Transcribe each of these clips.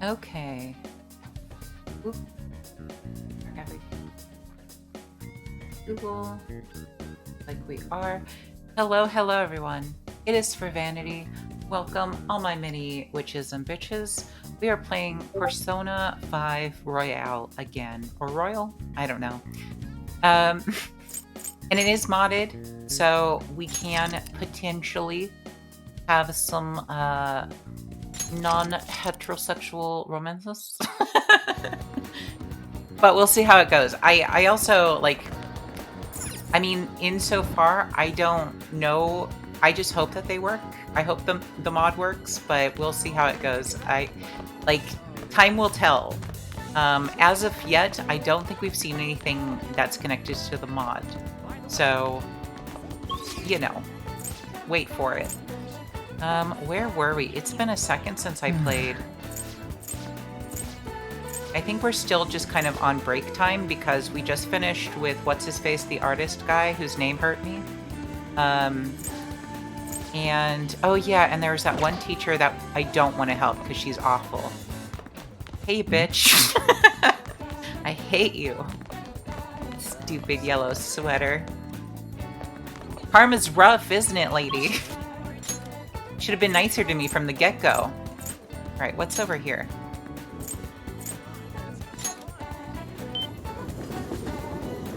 Okay. Oop. Google, like we are. Hello, hello, everyone. It is for Vanity. Welcome, all my mini witches and bitches. We are playing Persona 5 Royale again. Or Royal? I don't know. And it is modded, so we can potentially have some non-heterosexual romances. But we'll see how it goes. I also, like, I mean, insofar, I don't know. I just hope that they work. I hope the mod works, but we'll see how it goes. Time will tell. As of yet, I don't think we've seen anything that's connected to the mod. So, you know, wait for it. Where were we? It's been a second since I played. I think we're still just kind of on break time because we just finished with what's-his-face, the artist guy whose name hurt me. And, oh yeah, and there was that one teacher that I don't want to help because she's awful. Hey, bitch. I hate you. Stupid yellow sweater. Karma's rough, isn't it, lady? Should have been nicer to me from the get-go. Alright, what's over here?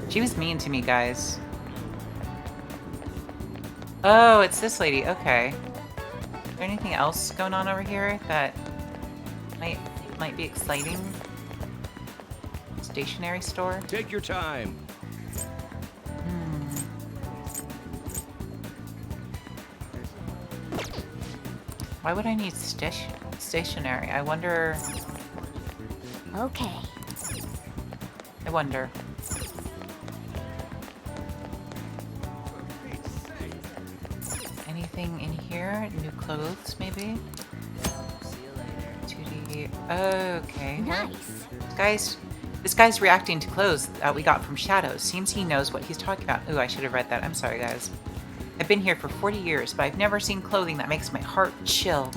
She was mean to me, guys. Oh, it's this lady. Okay. Is there anything else going on over here that might be exciting? Stationery store? Take your time. Why would I need stationery? I wonder... Okay. I wonder. Anything in here? New clothes, maybe? 2D. Okay. Nice. This guy's reacting to clothes that we got from Shadows. Seems he knows what he's talking about. Ooh, I should have read that. I'm sorry, guys. I've been here for 40 years, but I've never seen clothing that makes my heart chill.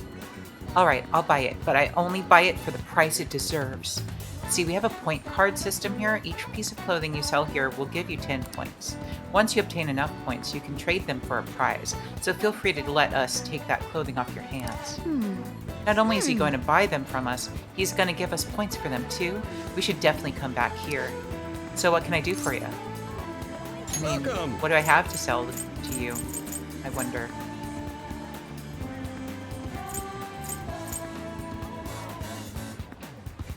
Alright, I'll buy it, but I only buy it for the price it deserves. See, we have a point card system here. Each piece of clothing you sell here will give you 10 points. Once you obtain enough points, you can trade them for a prize. So feel free to let us take that clothing off your hands. Not only is he going to buy them from us, he's going to give us points for them too. We should definitely come back here. So what can I do for you? I mean, Welcome. what do I have to sell to you? I wonder.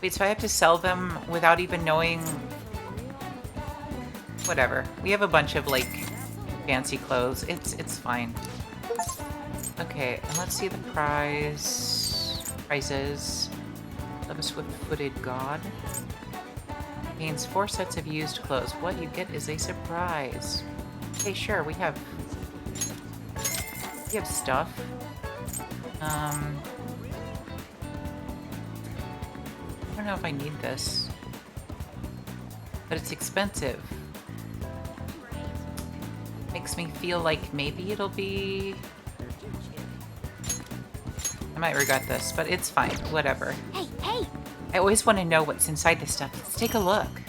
Wait, so I have to sell them without even knowing... Whatever. We have a bunch of, like, fancy clothes. It's fine. Okay, and let's see the prizes of a swift-footed god. Contains 4 sets of used clothes. What you get is a surprise. Okay, sure, we have stuff. I don't know if I need this. But it's expensive. Makes me feel like maybe it'll be... I might regret this, but it's fine. Whatever. Hey! I always want to know what's inside this stuff. Let's take a look.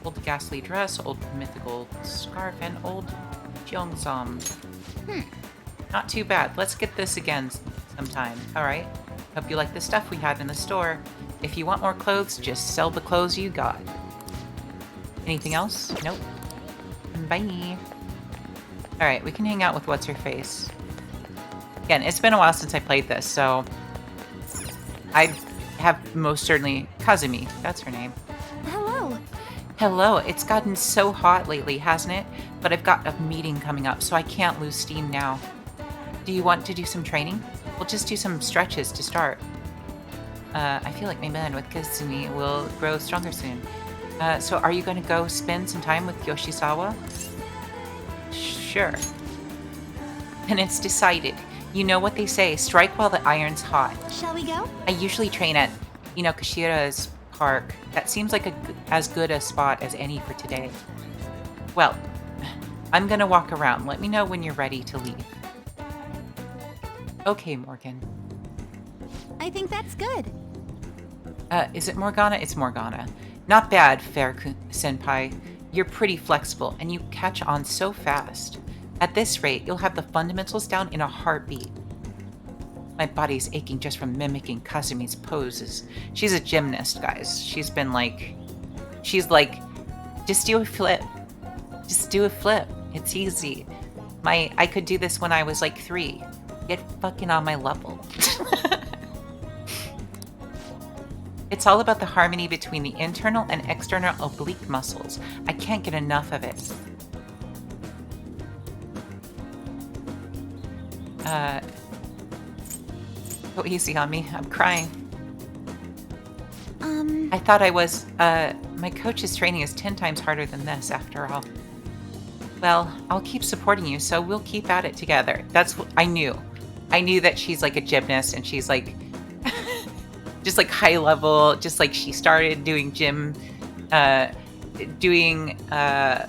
Old ghastly dress, old mythical scarf, and old Gyeongsom. Not too bad. Let's get this again sometime. Alright. Hope you like the stuff we had in the store. If you want more clothes, just sell the clothes you got. Anything else? Nope. Bye. Alright, we can hang out with What's-Her-Face. Again, it's been a while since I played this, so... I have most certainly... Kazumi, that's her name. Hello. Hello, it's gotten so hot lately, hasn't it? But I've got a meeting coming up, so I can't lose steam now. Do you want to do some training? We'll just do some stretches to start. I feel like my bond with Kazumi will grow stronger soon. So are you going to go spend some time with Yoshizawa? Sure. And it's decided. You know what they say, strike while the iron's hot. Shall we go? I usually train at, Kashira's park. That seems like as good a spot as any for today. Well, I'm gonna walk around. Let me know when you're ready to leave. Okay, Morgan. I think that's good. Is it Morgana? It's Morgana. Not bad, fair senpai. You're pretty flexible, and you catch on so fast. At this rate, you'll have the fundamentals down in a heartbeat. My body's aching just from mimicking Kazumi's poses. She's a gymnast, guys. She's like, just do a flip. Just do a flip. It's easy. I could do this when I was like 3. Get fucking on my level. It's all about the harmony between the internal and external oblique muscles. I can't get enough of it. Go easy on me. I'm crying. I thought I was, my coach's training is 10 times harder than this, after all. Well, I'll keep supporting you, so we'll keep at it together. That's what I knew. I knew that she's like a gymnast, and she's like, just like high level, just like she started doing gym, doing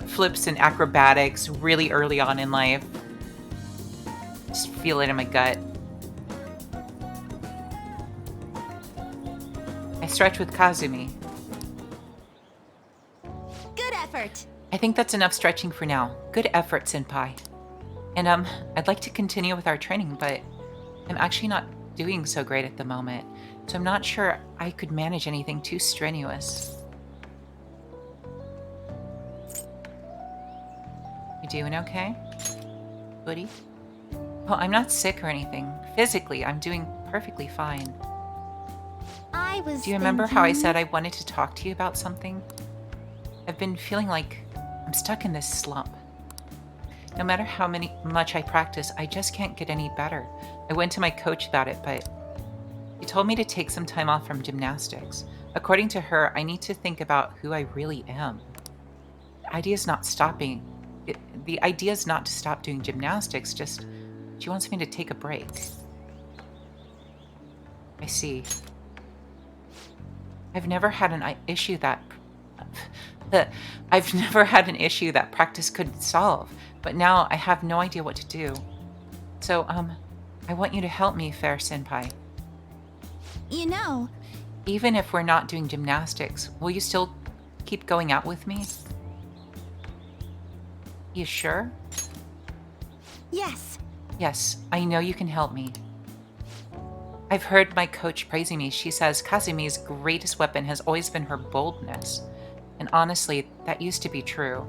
flips and acrobatics really early on in life. Just feel it in my gut. I stretch with Kazumi. Good effort. I think that's enough stretching for now. Good effort, senpai. And I'd like to continue with our training, but I'm actually not doing so great at the moment, so I'm not sure I could manage anything too strenuous. You doing okay, buddy? Well, I'm not sick or anything. Physically, I'm doing perfectly fine. Do you remember how I said I wanted to talk to you about something? I've been feeling like I'm stuck in this slump. No matter how much I practice, I just can't get any better. I went to my coach about it, but she told me to take some time off from gymnastics. According to her, I need to think about who I really am. The idea is not to stop doing gymnastics, just she wants me to take a break. I see. I've never had an issue that practice couldn't solve, but now I have no idea what to do. So, I want you to help me, fair senpai. You know, Even if we're not doing gymnastics, will you still keep going out with me? You sure? yes. Yes, I know you can help me. I've heard my coach praising me. She says Kazumi's greatest weapon has always been her boldness. And honestly, that used to be true.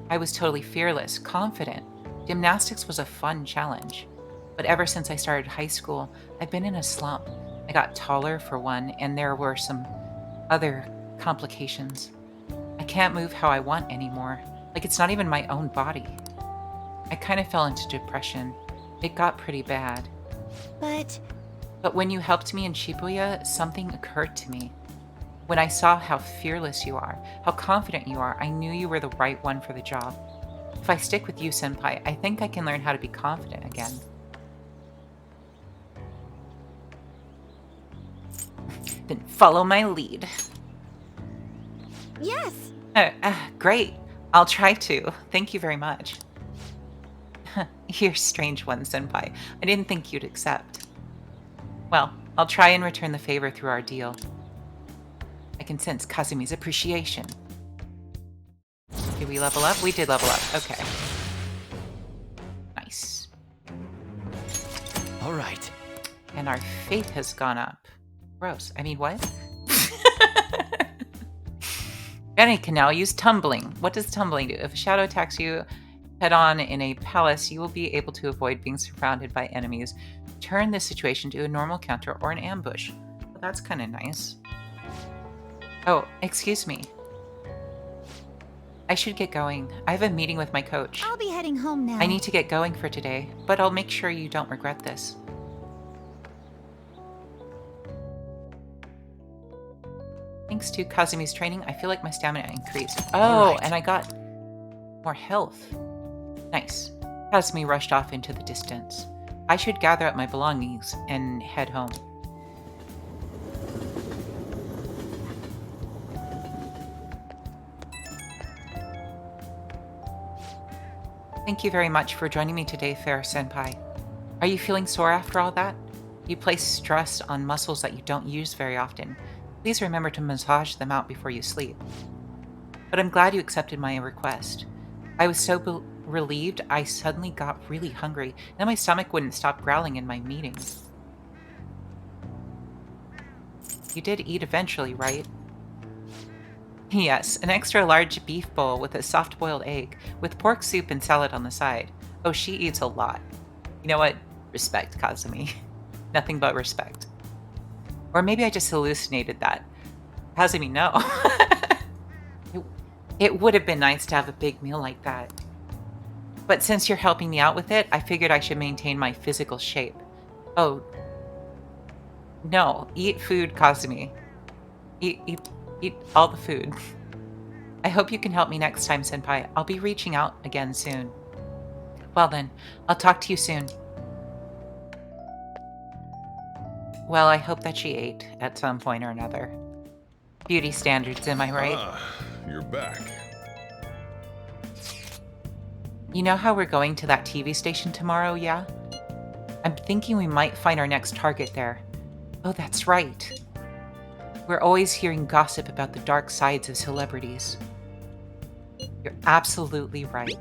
I was totally fearless, confident. Gymnastics was a fun challenge. But ever since I started high school, I've been in a slump. I got taller, for one, and there were some other complications. I can't move how I want anymore. Like it's not even my own body. I kind of fell into depression. It got pretty bad. But when you helped me in Shibuya, something occurred to me. When I saw how fearless you are, how confident you are, I knew you were the right one for the job. If I stick with you, senpai, I think I can learn how to be confident again. Then follow my lead. Yes. Great. I'll try to. Thank you very much. You're a strange one, senpai. I didn't think you'd accept. Well, I'll try and return the favor through our deal. I can sense Kazumi's appreciation. Did we level up? We did level up. Okay. Nice. All right. And our faith has gone up. Gross. I mean, what? Benny can now use tumbling. What does tumbling do? If a shadow attacks you head-on in a palace, you will be able to avoid being surrounded by enemies. Turn this situation to a normal counter or an ambush. Well, that's kind of nice. Oh, excuse me. I should get going. I have a meeting with my coach. I'll be heading home now. I need to get going for today, but I'll make sure you don't regret this. Thanks to Kazumi's training, I feel like my stamina increased. Oh, and I got more health. Nice. Kazumi rushed off into the distance. I should gather up my belongings and head home. Thank you very much for joining me today, fair senpai. Are you feeling sore after all that? You place stress on muscles that you don't use very often. Please remember to massage them out before you sleep. But I'm glad you accepted my request. I was so relieved I suddenly got really hungry, and my stomach wouldn't stop growling in my meeting. You did eat eventually, right? Yes, an extra large beef bowl with a soft-boiled egg, with pork soup and salad on the side. Oh, she eats a lot. You know what? Respect, Kazumi. Nothing but respect. Or maybe I just hallucinated that. Kazumi, no. It would have been nice to have a big meal like that. But since you're helping me out with it, I figured I should maintain my physical shape. Oh. No, eat food, Kazumi. Eat all the food. I hope you can help me next time, Senpai. I'll be reaching out again soon. Well then, I'll talk to you soon. Well, I hope that she ate at some point or another. Beauty standards, am I right? Ah, you're back. You know how we're going to that TV station tomorrow, yeah? I'm thinking we might find our next target there. Oh, that's right. We're always hearing gossip about the dark sides of celebrities. You're absolutely right.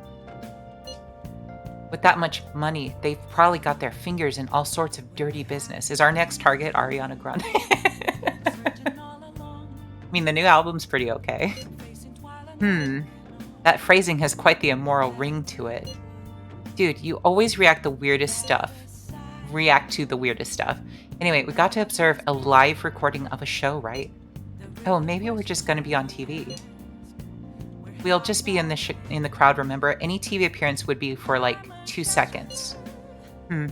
With that much money, they've probably got their fingers in all sorts of dirty business. Is our next target Ariana Grande? I mean, the new album's pretty okay. That phrasing has quite the immoral ring to it. Dude, you always react to the weirdest stuff. Anyway, we got to observe a live recording of a show, right? Oh, maybe we're just going to be on TV. We'll just be in the crowd, remember? Any TV appearance would be for like 2 seconds.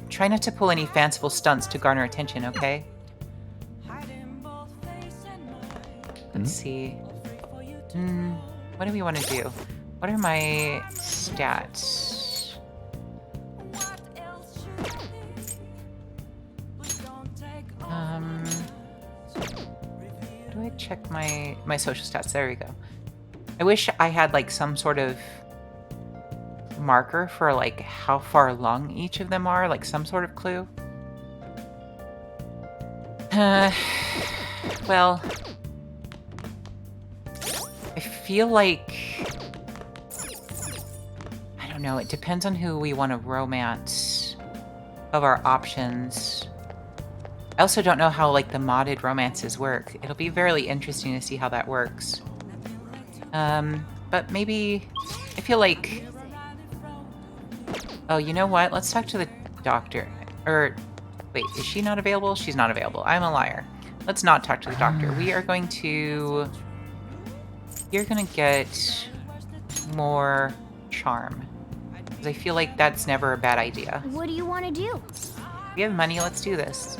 Try not to pull any fanciful stunts to garner attention, okay? Let's see. What do we want to do? What are my stats? Do I check my social stats? There we go. I wish I had like some sort of marker for like how far along each of them are, like some sort of clue. Well, I feel like, I don't know, it depends on who we want to romance of our options. I also don't know how like the modded romances work. It'll be very interesting to see how that works. But maybe, I feel like, oh, you know what? Let's talk to the doctor. Or, wait, is she not available? She's not available. I'm a liar. Let's not talk to the doctor. We are going to, you're going to get more charm. Because I feel like that's never a bad idea. What do you want to do? We have money, let's do this.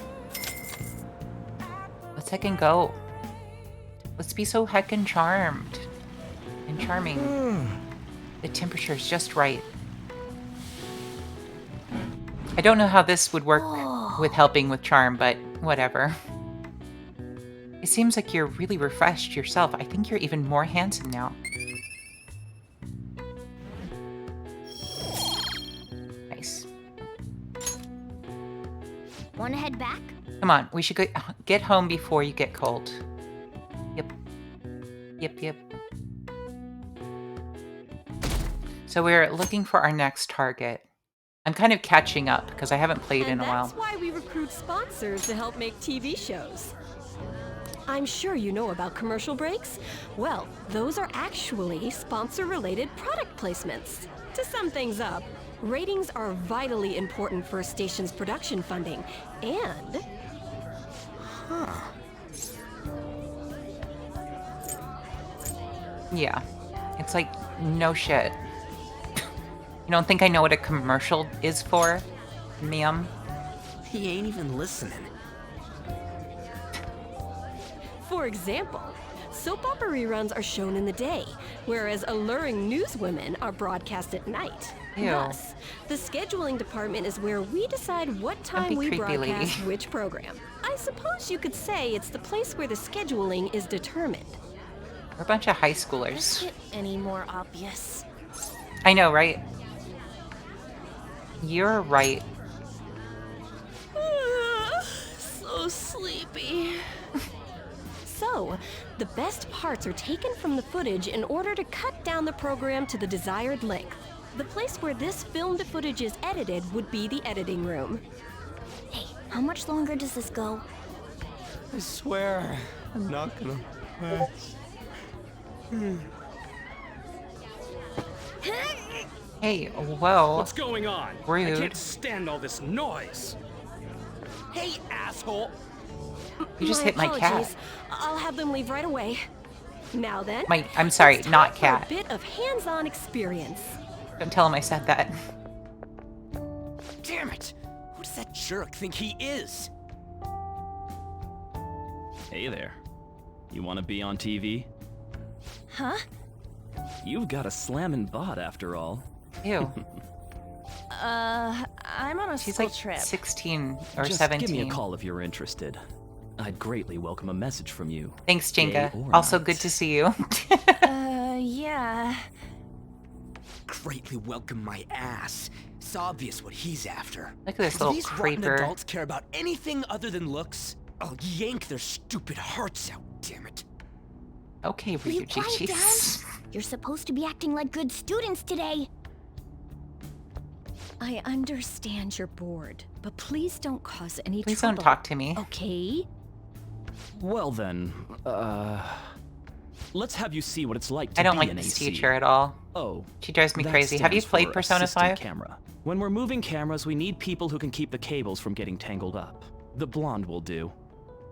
Let's heckin' go. Let's be so heckin' charmed. And charming. The temperature is just right. I don't know how this would work with helping with charm, but whatever. It seems like you're really refreshed yourself. I think you're even more handsome now. Nice. Want to head back? Come on, we should get home before you get cold. Yep. So we're looking for our next target. I'm kind of catching up because I haven't played in a while. That's why we recruit sponsors to help make TV shows. I'm sure you know about commercial breaks. Well, those are actually sponsor-related product placements. To sum things up, ratings are vitally important for a station's production funding, and... Yeah, it's like, no shit. You don't think I know what a commercial is for, ma'am? He ain't even listening. For example, soap opera reruns are shown in the day, whereas alluring newswomen are broadcast at night. Ew. Thus, the scheduling department is where we decide what time we creepy, broadcast lady. which program. I suppose you could say it's the place where the scheduling is determined. We're a bunch of high Does schoolers. it get any more obvious? I know, right? You're right. So sleepy. So, So, the best parts are taken from the footage in order to cut down the program to the desired length. The place where this filmed footage is edited would be the editing room. Hey, how much longer does this go? I swear, I'm not gonna quit. Hey, whoa. What's going on? Rude. I can't stand all this noise. Hey, asshole! You just hit my cat. Apologies. I'll have them leave right away. Now then, I'm sorry, it's not time cat. for a bit of hands-on experience. Don't tell him I said that. Damn it! Who does that jerk think he is? Hey there. You want to be on TV? Huh? You've got a slammin' bot after all. Ew. I'm on a She's school like trip. 16 or Just 17. give me a call if you're interested. I'd greatly welcome a message from you. Thanks, Jenga. Day or Also night. good to see you. Yeah. Greatly welcome my ass. It's obvious what he's after. Look at this If little these rotten creeper. adults care about anything other than looks, I'll yank their stupid hearts out, damn it. Okay, Will you Ryuji, quiet jeez. down? You're supposed to be acting like good students today. I understand you're bored, but please don't cause any Please trouble. don't talk to me. Okay? Well then, let's have you see what it's like to I don't be like an this AC. teacher at all. Oh, She drives me that crazy. Have you stands played for Persona assistant 5? Camera. When we're moving cameras, we need people who can keep the cables from getting tangled up. The blonde will do.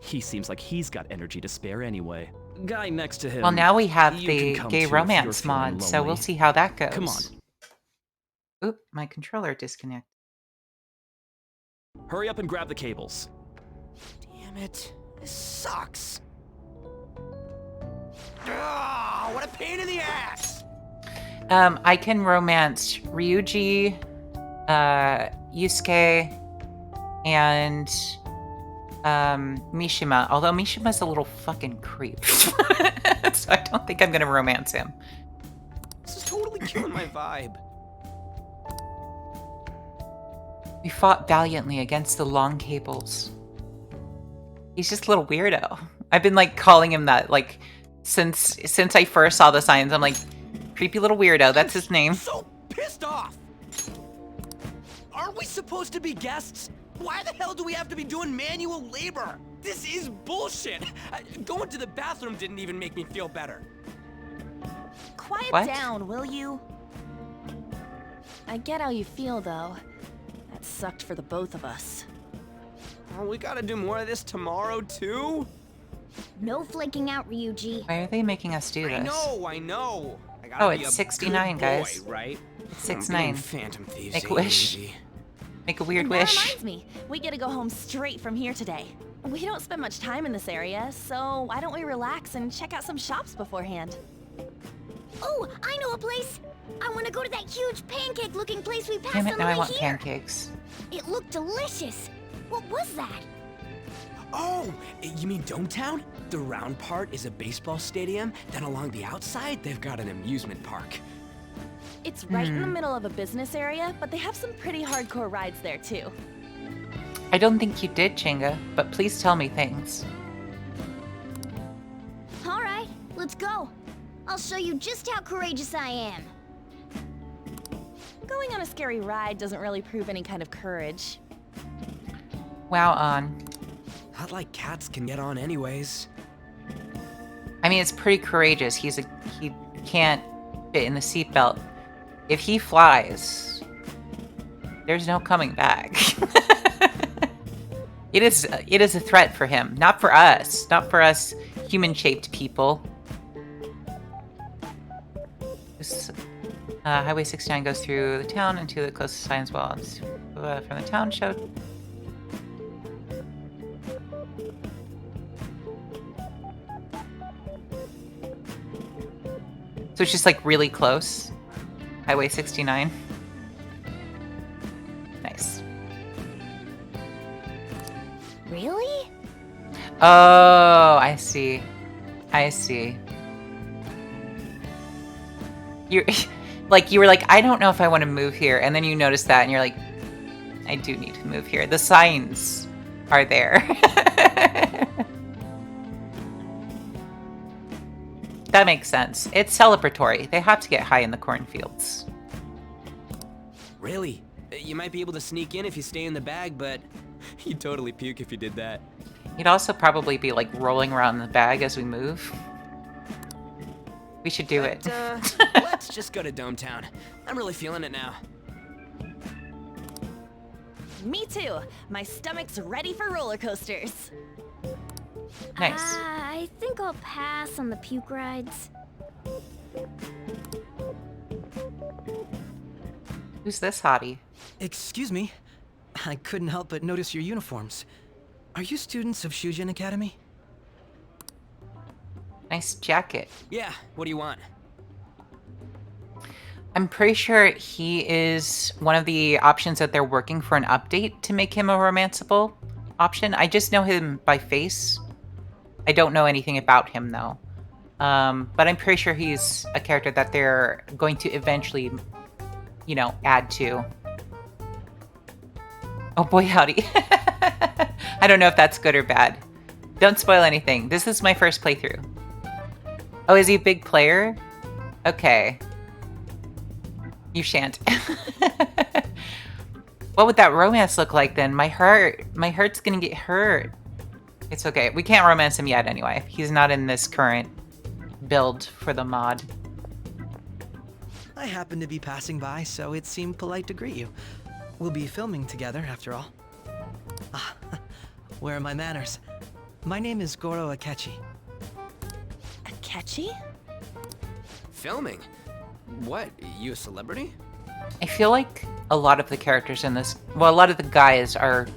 He seems like he's got energy to spare anyway. Guy next to him. Well, now we have you the can come gay too if you're romance feeling mod, so we'll lonely. see how that goes. Come on. Oop, my controller disconnected. Hurry up and grab the cables. Damn it. This sucks. Ah, what a pain in the ass! I can romance Ryuji, Yusuke, and Mishima. Although Mishima's a little fucking creep, so I don't think I'm gonna romance him. This is totally killing my vibe. We fought valiantly against the long cables. He's just a little weirdo. I've been like calling him that like since I first saw the signs. I'm like, creepy little weirdo. That's his name. So pissed off! Aren't we supposed to be guests? Why the hell do we have to be doing manual labor? This is bullshit! Going to the bathroom didn't even make me feel better. Quiet What? down, will you? I get how you feel, though. That sucked for the both of us. Oh, we gotta do more of this tomorrow, too? No flaking out, Ryuji. Why are they making us do this? I know. I gotta Oh, be it's a 69, good guys. boy, right? It's Being 6'9". Phantom thieves Make a ain't wish. easy. Make a weird And that wish. reminds me, we get to go home straight from here today. We don't spend much time in this area, so why don't we relax and check out some shops beforehand? Oh, I know a place. I want to go to that huge pancake-looking place we passed Damn on it! the Now way I want here. pancakes. It looked delicious. What was that? Oh, you mean Dometown? The round part is a baseball stadium, then along the outside, they've got an amusement park. It's right in the middle of a business area, but they have some pretty hardcore rides there, too. I don't think you did, Chinga, but please tell me things. All right, let's go. I'll show you just how courageous I am. Going on a scary ride doesn't really prove any kind of courage. Wow, on. Not like cats can get on anyways. I mean, it's pretty courageous. He can't fit in the seatbelt. If he flies, there's no coming back. It is a threat for him, not for us human-shaped people. This, Highway 69 goes through the town and to the closest signs well. It's, from the town showed. So it's just like really close. Highway 69. Nice. Really? Oh, I see. I see. You're like, you were like, I don't know if I want to move here. And then you notice that and you're like, I do need to move here. The signs are there. That makes sense. It's celebratory. They have to get high in the cornfields. Really? You might be able to sneak in if you stay in the bag, but you'd totally puke if you did that. You'd also probably be like rolling around the bag as we move. We should do it. Let's just go to Dome Town. I'm really feeling it now. Me too. My stomach's ready for roller coasters. Nice. I think I'll pass on the puke rides. Who's this hottie? Excuse me. I couldn't help but notice your uniforms. Are you students of Shujin Academy? Nice jacket. Yeah, what do you want? I'm pretty sure he is one of the options that they're working for an update to make him a romanceable option. I just know him by face. I don't know anything about him, though. But I'm pretty sure he's a character that they're going to eventually, you know, add to. Oh boy, howdy. I don't know if that's good or bad. Don't spoil anything. This is my first playthrough. Oh, is he a big player? Okay. You shan't. What would that romance look like then? My heart's gonna get hurt. It's okay. We can't romance him yet anyway. He's not in this current build for the mod. I happened to be passing by, so it seemed polite to greet you. We'll be filming together, after all. Ah, where are my manners? My name is Goro Akechi. Akechi? Filming? What? You a celebrity? I feel like a lot of the characters in this, well, a lot of the guys are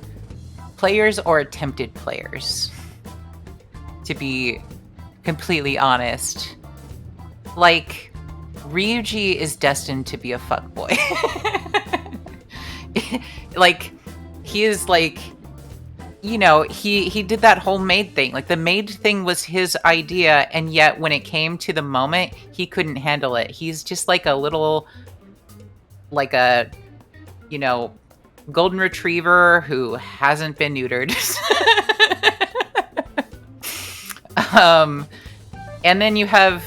players or attempted players. To be completely honest. Like, Ryuji is destined to be a fuckboy. Like, he is like, you know, he did that whole maid thing. Like, the maid thing was his idea, and yet when it came to the moment, he couldn't handle it. He's just like a little, like a, you know, golden retriever who hasn't been neutered. And then you have,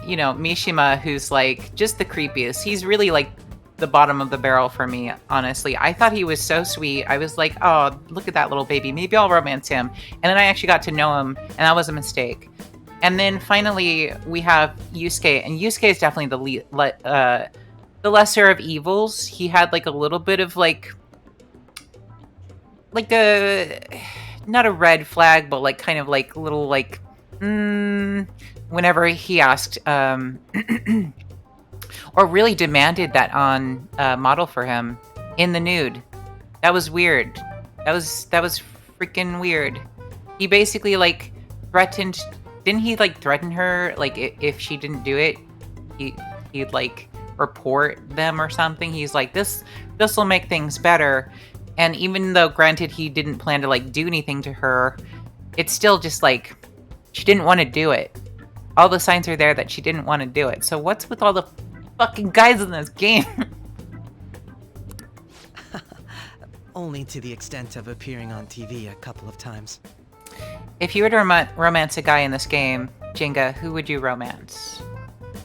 you know, Mishima, who's like just the creepiest. He's really like the bottom of the barrel for me, honestly. I thought he was so sweet. I was like, oh, look at that little baby. Maybe I'll romance him. And then I actually got to know him, and that was a mistake. And then finally, we have Yusuke, and Yusuke is definitely the lesser of evils. He had like a little bit of like a, not a red flag, but like kind of like little like, whenever he asked, or really demanded that on model for him in the nude. That was weird. That was freaking weird. He basically like threatened. Didn't he like threaten her? Like if she didn't do it, he'd like report them or something. He's like, this will make things better. And even though granted he didn't plan to like do anything to her, it's still just like she didn't want to do it. All the signs are there that she didn't want to do it. So what's with all the fucking guys in this game? Only to the extent of appearing on TV a couple of times. If you were to romance a guy in this game, Jenga, who would you romance?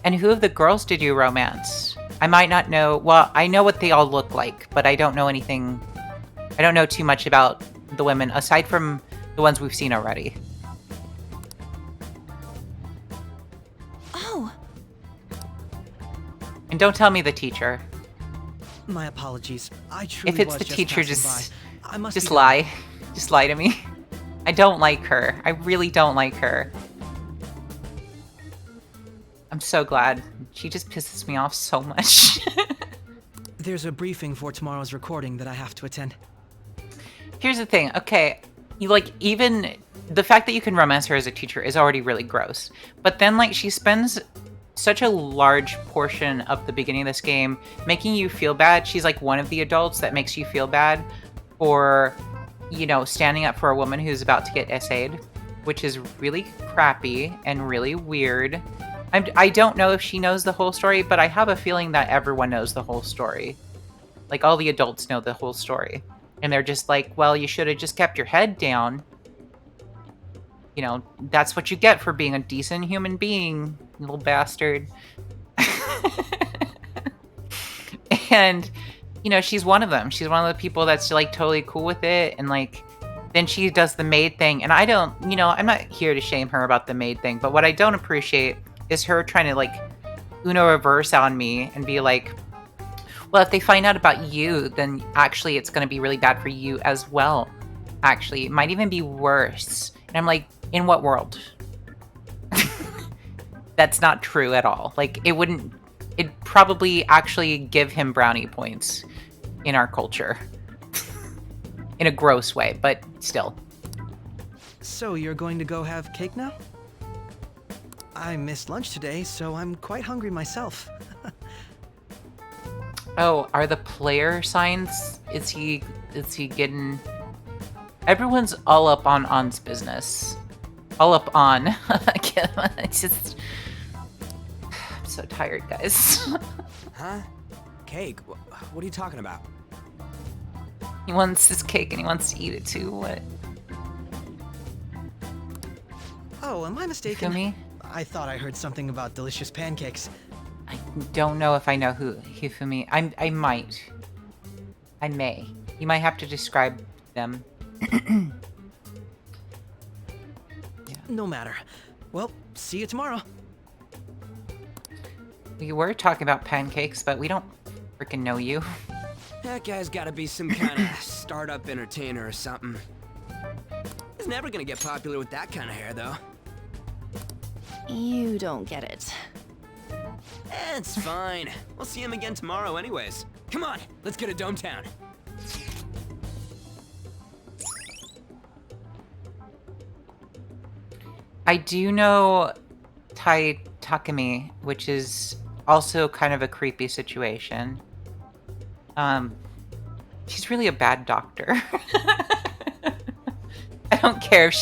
And who of the girls did you romance? I might not know. Well, I know what they all look like, but I don't know anything. I don't know too much about the women, aside from the ones we've seen already. Oh, And don't tell me the teacher. My apologies. I truly If it's was the just teacher, passing just by. I must just be lie. Just lie to me. I don't like her. I really don't like her. I'm so glad. She just pisses me off so much. There's a briefing for tomorrow's recording that I have to attend. Here's the thing. Okay, you like, even the fact that you can romance her as a teacher is already really gross. But then like she spends such a large portion of the beginning of this game making you feel bad. She's like one of the adults that makes you feel bad for, you know, standing up for a woman who's about to get essayed, which is really crappy and really weird. I don't know if she knows the whole story, but I have a feeling that everyone knows the whole story. Like, all the adults know the whole story. And they're just like, well, you should have just kept your head down. You know, that's what you get for being a decent human being, little bastard. And, you know, she's one of them. She's one of the people that's like totally cool with it. And like, then she does the maid thing. And I don't, you know, I'm not here to shame her about the maid thing. But what I don't appreciate is her trying to like Uno reverse on me and be like, well, if they find out about you, then actually it's going to be really bad for you as well. Actually, it might even be worse. And I'm like, in what world? That's not true at all. Like, it'd probably actually give him brownie points in our culture. In a gross way, but still. So you're going to go have cake now? I missed lunch today, so I'm quite hungry myself. Oh, are the player signs? Is he getting... Everyone's all up on On's business. All up on. It's just... I'm so tired, guys. Huh? Cake? What are you talking about? He wants his cake and he wants to eat it too. What? Oh, am I mistaken? Feel me? I thought I heard something about delicious pancakes. I don't know if I know who Hifumi. I might. I may. You might have to describe them. No matter. Well, see you tomorrow. We were talking about pancakes, but we don't freaking know you. That guy's gotta be some kind of startup entertainer or something. He's never gonna get popular with that kind of hair, though. You don't get it. It's fine. We'll see him again tomorrow anyways. Come on, let's go to Dome Town. I do know Tai Takumi, which is also kind of a creepy situation. She's really a bad doctor. I don't care if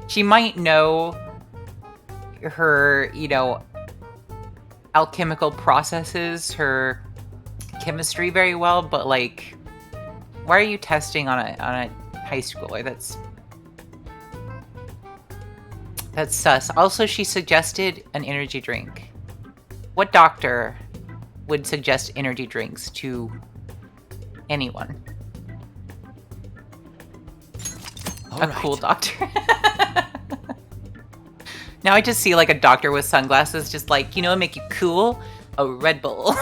she might know her, you know, alchemical processes, her chemistry very well, but like, why are you testing on a high schooler? That's sus. Also, she suggested an energy drink. What doctor would suggest energy drinks to anyone? A cool doctor. Now I just see like a doctor with sunglasses just like, you know, make you cool? A Red Bull.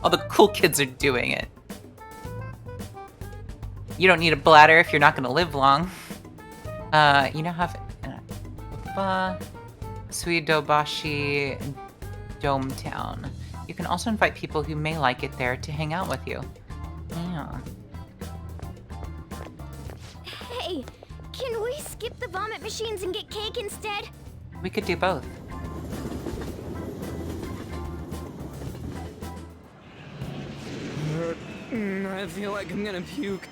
All the cool kids are doing it. You don't need a bladder if you're not going to live long. You now have Suidobashi Dome Town. You can also invite people who may like it there to hang out with you. Yeah. Hey, can we skip the vomit machines and get cake instead? We could do both. I feel like I'm gonna puke.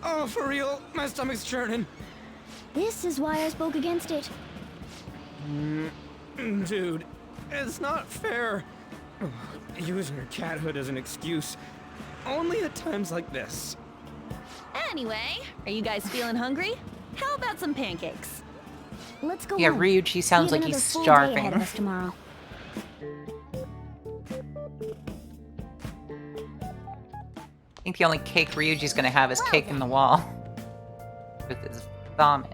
Oh, for real, my stomach's churning. This is why I spoke against it. Dude, it's not fair. Using her cathood as an excuse. Only at times like this. Anyway, are you guys feeling hungry? How about some pancakes? Let's go Yeah, home. Ryuji sounds We like have he's another full day ahead starving. of us tomorrow. I think the only cake Ryuji's gonna have is cake in the wall. With his vomit.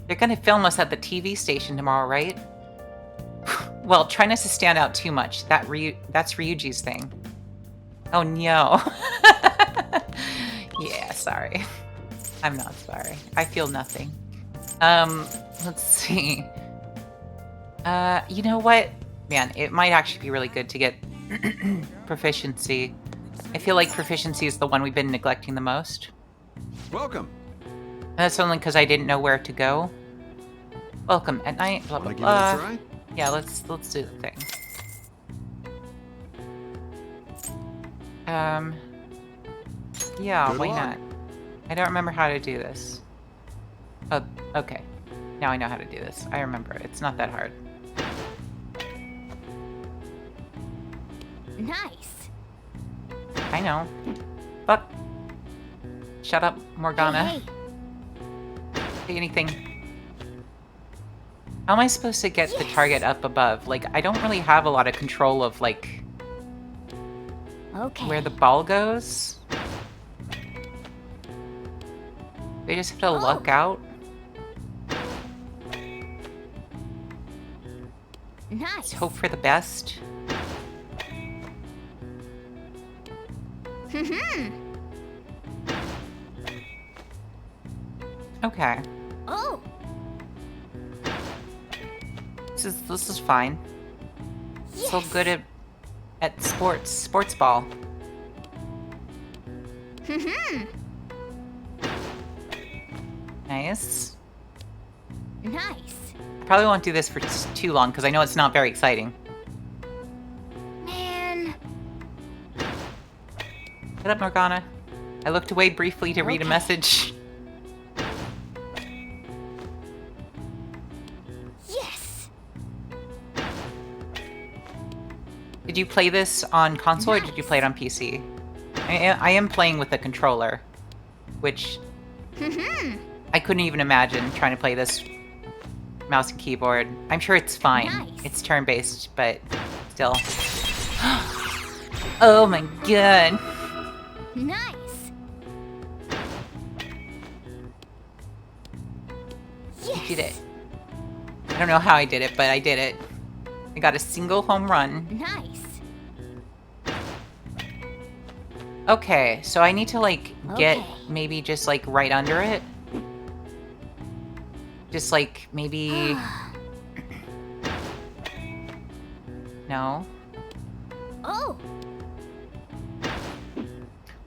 They're gonna film us at the TV station tomorrow, right? Well, try not to stand out too much. That's Ryuji's thing. Oh no. Yeah, sorry. I'm not sorry. I feel nothing. Let's see. You know what? Man, it might actually be really good to get proficiency. I feel like proficiency is the one we've been neglecting the most. Welcome. And that's only because I didn't know where to go. Welcome at night, blah blah Wanna give it a blah. try? Yeah, let's do the thing. Yeah, Good why luck. not? I don't remember how to do this. Oh, okay. Now I know how to do this. I remember it. It's not that hard. Nice. I know. Fuck. Shut up, Morgana. Hey, hey. Say anything. How am I supposed to get the target up above? Like, I don't really have a lot of control of, like, Okay. where the ball goes. They just have to luck out. Nice. Hope for the best. Okay. Oh. This is fine. Still Yes. good at sports ball. Nice. Nice. Probably won't do this for too long because I know it's not very exciting. Man. Shut up, Morgana. I looked away briefly to read a Okay. message. Yes. Did you play this on console or did you play it on PC? I am playing with a controller, which I couldn't even imagine trying to play this mouse and keyboard. I'm sure it's fine. Nice. It's turn-based, but still. Oh my god. Nice. Yes. Did it. I don't know how I did it, but I did it. I got a single home run. Nice. Okay, so I need to, like, get Okay. maybe just, like, right under it. Just, like, maybe... No. Oh.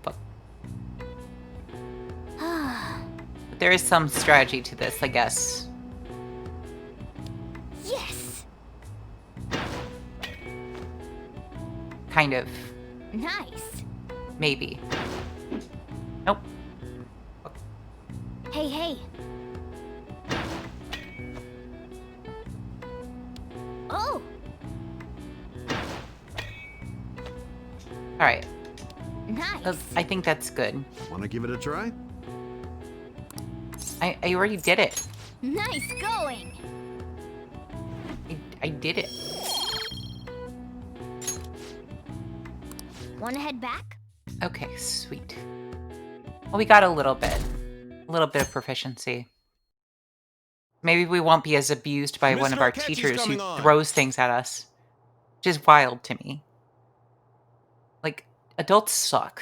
But there is some strategy to this, I guess. Yes. Kind of. Nice. Maybe. Nope. Hey, hey. Oh. Alright. Nice. I think that's good. Want to give it a try? I already did it. Nice going. I did it. Want to head back? Okay, sweet. Well, we got a little bit. A little bit of proficiency. Maybe we won't be as abused by one of Mr. our Akechi's teachers who coming on. throws things at us. Which is wild to me. Like, adults suck.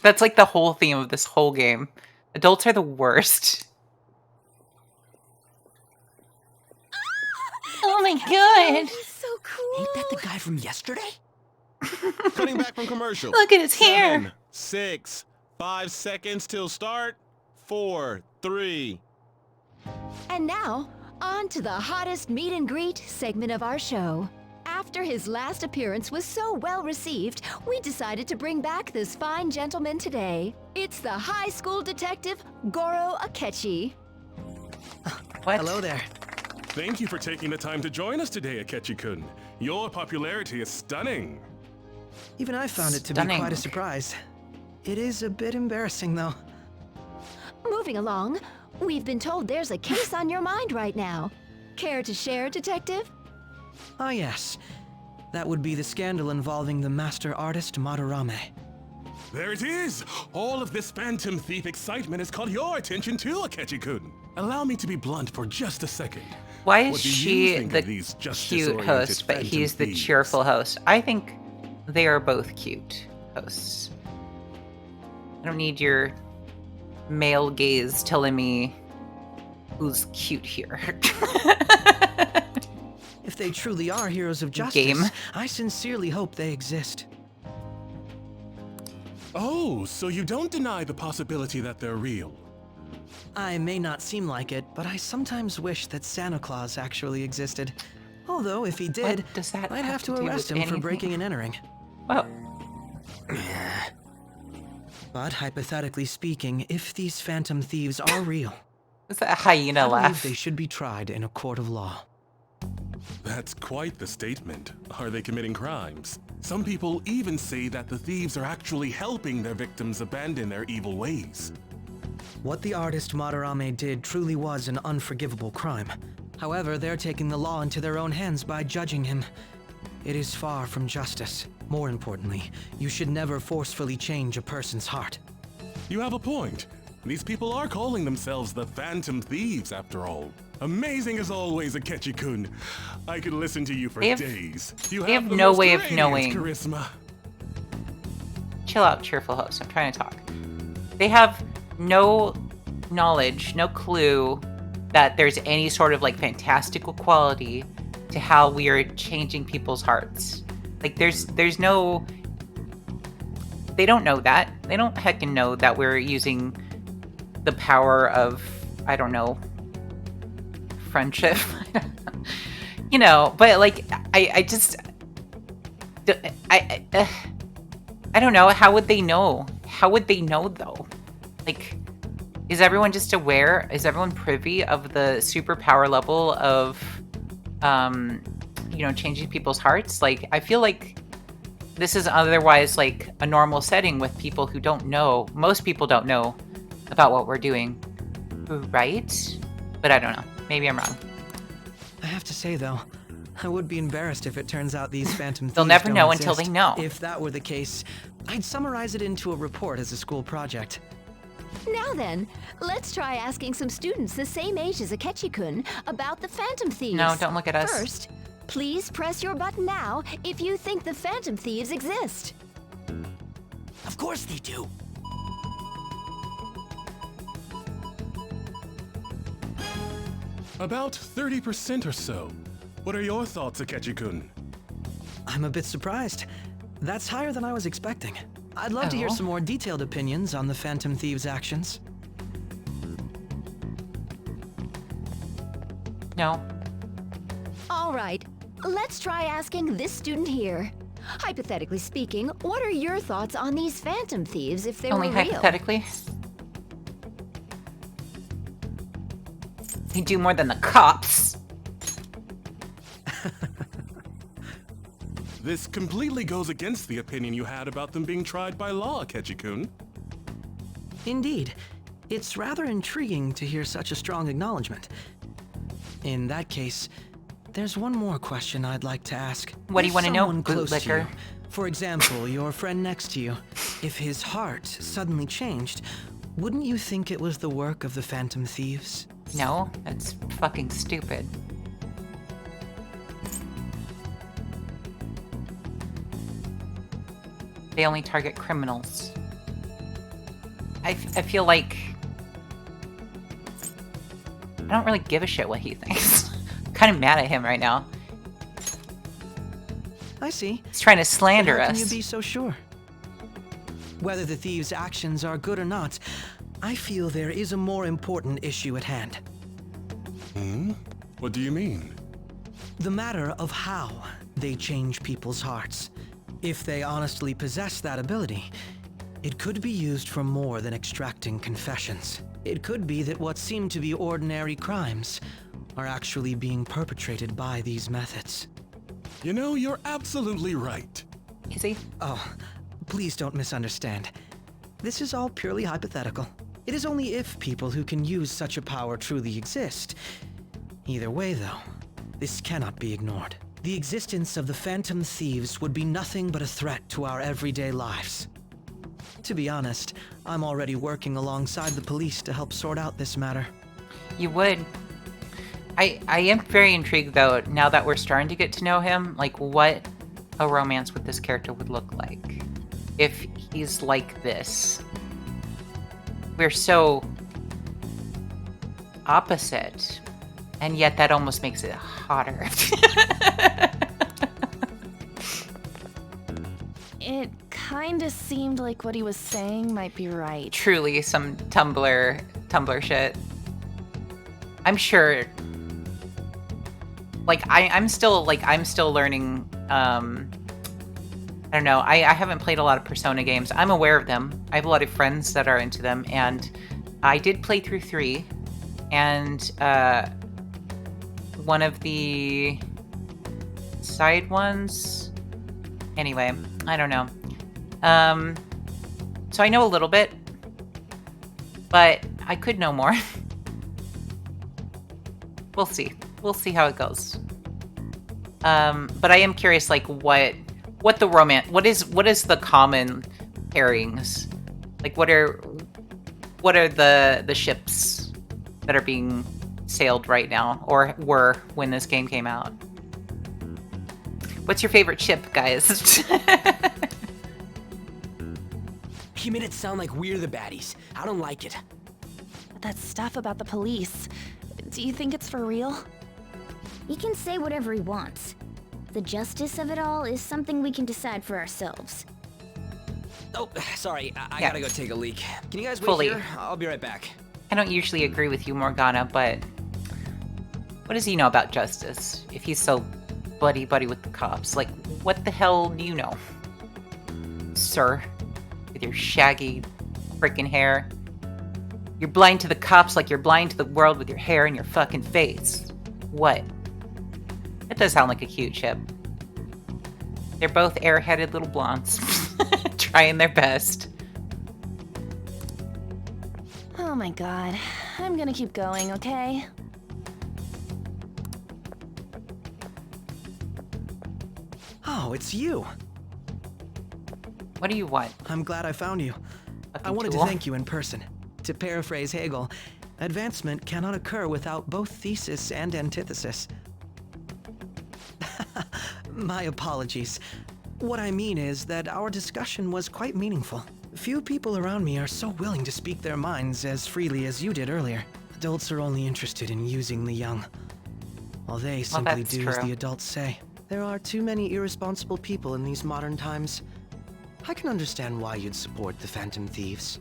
That's like the whole theme of this whole game. Adults are the worst. Oh my god! He's so cool. Ain't that the guy from yesterday? Cutting back from commercial. Look at his hair! 7, 6, 5 seconds till start. 4, 3. And now, on to the hottest meet and greet segment of our show. After his last appearance was so well received, we decided to bring back this fine gentleman today. It's the high school detective, Goro Akechi. What? Hello there. Thank you for taking the time to join us today, Akechi-kun. Your popularity is stunning. Even I found it to be Stunning. quite a surprise. It is a bit embarrassing, though. Moving along, we've been told there's a case on your mind right now. Care to share, Detective? Ah, yes. That would be the scandal involving the master artist Madarame. There it is! All of this Phantom Thief excitement has caught your attention too, Akechi-kun. Allow me to be blunt for just a second. Why is What do you she think the of these cute justice-oriented host, but Phantom he's the Thieves? cheerful host? I think they are both cute hosts. I don't need your male gaze telling me who's cute here. If they truly are heroes of justice, Game. I sincerely hope they exist. Oh, so you don't deny the possibility that they're real? I may not seem like it, but I sometimes wish that Santa Claus actually existed. Although, if he did, What does that I'd have to do arrest with him for anything? breaking and entering. Well, But hypothetically speaking, if these phantom thieves are real, what's that hyena I believe laugh? they should be tried in a court of law. That's quite the statement. Are they committing crimes? Some people even say that the thieves are actually helping their victims abandon their evil ways. What the artist Madarame did truly was an unforgivable crime. However, they're taking the law into their own hands by judging him. It is far from justice. More importantly, you should never forcefully change a person's heart. You have a point. These people are calling themselves the Phantom Thieves, after all. Amazing as always, Akechi-kun. I could listen to you for days. You they have the no most way of radiant knowing. charisma. Chill out, cheerful host. I'm trying to talk. They have no knowledge, no clue that there's any sort of like fantastical quality to how we are changing people's hearts. Like there's no, they don't know that. They don't heckin' know that we're using the power of, I don't know, friendship. You know, but like I don't know. How would they know? How would they know though? Like, is everyone just aware? Is everyone privy of the superpower level of, you know, changing people's hearts? Like, I feel like this is otherwise like a normal setting with people who don't know. Most people don't know about what we're doing, right? But I don't know. Maybe I'm wrong. I have to say, though, I would be embarrassed if it turns out these Phantom Thieves They'll never don't know exist. until they know. If that were the case, I'd summarize it into a report as a school project. Now then, let's try asking some students the same age as Akechi-kun about the Phantom Thieves. No, don't look at us. First, please press your button now if you think the Phantom Thieves exist. Of course they do. About 30% or so. What are your thoughts, Akechi-kun? I'm a bit surprised. That's higher than I was expecting. I'd love to hear some more detailed opinions on the Phantom Thieves' actions. No. All right, let's try asking this student here. Hypothetically speaking, what are your thoughts on these Phantom Thieves if they Only were real? hypothetically. They do more than the cops. This completely goes against the opinion you had about them being tried by law, Akechi-kun. Indeed. It's rather intriguing to hear such a strong acknowledgement. In that case, there's one more question I'd like to ask. What do you want to know, Someone close to bootlicker? you, for example, your friend next to you, if his heart suddenly changed, wouldn't you think it was the work of the Phantom Thieves? No, that's fucking stupid. They only target criminals. I feel like I don't really give a shit what he thinks. I'm kind of mad at him right now. I see. He's trying to slander But how us. can you be so sure? Whether the thieves' actions are good or not, I feel there is a more important issue at hand. What do you mean? The matter of how they change people's hearts. If they honestly possess that ability, it could be used for more than extracting confessions. It could be that what seem to be ordinary crimes are actually being perpetrated by these methods. You know, you're absolutely right. Is he? Oh, please don't misunderstand. This is all purely hypothetical. It is only if people who can use such a power truly exist. Either way, though, this cannot be ignored. The existence of the Phantom Thieves would be nothing but a threat to our everyday lives. To be honest, I'm already working alongside the police to help sort out this matter. You would. I am very intrigued though, now that we're starting to get to know him, like what a romance with this character would look like. If he's like this. We're so opposite. And yet that almost makes it hotter. It kinda seemed like what he was saying might be right. Truly some Tumblr shit. I'm sure. Like I'm still learning. I don't know. I haven't played a lot of Persona games. I'm aware of them. I have a lot of friends that are into them, and I did play through 3, and one of the side ones. Anyway, I don't know. So I know a little bit, but I could know more. We'll see. We'll see how it goes. But I am curious, like, what the romance, what is the common pairings? Like, what are the ships that are being sailed right now, or were when this game came out? What's your favorite ship, guys? He made it sound like we're the baddies. I don't like it. That stuff about the police. Do you think it's for real? He can say whatever he wants. The justice of it all is something we can decide for ourselves. Oh, sorry. I Yeah. gotta go take a leak. Can you guys wait Fully. here? I'll be right back. I don't usually agree with you, Morgana, but what does he know about justice if he's so buddy-buddy with the cops? Like, what the hell do you know, sir? With your shaggy freaking hair. You're blind to the cops like you're blind to the world with your hair in your fucking face. What? That does sound like a cute ship. They're both airheaded little blondes. Trying their best. Oh my god. I'm gonna keep going, okay? Oh, it's you. What do you want? I'm glad I found you. I Fucking wanted to tool. thank you in person. To paraphrase Hegel, advancement cannot occur without both thesis and antithesis. My apologies. What I mean is that our discussion was quite meaningful. Few people around me are so willing to speak their minds as freely as you did earlier. Adults are only interested in using the young. While they simply that's do as true. the adults say. There are too many irresponsible people in these modern times. I can understand why you'd support the Phantom Thieves.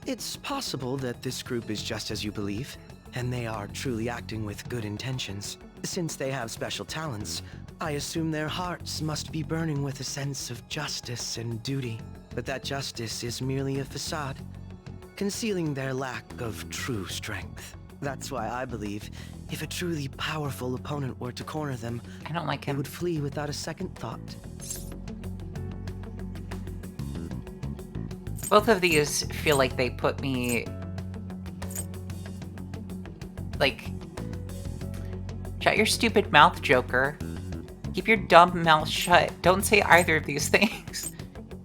It's possible that this group is just as you believe, and they are truly acting with good intentions. Since they have special talents, I assume their hearts must be burning with a sense of justice and duty. But that justice is merely a facade, concealing their lack of true strength. That's why I believe if a truly powerful opponent were to corner them, I don't like they him. would flee without a second thought. Both of these feel like they put me... Like... Shut your stupid mouth, Joker. Keep your dumb mouth shut. Don't say either of these things.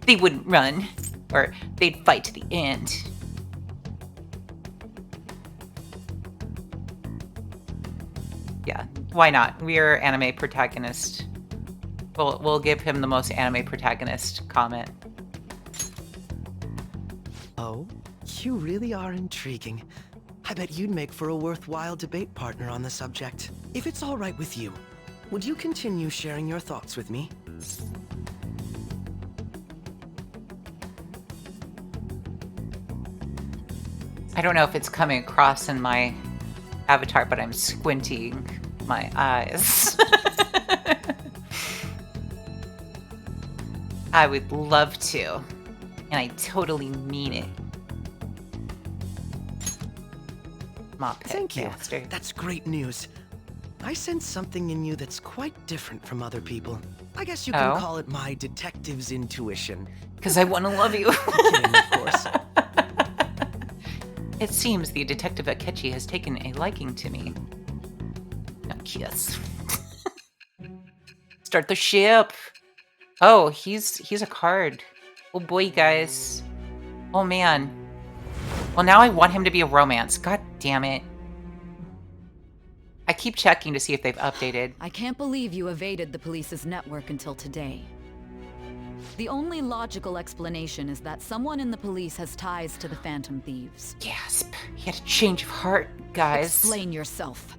They wouldn't run. Or they'd fight to the end. Yeah, why not? We're anime protagonist. We'll give him the most anime protagonist comment. Oh, you really are intriguing. I bet you'd make for a worthwhile debate partner on the subject. If it's all right with you, would you continue sharing your thoughts with me? I don't know if it's coming across in my avatar, but I'm squinting my eyes. I would love to, and I totally mean it. Mop head Thank you. bastard. That's great news. I sense something in you that's quite different from other people. I guess you can Oh? call it my detective's intuition. Because I want to love you. Kidding, of course. It seems the detective Akechi has taken a liking to me. Now kiss. Start the ship. Oh, he's a card. Oh boy, guys. Oh man. Well, now I want him to be a romance. God damn it. I keep checking to see if they've updated. I can't believe you evaded the police's network until today. The only logical explanation is that someone in the police has ties to the Phantom Thieves. Gasp. He had a change of heart, guys. Explain yourself.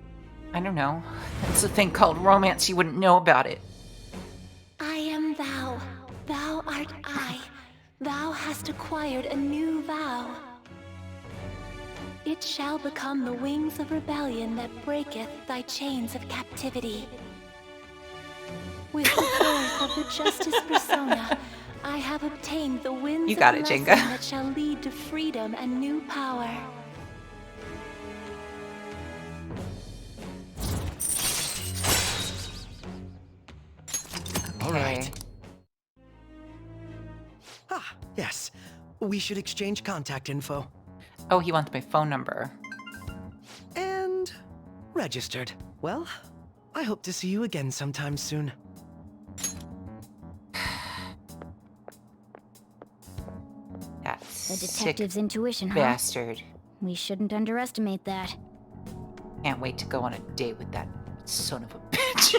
I don't know. It's a thing called romance. You wouldn't know about it. I am thou. Thou art I. Thou hast acquired a new vow. It shall become the wings of rebellion that breaketh thy chains of captivity. With the birth of the justice persona, I have obtained the winds You got of it, blessing Jenga. that shall lead to freedom and new power. All Okay. right. Ah, yes. we should exchange contact info. Oh, he wants my phone number. And registered. Well, I hope to see you again sometime soon. That's The detective's intuition, huh? bastard. We shouldn't underestimate that. Can't wait to go on a date with that son of a bitch.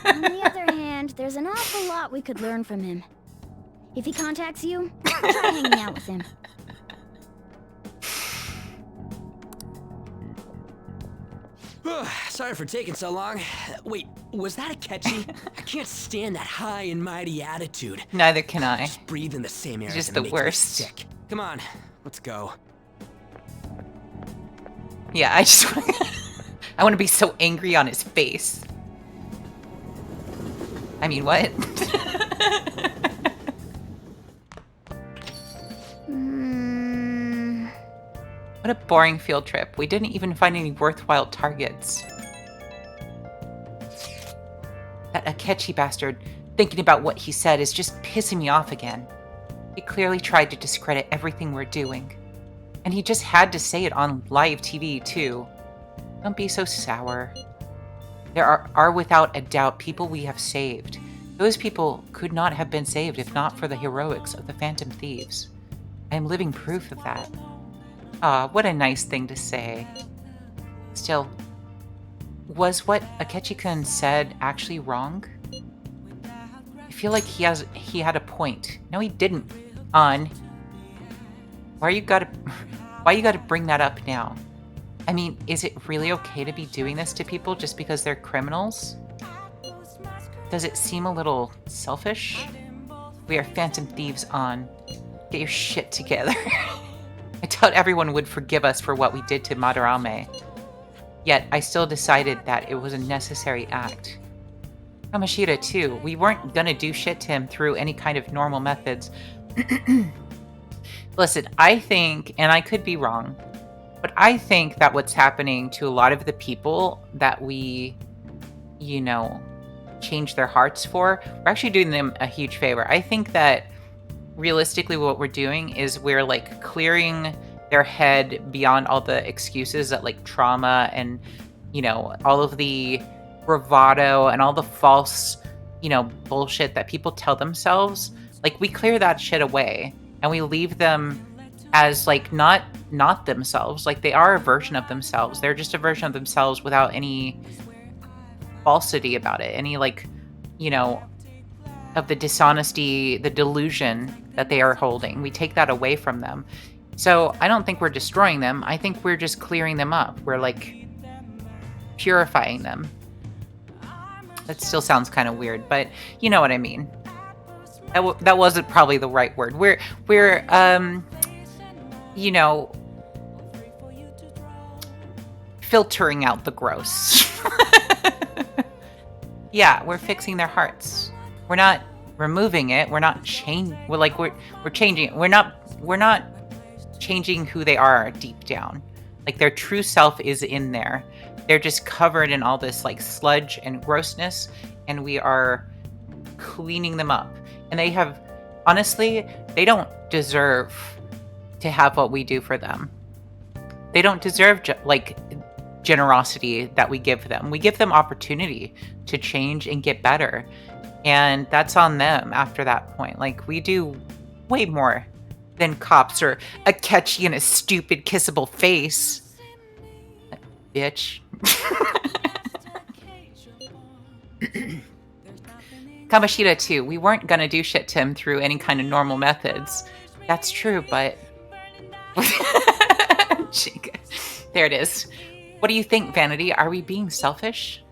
On the other hand, there's an awful lot we could learn from him. If he contacts you, try hanging out with him. Sorry for taking so long. Wait, was that Akechi? I can't stand that high and mighty attitude. Neither can I. Just breathe in the same air. It's just and the it makes me worst. sick. Come on, let's go. Yeah, I just I want to be so angry on his face. I mean, what? What a boring field trip. We didn't even find any worthwhile targets. That Akechi bastard, thinking about what he said, is just pissing me off again. He clearly tried to discredit everything we're doing. And he just had to say it on live TV, too. Don't be so sour. There are without a doubt people we have saved. Those people could not have been saved if not for the heroics of the Phantom Thieves. I am living proof of that. Ah, what a nice thing to say. Still, was what Akechi-kun said actually wrong? I feel like he had a point. No, he didn't. Why you gotta bring that up now? I mean, is it really okay to be doing this to people just because they're criminals? Does it seem a little selfish? We are Phantom Thieves on. Get your shit together. I doubt everyone would forgive us for what we did to Madarame. Yet, I still decided that it was a necessary act. Kamoshida, too. We weren't gonna do shit to him through any kind of normal methods. Listen, I think, and I could be wrong, but I think that what's happening to a lot of the people that we, you know, change their hearts for, we're actually doing them a huge favor. I think that realistically what we're doing is we're like clearing their head beyond all the excuses that like trauma and, you know, all of the bravado and all the false, you know, bullshit that people tell themselves. Like, we clear that shit away and we leave them as like not themselves. Like, they are a version of themselves. They're just a version of themselves without any falsity about it, any like, you know, of the dishonesty, the delusion that they are holding. We take that away from them. So I don't think we're destroying them. I think we're just clearing them up. We're like purifying them. That still sounds kind of weird, but you know what I mean. That wasn't probably the right word. We're you know, filtering out the gross. Yeah, we're fixing their hearts. We're not removing it. We're not changing. We're changing it. We're not changing who they are deep down. Like, their true self is in there. They're just covered in all this like sludge and grossness, and we are cleaning them up. And they have, honestly, they don't deserve to have what we do for them. They don't deserve generosity that we give them. We give them opportunity to change and get better. And that's on them after that point. Like, we do way more than cops or Akechi in a stupid kissable face. Bitch. Kamoshida too. We weren't gonna do shit to him through any kind of normal methods. That's true, but... There it is. What do you think, Vanity? Are we being selfish?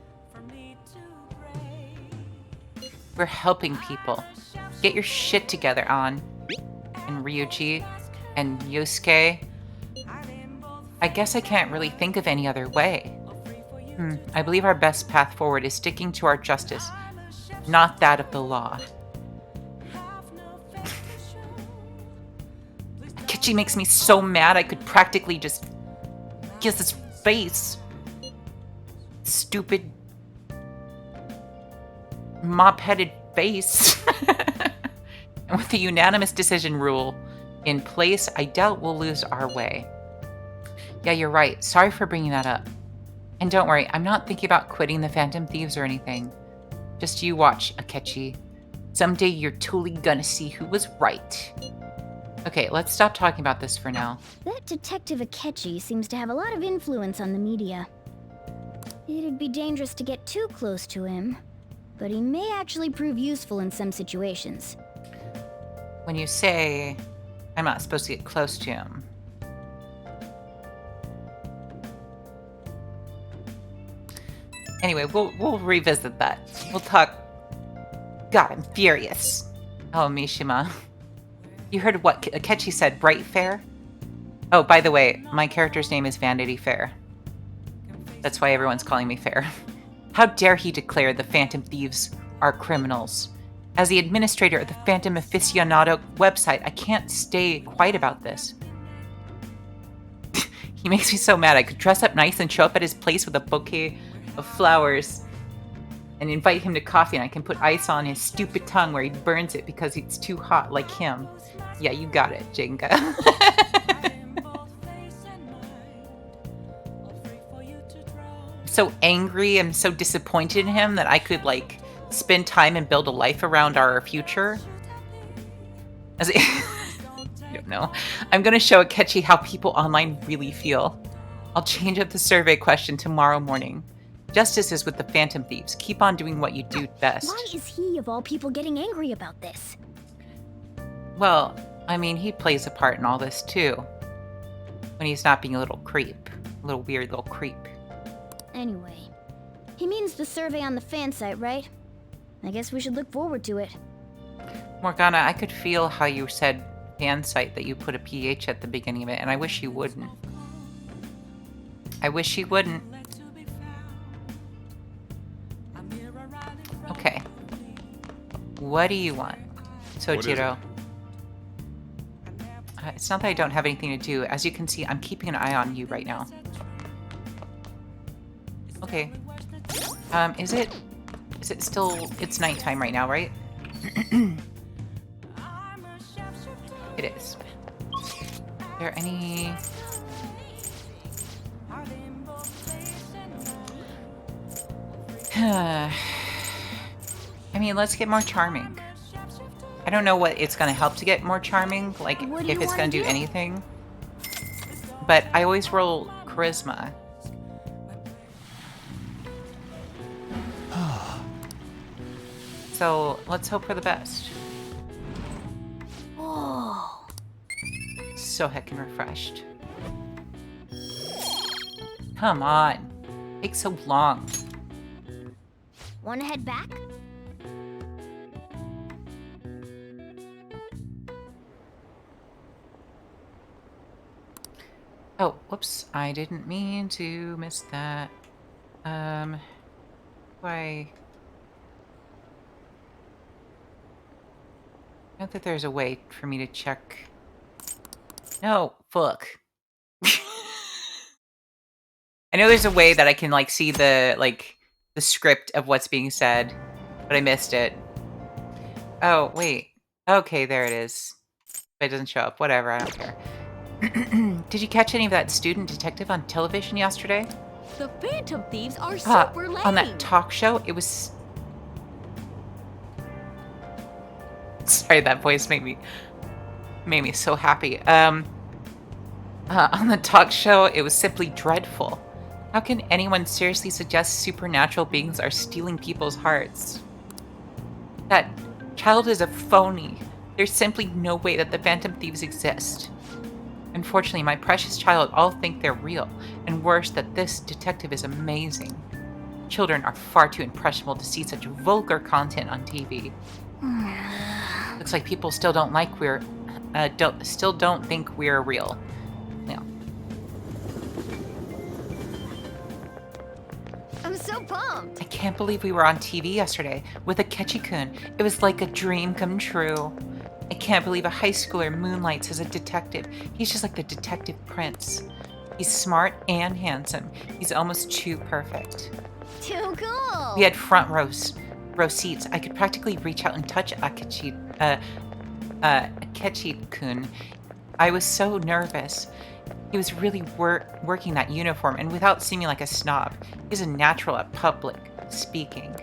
We're helping people. Get your shit together, An. And Ryuji. And Yosuke. I guess I can't really think of any other way. I believe our best path forward is sticking to our justice, not that of the law. Akechi makes me so mad I could practically just kiss his face. Stupid mop-headed face. And with the unanimous decision rule in place, I doubt we'll lose our way. Yeah, you're right. Sorry for bringing that up. And don't worry, I'm not thinking about quitting the Phantom Thieves or anything. Just you watch, Akechi. Someday you're totally gonna see who was right. Okay, let's stop talking about this for now. That Detective Akechi seems to have a lot of influence on the media. It'd be dangerous to get too close to him, but he may actually prove useful in some situations. When you say I'm not supposed to get close to him, anyway, we'll revisit that. We'll talk. God, I'm furious. Oh, Mishima. You heard what Akechi said, Bright Fair? Oh, by the way, my character's name is Vanity Fair. That's why everyone's calling me Fair. How dare he declare the Phantom Thieves are criminals? As the administrator of the Phantom Aficionado website, I can't stay quiet about this. He makes me so mad. I could dress up nice and show up at his place with a bouquet of flowers and invite him to coffee, and I can put ice on his stupid tongue where he burns it because it's too hot, like him. Yeah, you got it, Jenga. I'm so angry, I'm so disappointed in him that I could, like, spend time and build a life around our future. As I don't know. I'm gonna show Akechi how people online really feel. I'll change up the survey question tomorrow morning. Justice is with the Phantom Thieves. Keep on doing what you do best. Why is he, of all people, getting angry about this? Well, I mean, he plays a part in all this, too. When he's not being a little creep. A little weird little creep. Anyway, he means the survey on the fan site, right? I guess we should look forward to it. Morgana, I could feel how you said fan site, that you put a PH at the beginning of it, and I wish you wouldn't. I wish you wouldn't. Okay. What do you want, Sojiro? It's not that I don't have anything to do. As you can see, I'm keeping an eye on you right now. Okay. Is it still... It's nighttime right now, right? It is. Is there any... I mean, let's get more charming. I don't know what it's going to help to get more charming, like if it's going to do anything. But I always roll charisma. So let's hope for the best. Oh. So heckin' refreshed. Come on. Takes so long. Wanna head back? Oh, whoops. I didn't mean to miss that. Why? I don't think there's a way for me to check. No, fuck. I know there's a way that I can, like, see the script of what's being said, but I missed it. Oh, wait. Okay, there it is. But it doesn't show up. Whatever, I don't care. Did you catch any of that student detective on television yesterday? The Phantom Thieves are super lame. On that talk show, it was... Sorry, that voice made me so happy. On the talk show, it was simply dreadful. How can anyone seriously suggest supernatural beings are stealing people's hearts? That child is a phony. There's simply no way that the Phantom Thieves exist. Unfortunately, my precious child all think they're real, and worse, that this detective is amazing. Children are far too impressionable to see such vulgar content on TV. Looks like people still don't think we're real. Yeah. I'm so pumped! I can't believe we were on TV yesterday with Akechi-kun. It was like a dream come true. I can't believe a high schooler moonlights as a detective. He's just like the detective prince. He's smart and handsome. He's almost too perfect. Too cool! We had front row seats. I could practically reach out and touch Akechi. Akechi-kun, I was so nervous. He was really working that uniform, and without seeming like a snob, he's a natural at public speaking.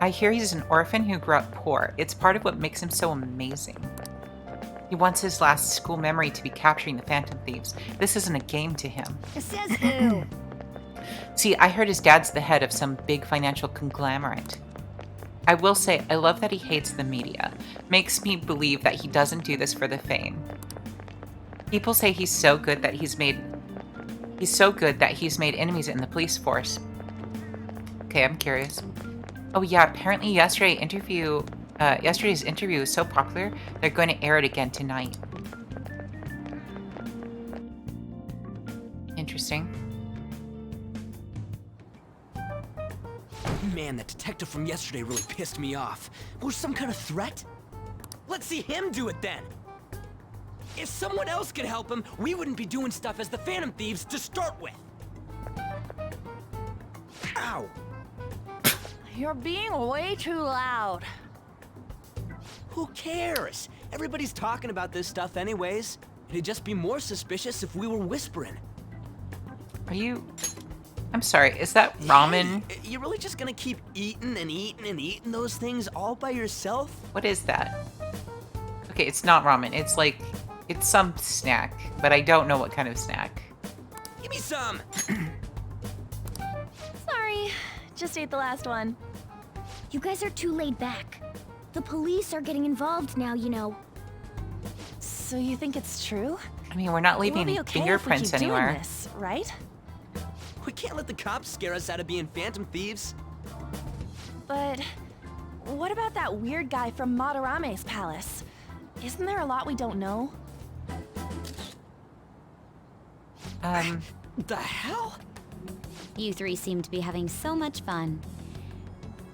I hear he's an orphan who grew up poor. It's part of what makes him so amazing. He wants his last school memory to be capturing the Phantom Thieves. This isn't a game to him. Says who? See, I heard his dad's the head of some big financial conglomerate. I will say, I love that he hates the media. Makes me believe that he doesn't do this for the fame. People say he's so good that he's made enemies in the police force. Okay, I'm curious. Oh yeah, apparently yesterday's interview was so popular, they're going to air it again tonight. Interesting. Man, that detective from yesterday really pissed me off. Was some kind of threat? Let's see him do it then. If someone else could help him, we wouldn't be doing stuff as the Phantom Thieves to start with. Ow! You're being way too loud. Who cares? Everybody's talking about this stuff anyways. It'd just be more suspicious if we were whispering. Are you... I'm sorry, is that ramen? Hey, you really just gonna keep eating and eating and eating those things all by yourself? What is that? Okay, it's not ramen. It's like... It's some snack, but I don't know what kind of snack. Give me some! Sorry, just ate the last one. You guys are too laid back. The police are getting involved now, you know. So you think it's true? I mean, we're not leaving we'll be okay fingerprints if we keep anywhere. doing this, right? We can't let the cops scare us out of being Phantom Thieves. But what about that weird guy from Madarame's palace? Isn't there a lot we don't know? The hell? You three seem to be having so much fun.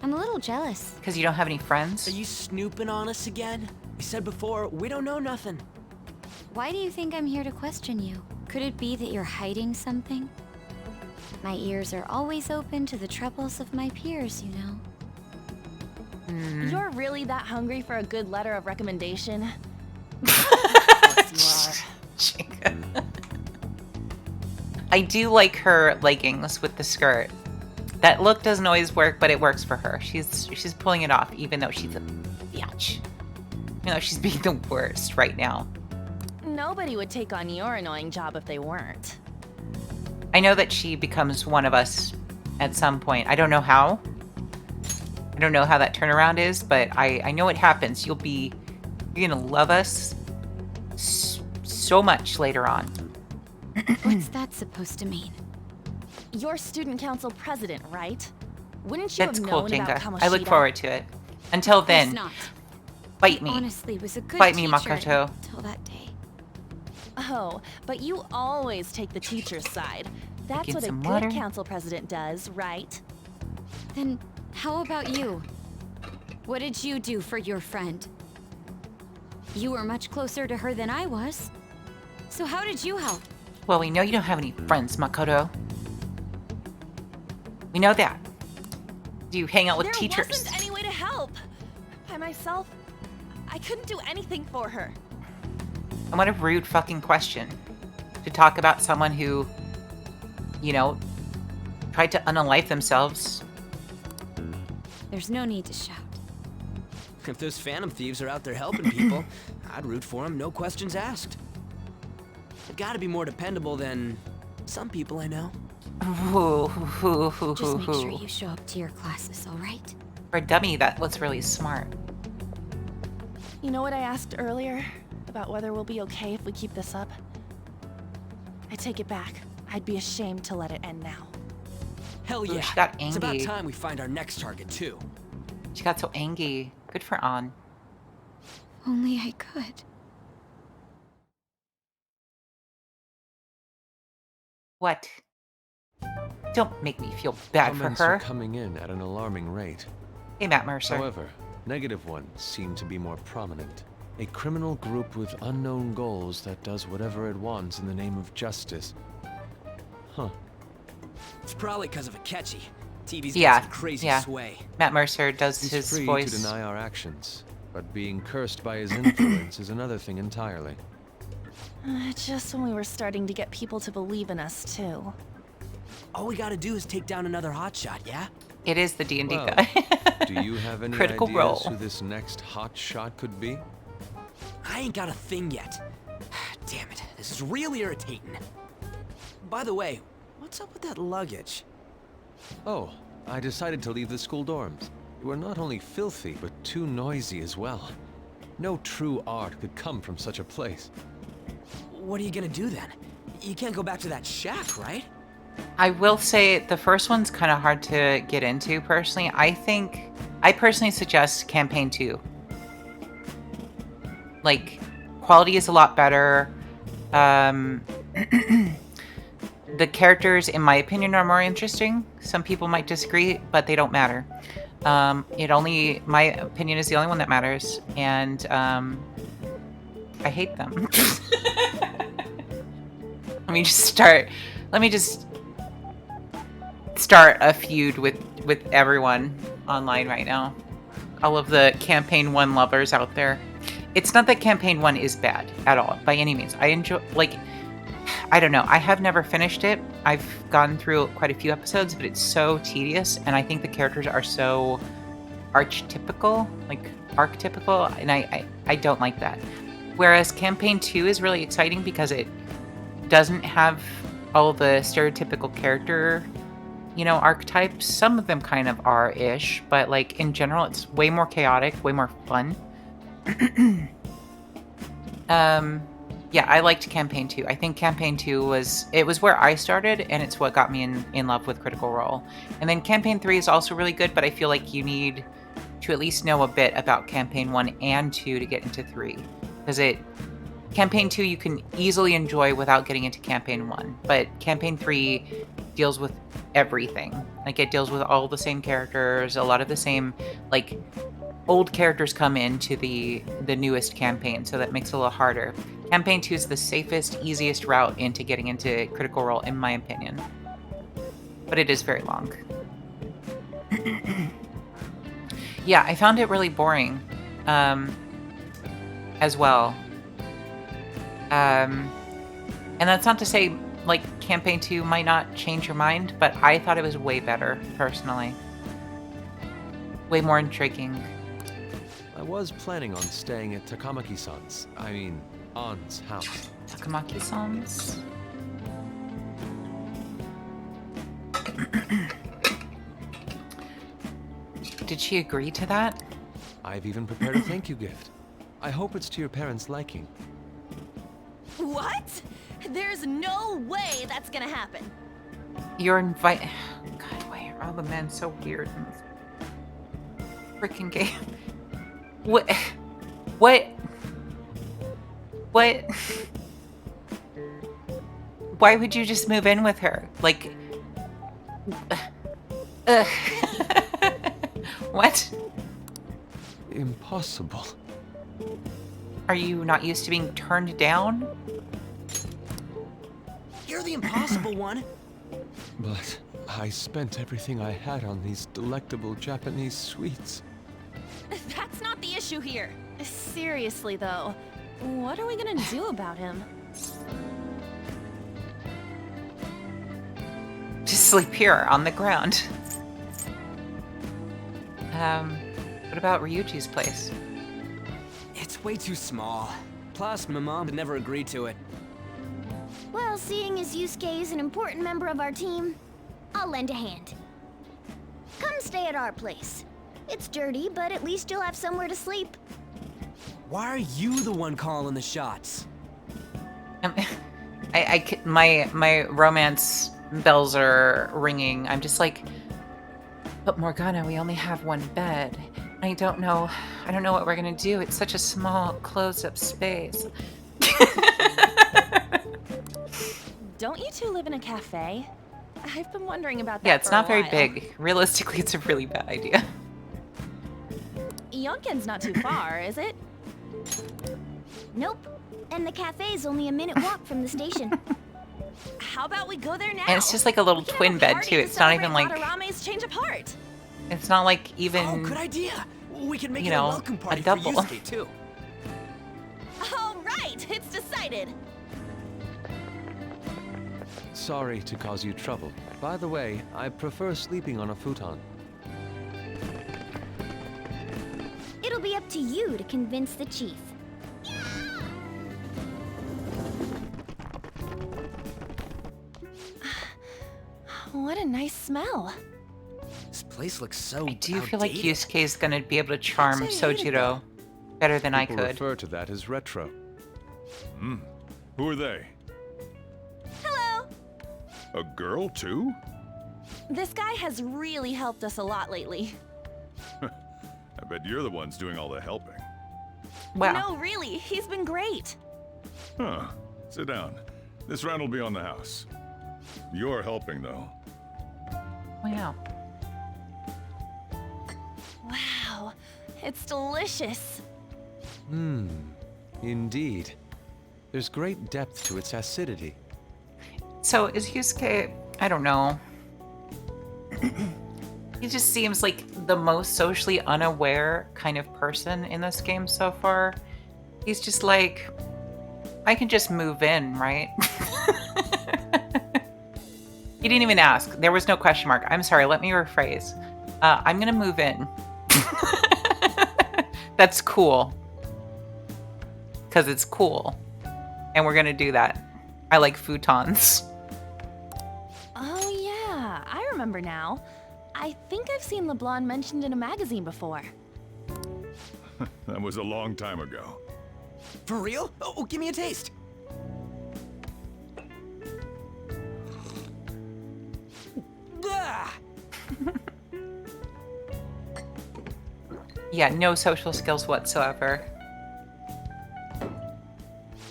I'm a little jealous. Because you don't have any friends? Are you snooping on us again? We said before, we don't know nothing. Why do you think I'm here to question you? Could it be that you're hiding something? My ears are always open to the troubles of my peers, you know. You're really that hungry for a good letter of recommendation? Of course you are. I do like her leggings with the skirt. That look doesn't always work, but it works for her. She's pulling it off, even though she's a bitch. Even though she's being the worst right now. Nobody would take on your annoying job if they weren't. I know that she becomes one of us at some point. I don't know how. I don't know how that turnaround is, but I know it happens. You're gonna love us so much later on. What's that supposed to mean? You're student council president, right? Wouldn't you That's have cool, known about Jinga. Kamoshida? I look forward to it. Until then, Not. bite me. Honestly, was a good Bite me, teacher Makoto. until that day. Oh, but you always take the teacher's side. That's get what a some good water? council president does, right? Then how about you? What did you do for your friend? You were much closer to her than I was. So how did you help? Well, we know you don't have any friends, Makoto. We know that. Do you hang out with There teachers? wasn't any way to help. By myself, I couldn't do anything for her. And what a rude fucking question. To talk about someone who, you know, tried to unalive themselves. There's no need to shout. If those Phantom Thieves are out there helping people, I'd root for them, no questions asked. They've got to be more dependable than some people I know. Just make sure you show up to your classes, all right? For a dummy, that was really smart. You know what I asked earlier? About whether we'll be okay if we keep this up? I take it back. I'd be ashamed to let it end now. Hell Ooh, yeah. she got It's about angry. time we find our next target, too. She got so angry. Good for An. Only I could. What? Don't make me feel bad for Comments her. are coming in at an alarming rate. Hey, Matt Mercer. However, negative ones seem to be more prominent. A criminal group with unknown goals that does whatever it wants in the name of justice. Huh. It's probably because of Akechi. TV's Yeah, got some crazy yeah. sway. Matt Mercer does He's his free voice. to deny our actions. But being cursed by his influence is another thing entirely. Just when we were starting to get people to believe in us, too. All we gotta do is take down another hotshot, yeah? It is the D&D Well, guy. Do you have any Critical ideas Role. who this next hot shot could be? I ain't got a thing yet. Damn it, this is really irritating. By the way, what's up with that luggage? Oh, I decided to leave the school dorms. You are not only filthy, but too noisy as well. No true art could come from such a place. What are you gonna do then? You can't go back to that shack, right? I will say the first one's kind of hard to get into personally. I personally suggest campaign 2. Like, quality is a lot better. The characters, in my opinion, are more interesting. Some people might disagree, but they don't matter. My opinion is the only one that matters, and I hate them. Let me just start a feud with everyone online right now. All of the campaign 1 lovers out there. It's not that campaign 1 is bad at all, by any means. I enjoy, I don't know. I have never finished it. I've gone through quite a few episodes, but it's so tedious, and I think the characters are so archetypical, and I don't like that. Whereas campaign 2 is really exciting because it doesn't have all the stereotypical character, archetypes. Some of them kind of are-ish, but in general, it's way more chaotic, way more fun. Yeah, I liked campaign 2. I think campaign 2 was where I started, and it's what got me in love with Critical Role. And then campaign 3 is also really good, but I feel like you need to at least know a bit about campaign 1 and 2 to get into 3. Because campaign 2 you can easily enjoy without getting into campaign 1, but campaign 3 deals with everything. It deals with all the same characters, a lot of the same, old characters come into the newest campaign, so that makes it a little harder. Campaign 2 is the safest, easiest route into getting into Critical Role, in my opinion. But it is very long. Yeah, I found it really boring, as well. And that's not to say, campaign 2 might not change your mind, but I thought it was way better, personally. Way more intriguing. I was planning on staying at Takamaki-san's. Ann's house. Takamaki-san's? Did she agree to that? I've even prepared a thank you gift. I hope it's to your parents' liking. What? There's no way that's gonna happen. You're invited. God, why are all the men so weird in this freaking game? What? Why would you just move in with her? What? Impossible. Are you not used to being turned down? You're the impossible one. But I spent everything I had on these delectable Japanese sweets. That's not the issue here. Seriously, though, what are we gonna do about him? Just sleep here on the ground. What about Ryuji's place? It's way too small. Plus, my mom would never agree to it. Well, seeing as Yusuke is an important member of our team, I'll lend a hand. Come stay at our place. It's dirty, but at least you'll have somewhere to sleep. Why are you the one calling the shots? My romance bells are ringing. I'm just but Morgana, we only have one bed. I don't know what we're gonna do. It's such a small, closed-up space. Don't you two live in a cafe? I've been wondering about that. Yeah, it's not very while. big. Realistically, it's a really bad idea. Yonken's not too far, is it? Nope. And the cafe's only a minute walk from the station. How about we go there now? And it's just a little twin bed too. It's not even Hadarame's change of heart. It's not even. Oh, good idea. We can make you it know, a welcome party a for double. Yusuke, too. All right, it's decided. Sorry to cause you trouble. By the way, I prefer sleeping on a futon. It'll be up to you to convince the chief. What a nice smell. This place looks so I do feel like outdated. Yusuke is going to be able to charm I'd say I hate it, Sojiro better than I People could. refer to that as retro. Who are they? Hello. A girl, too? This guy has really helped us a lot lately. I bet you're the ones doing all the helping. Wow. No, really, he's been great. Huh. Sit down. This round will be on the house. You're helping, though. Wow. Wow, it's delicious. Indeed. There's great depth to its acidity. So is Yusuke, I don't know. He just seems like the most socially unaware kind of person in this game so far. He's just like, I can just move in, right? He didn't even ask. There was no question mark. I'm sorry, let me rephrase. I'm gonna move in. That's cool. Because it's cool. And we're gonna do that. I like futons. Oh yeah, I remember now. I think I've seen LeBlanc mentioned in a magazine before. That was a long time ago. For real? Oh, give me a taste. Ah! Yeah, no social skills whatsoever.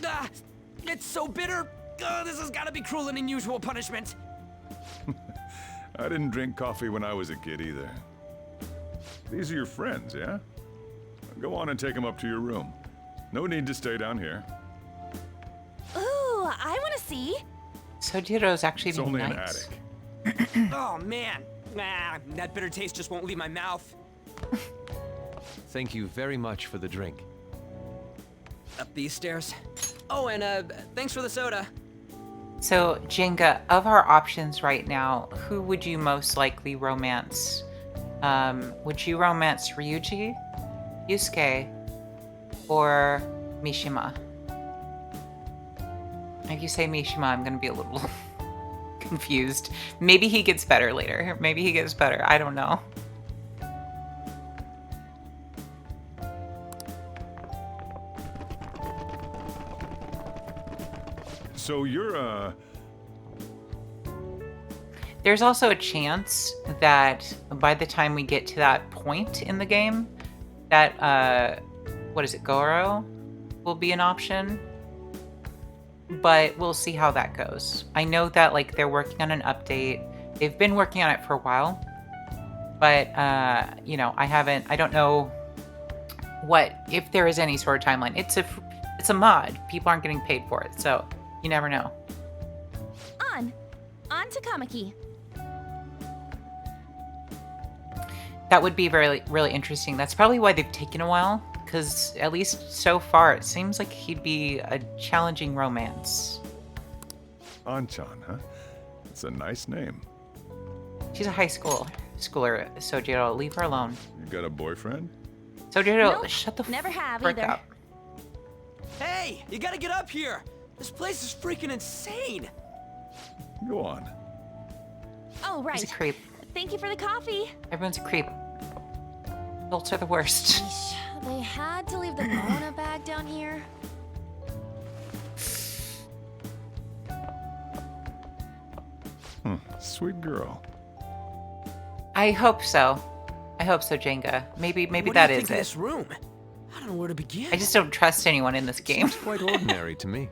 Ah! It's so bitter. This has got to be cruel and unusual punishment. I didn't drink coffee when I was a kid either. These are your friends, yeah? Go on and take them up to your room. No need to stay down here. Ooh, I want to see. Sojiro's actually It's being only an nice. attic. Oh man, that bitter taste just won't leave my mouth. Thank you very much for the drink. Up these stairs. Oh, and thanks for the soda. So, Jenga, of our options right now, who would you most likely romance? Would you romance Ryuji, Yusuke, or Mishima? If you say Mishima, I'm going to be a little confused. Maybe he gets better later. Maybe he gets better. I don't know. So you're, There's also a chance that by the time we get to that point in the game, that, what is it, Goro will be an option. But we'll see how that goes. I know that, like, they're working on an update. They've been working on it for a while. But, you know, I don't know if there is any sort of timeline. It's a mod. People aren't getting paid for it, so you never know. On to Kamaki. That would be really, really interesting. That's probably why they've taken a while, because at least so far, it seems like he'd be a challenging romance. Anchan, huh? It's a nice name. She's a high schooler, Sojiro. Leave her alone. You got a boyfriend? Sojiro, Nope, shut the never have frick either. up. Hey, you gotta get up here. This place is freaking insane. Go on. Oh, right. He's a creep. Thank you for the coffee. Everyone's a creep. Adults are the worst. They had to leave the Mona bag down here. Sweet girl. I hope so. I hope so, Jenga. Maybe What that do you is think of it. this room? I don't know where to begin. I just don't trust anyone in this game. Seems quite ordinary to me.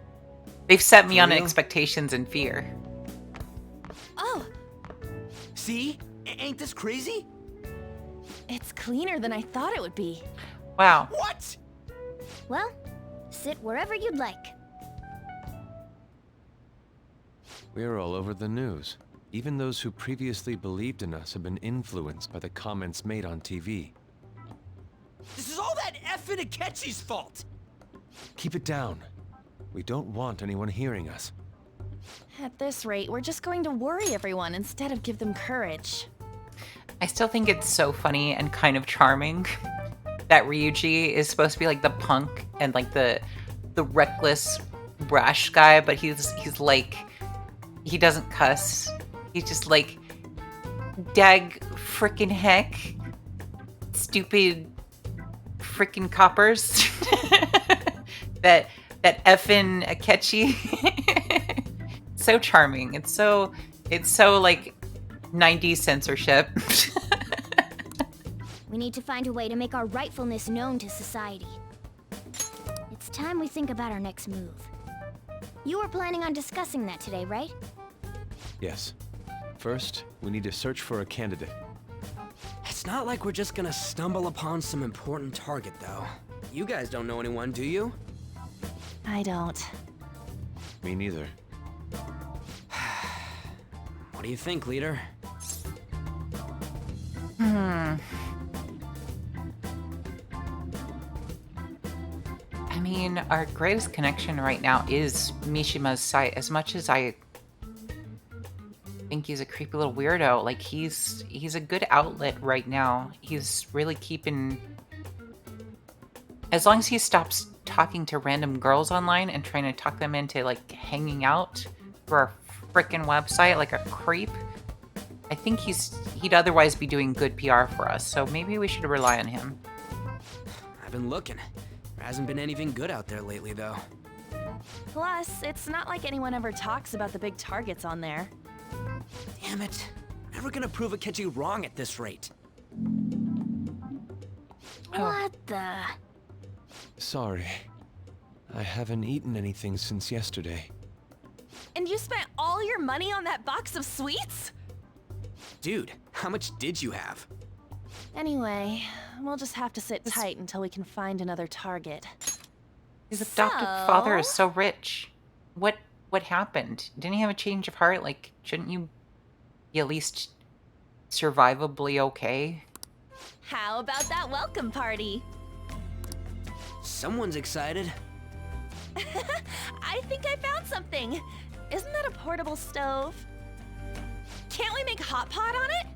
They've set me For on real? expectations and fear. Oh, See? Ain't this crazy? it's cleaner than I thought it would be. Wow. What? Well, sit wherever you'd like. We're all over the news. Even those who previously believed in us have been influenced by the comments made on TV. This is all that effing Akechi's fault! Keep it down. We don't want anyone hearing us. At this rate, we're just going to worry everyone instead of give them courage. I still think it's so funny and kind of charming that Ryuji is supposed to be like the punk and like the reckless, brash guy, but he's like, he doesn't cuss. He's just like, dag frickin' heck, stupid frickin' coppers. that effing Akechi. So charming. It's so like 90s censorship. We need to find a way to make our rightfulness known to society. It's time we think about our next move. You were planning on discussing that today, right? Yes. First, we need to search for a candidate. It's not like we're just gonna stumble upon some important target, though. You guys don't know anyone, do you? I don't. Me neither. What do you think, leader? I mean, our greatest connection right now is Mishima's site. As much as I think he's a creepy little weirdo, like he's a good outlet right now. He's really keeping, as long as he stops talking to random girls online and trying to talk them into like hanging out for our frickin' website like a creep, I think he'd otherwise be doing good PR for us. So maybe we should rely on him. I've been looking. There hasn't been anything good out there lately, though. Plus, it's not like anyone ever talks about the big targets on there. Damn it. Never gonna prove Akechi wrong at this rate. What the? Sorry. I haven't eaten anything since yesterday. And you spent all your money on that box of sweets? Dude, how much did you have? Anyway, we'll just have to sit tight until we can find another target. His adopted father is so rich. What happened? Didn't he have a change of heart? Like, shouldn't you be at least survivably okay? How about that welcome party? Someone's excited. I think I found something. Isn't that a portable stove? Can't we make hot pot on it?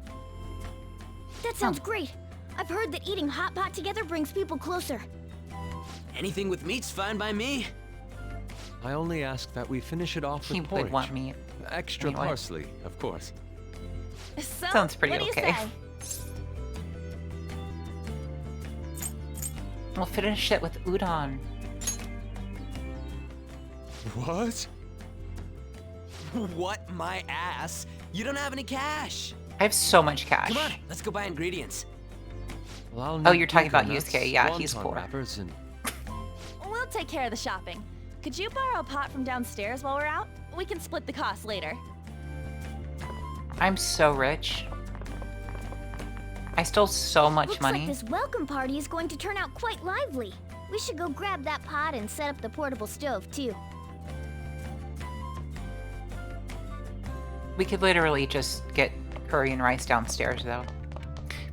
That sounds great. I've heard that eating hot pot together brings people closer. Anything with meat's fine by me. I only ask that we finish it off with He porridge. would want meat. Extra Anyway. parsley, of course. So, Sounds pretty what do you okay. say? We'll finish it with udon. What? What my ass? You don't have any cash. I have so much cash. Come on, let's go buy ingredients. Well, Oh, you're talking about Yusuke. Yeah, he's wonton poor. wrappers and We'll take care of the shopping. Could you borrow a pot from downstairs while we're out? We can split the cost later. I'm so rich. I stole so much Looks money. like this welcome party is going to turn out quite lively. We should go grab that pot and set up the portable stove, too. We could literally just get curry and rice downstairs, though.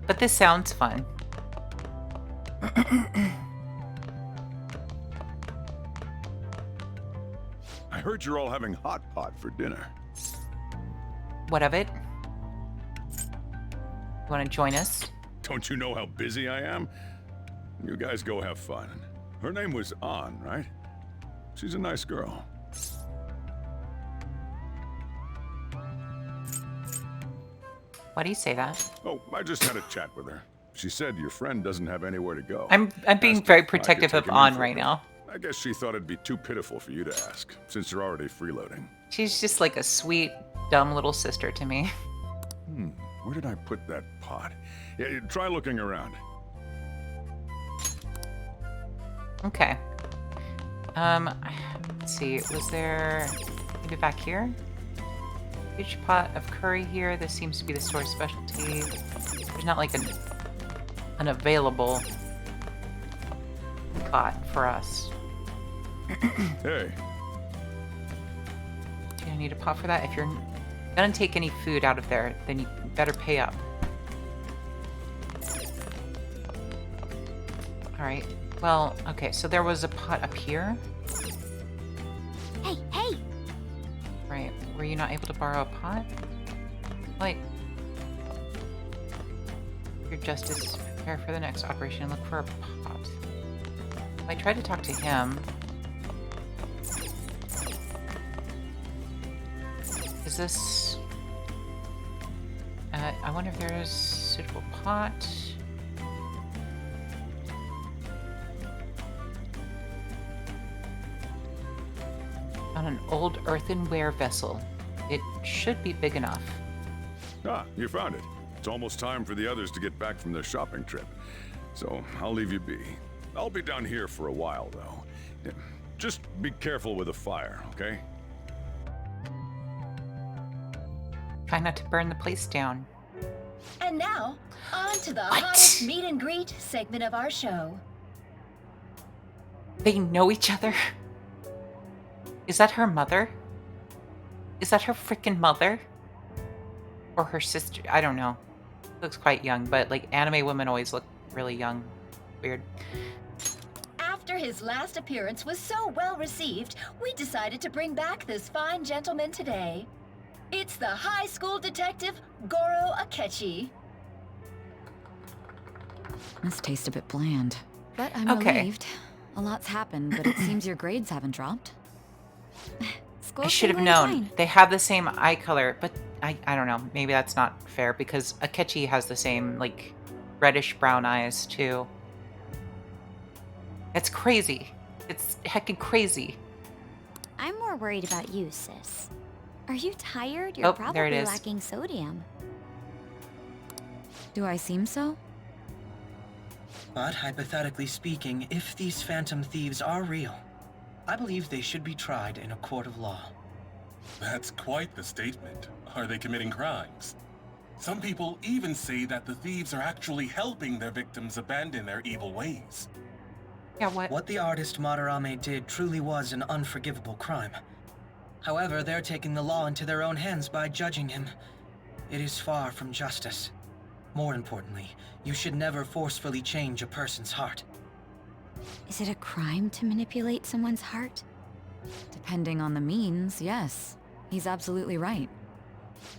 But this sounds fun. I heard you're all having hot pot for dinner. What of it? You want to join us? Don't you know how busy I am? You guys go have fun. Her name was An, right? She's a nice girl. Why do you say that? Oh, I just had a chat with her. She said your friend doesn't have anywhere to go. I'm being Asked very if I could protective of take him in An for a right bit. now. I guess she thought it'd be too pitiful for you to ask, since you're already freeloading. She's just like a sweet, dumb little sister to me. Where did I put that pot? Yeah, try looking around. Okay. Let's see. Was there maybe back here? Huge pot of curry here. This seems to be the store's specialty. There's not like an available pot for us. Hey, Do you need a pot for that? If you're gonna take any food out of there, then you better pay up. Alright. Well, okay, so there was a pot up here. Hey, hey! Right. Were you not able to borrow a pot? Like, your justice, prepare for the next operation, look for a pot. I tried to talk to him. Is this... I wonder if there's a suitable pot. On an old earthenware vessel. It should be big enough. Ah, you found it. It's almost time for the others to get back from their shopping trip. So I'll leave you be. I'll be down here for a while, though. Yeah, just be careful with the fire, okay? Try not to burn the place down. And now, on to the hottest meet and greet segment of our show. They know each other? Is that her mother? Is that her freaking mother? Or her sister? I don't know. Looks quite young, but like anime women always look really young. Weird. After his last appearance was so well received, we decided to bring back this fine gentleman today. It's the high school detective, Goro Akechi. This tastes a bit bland. But I'm Okay. relieved. A lot's happened, but it seems your grades haven't dropped. I should have known. They have the same eye color, but I don't know. Maybe that's not fair because Akechi has the same, like, reddish brown eyes, too. It's crazy. It's heckin' crazy. I'm more worried about you, sis. Are you tired? Oh, You're there it probably is. lacking sodium. Do I seem so? But hypothetically speaking, if these phantom thieves are real, I believe they should be tried in a court of law. That's quite the statement. Are they committing crimes? Some people even say that the thieves are actually helping their victims abandon their evil ways. Yeah, what? What the artist Madarame did truly was an unforgivable crime. However, they're taking the law into their own hands by judging him. It is far from justice. More importantly, you should never forcefully change a person's heart. Is it a crime to manipulate someone's heart? Depending on the means, yes. He's absolutely right.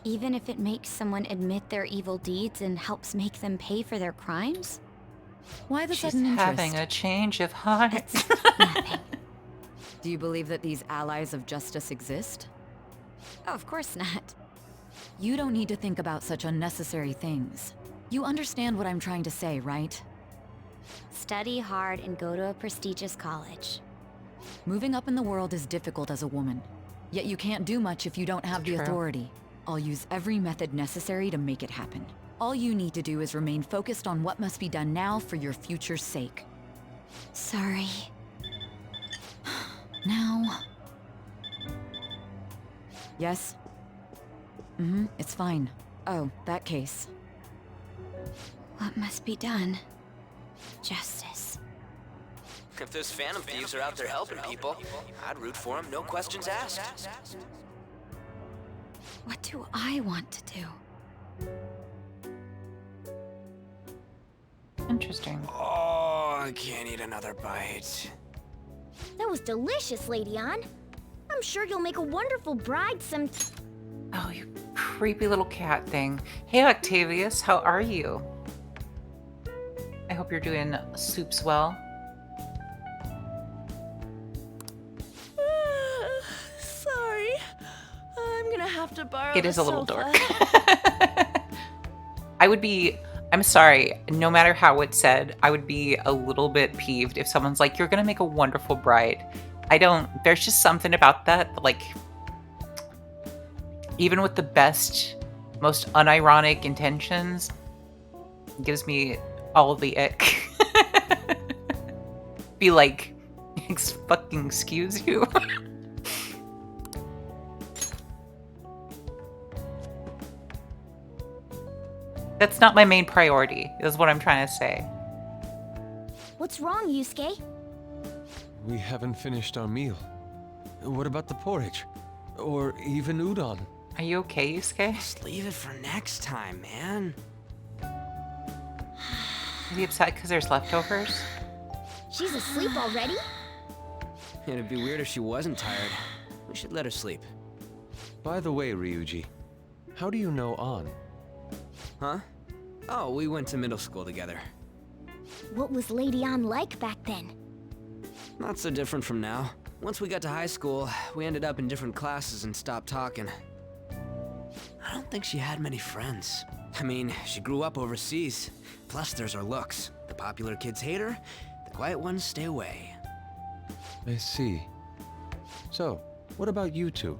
Even if it makes someone admit their evil deeds and helps make them pay for their crimes? Why the She's sudden interest? having a change of heart. Do you believe that these allies of justice exist? Oh, of course not. You don't need to think about such unnecessary things. You understand what I'm trying to say, right? Study hard and go to a prestigious college. Moving up in the world is difficult as a woman. Yet you can't do much if you don't have the True. authority. I'll use every method necessary to make it happen. All you need to do is remain focused on what must be done now for your future's sake. Sorry. Now... Yes? It's fine. Oh, that case. What must be done? Justice. If those phantom thieves are out there helping people, I'd root for them, no questions asked. What do I want to do? Interesting. Oh, I can't eat another bite. That was delicious, Lady Ann. I'm sure you'll make a wonderful bride some... Oh, you creepy little cat thing. Hey, Octavius, how are you? I hope you're doing soups well. Sorry. I'm gonna have to borrow It is the a little sofa. dork. I would be, I'm sorry, no matter how it's said, I would be a little bit peeved if someone's like, you're gonna make a wonderful bride. There's just something about that, like, even with the best, most unironic intentions, it gives me all of the ick. Be like, fucking excuse you. That's not my main priority, is what I'm trying to say. What's wrong, Yusuke? We haven't finished our meal. What about the porridge? Or even udon? Are you okay, Yusuke? Just leave it for next time, man. Are you upset because there's leftovers? She's asleep already? It'd be weird if she wasn't tired. We should let her sleep. By the way, Ryuji, how do you know An? Huh? Oh, we went to middle school together. What was Lady An like back then? Not so different from now. Once we got to high school, we ended up in different classes and stopped talking. I don't think she had many friends. I mean, she grew up overseas. Plus, there's her looks. The popular kids hate her, the quiet ones stay away. I see. So, what about you two?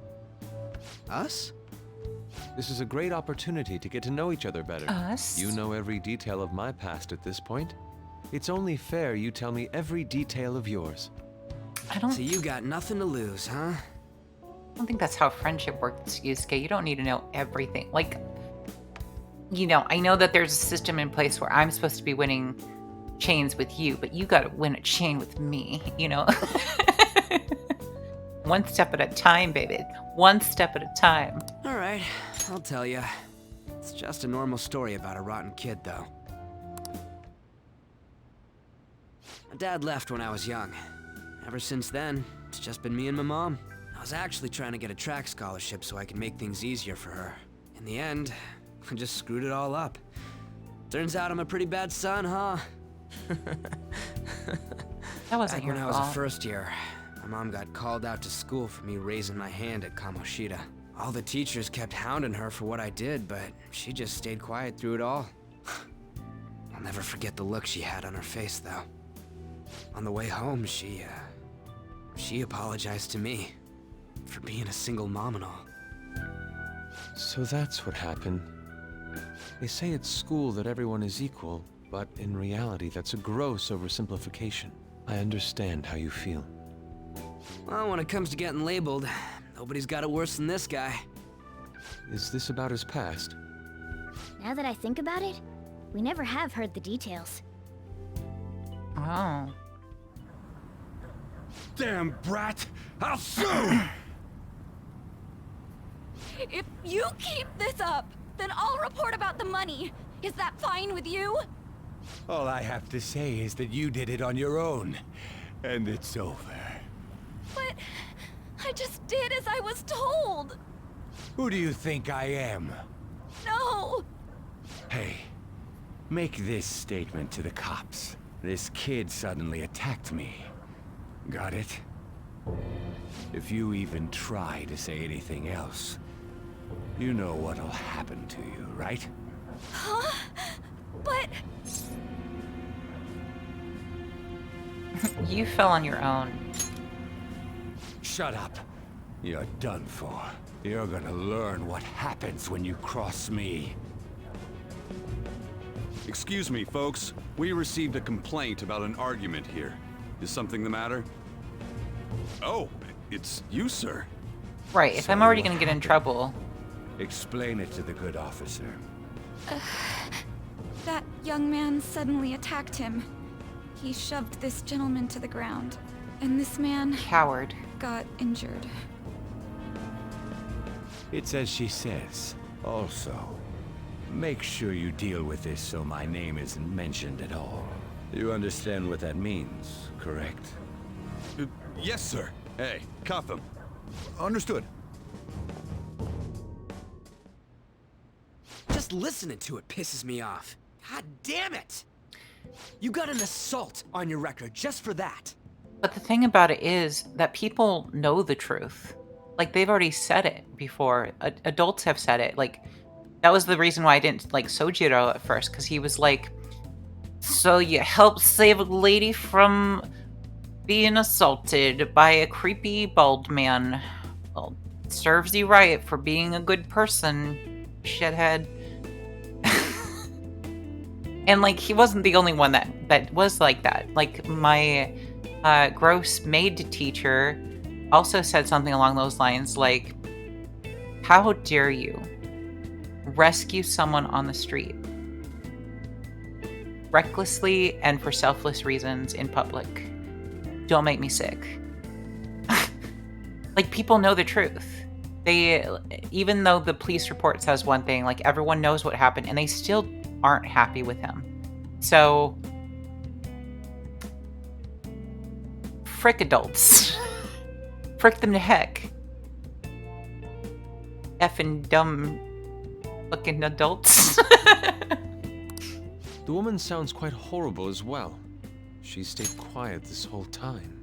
Us? This is a great opportunity to get to know each other better. Us? You know every detail of my past at this point. It's only fair you tell me every detail of yours. I don't... So you got nothing to lose, huh? I don't think that's how friendship works, Yusuke. You don't need to know everything. Like, you know, I know that there's a system in place where I'm supposed to be winning chains with you, but you gotta win a chain with me, you know? One step at a time, baby. One step at a time. All right, I'll tell you. It's just a normal story about a rotten kid, though. My dad left when I was young. Ever since then, it's just been me and my mom. I was actually trying to get a track scholarship so I could make things easier for her. In the end, I just screwed it all up. Turns out I'm a pretty bad son, huh? That wasn't Back your when I was fault. a first year, my mom got called out to school for me raising my hand at Kamoshida. All the teachers kept hounding her for what I did, but she just stayed quiet through it all. I'll never forget the look she had on her face, though. On the way home, she apologized to me for being a single mom and all. So that's what happened. They say at school that everyone is equal, but in reality that's a gross oversimplification. I understand how you feel. Well, when it comes to getting labeled, nobody's got it worse than this guy. Is this about his past? Now that I think about it, we never have heard the details. Oh. Damn brat! I'll sue! If you keep this up, then I'll report about the money. Is that fine with you? All I have to say is that you did it on your own, and it's over. But I just did as I was told. Who do you think I am? No! Hey, make this statement to the cops. This kid suddenly attacked me. Got it? If you even try to say anything else, you know what'll happen to you, right? Huh? But... You fell on your own. Shut up. You're done for. You're gonna learn what happens when you cross me. Excuse me, folks. We received a complaint about an argument here. Is something the matter? Oh, it's you, sir. Right, if I'm already gonna get in trouble. Explain it to the good officer. That young man suddenly attacked him. He shoved this gentleman to the ground, and this man... Coward. ...got injured. It's as she says. Also, make sure you deal with this so my name isn't mentioned at all. You understand what that means, correct? Yes, sir. Hey, cuff him. Understood. Just listening to it pisses me off. God damn it! You got an assault on your record just for that. But the thing about it is that people know the truth. Like, they've already said it before. Adults have said it. Like, that was the reason why I didn't like Sojiro at first, because he was like, so you helped save a lady from being assaulted by a creepy bald man. Well, serves you right for being a good person, shithead. And, like, he wasn't the only one that was like that. Like, my gross maid teacher also said something along those lines, like, how dare you rescue someone on the street recklessly and for selfless reasons in public? Don't make me sick. Like, people know the truth. They, even though the police report says one thing, like, everyone knows what happened, and they still aren't happy with him. So frick adults. Frick them to heck. Effing dumb fucking adults. The woman sounds quite horrible as well. She stayed quiet this whole time.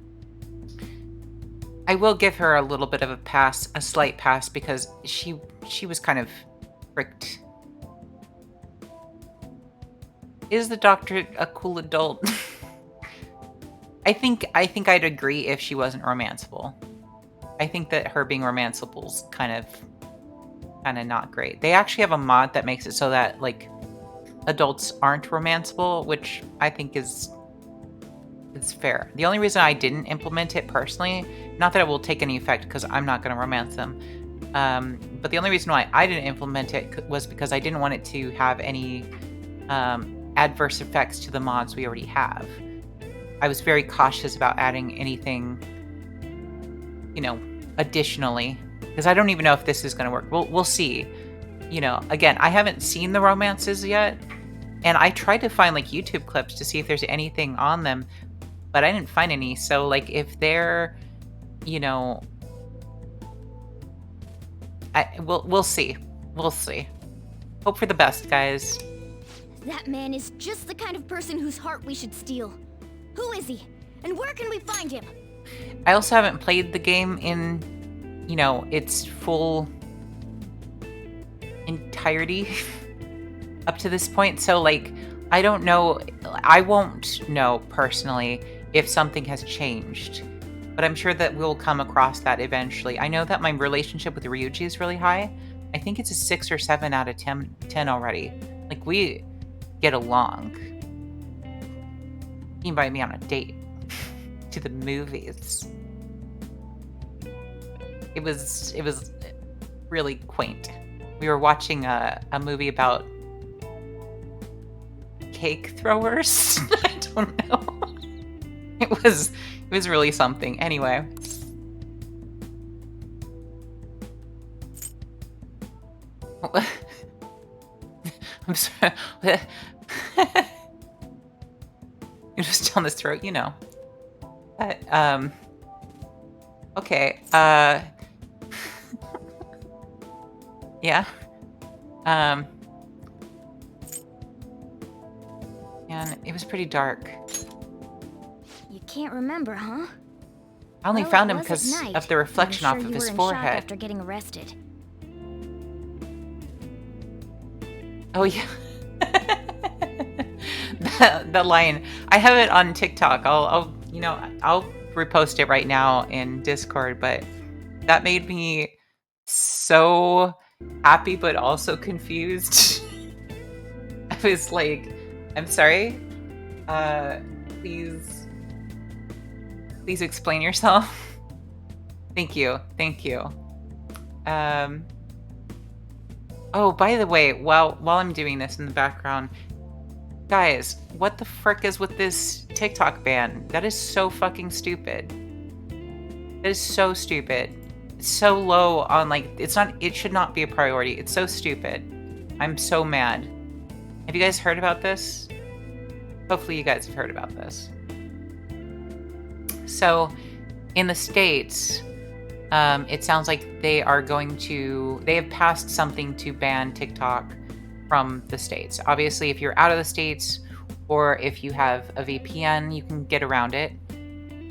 I will give her a little bit of a pass, a slight pass, because she was kind of fricked. Is the doctor a cool adult? I think I'd agree if she wasn't romanceable. I think that her being romanceable is kind of not great. They actually have a mod that makes it so that like adults aren't romanceable, which I think is fair. The only reason I didn't implement it personally, not that it will take any effect because I'm not going to romance them, but the only reason why I didn't implement it was because I didn't want it to have any adverse effects to the mods we already have. I was very cautious about adding anything, you know, additionally, because I don't even know if this is going to work. We'll see. You know, again, I haven't seen the romances yet, and I tried to find like YouTube clips to see if there's anything on them, but I didn't find any. So like if they're, you know, we'll see. We'll see. Hope for the best, guys. That man is just the kind of person whose heart we should steal. Who is he? And where can we find him? I also haven't played the game in, you know, its full entirety up to this point. So like, I don't know. I won't know personally if something has changed, but I'm sure that we'll come across that eventually. I know that my relationship with Ryuji is really high. I think it's a 6 or 7 out of 10 already. Like, we get along. He invited me on a date to the movies. It was really quaint. We were watching a movie about cake throwers. I don't know. It was really something. Anyway. I'm sorry. You're just down this throat, you know. But, okay. Yeah. And it was pretty dark. You can't remember, huh? I only found him because of the reflection off of his forehead. After getting arrested. Oh yeah. that line. I have it on TikTok. I'll repost it right now in Discord, but that made me so happy but also confused. I was like, I'm sorry. Please explain yourself. Thank you. Oh, by the way, while I'm doing this in the background, guys, what the frick is with this TikTok ban? That is so fucking stupid. That is so stupid. It's so low on, like, it should not be a priority. It's so stupid. I'm so mad. Have you guys heard about this? Hopefully you guys have heard about this. So, in the States, it sounds like they have passed something to ban TikTok from the States. Obviously, if you're out of the States or if you have a VPN, you can get around it.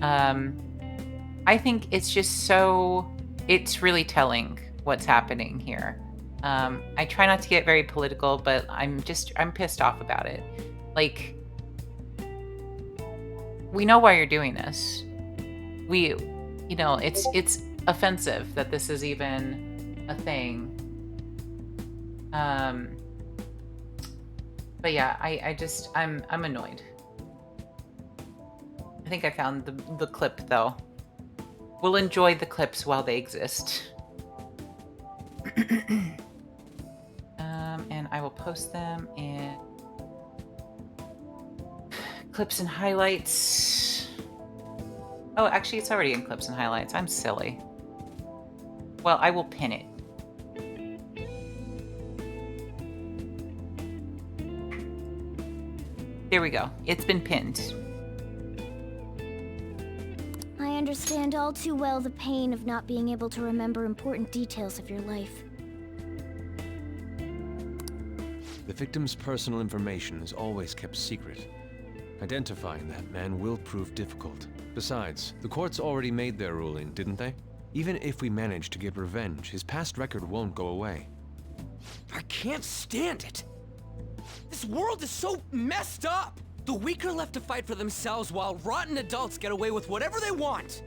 I think it's really telling what's happening here. I try not to get very political, but I'm pissed off about it. Like, we know why you're doing this. It's offensive that this is even a thing. But yeah, I'm annoyed. I think I found the clip though. We'll enjoy the clips while they exist. And I will post them in clips and highlights. Oh, actually, it's already in clips and highlights. I'm silly. Well, I will pin it. There we go. It's been pinned. I understand all too well the pain of not being able to remember important details of your life. The victim's personal information is always kept secret. Identifying that man will prove difficult. Besides, the courts already made their ruling, didn't they? Even if we manage to get revenge, his past record won't go away. I can't stand it. This world is so messed up. The weak are left to fight for themselves while rotten adults get away with whatever they want.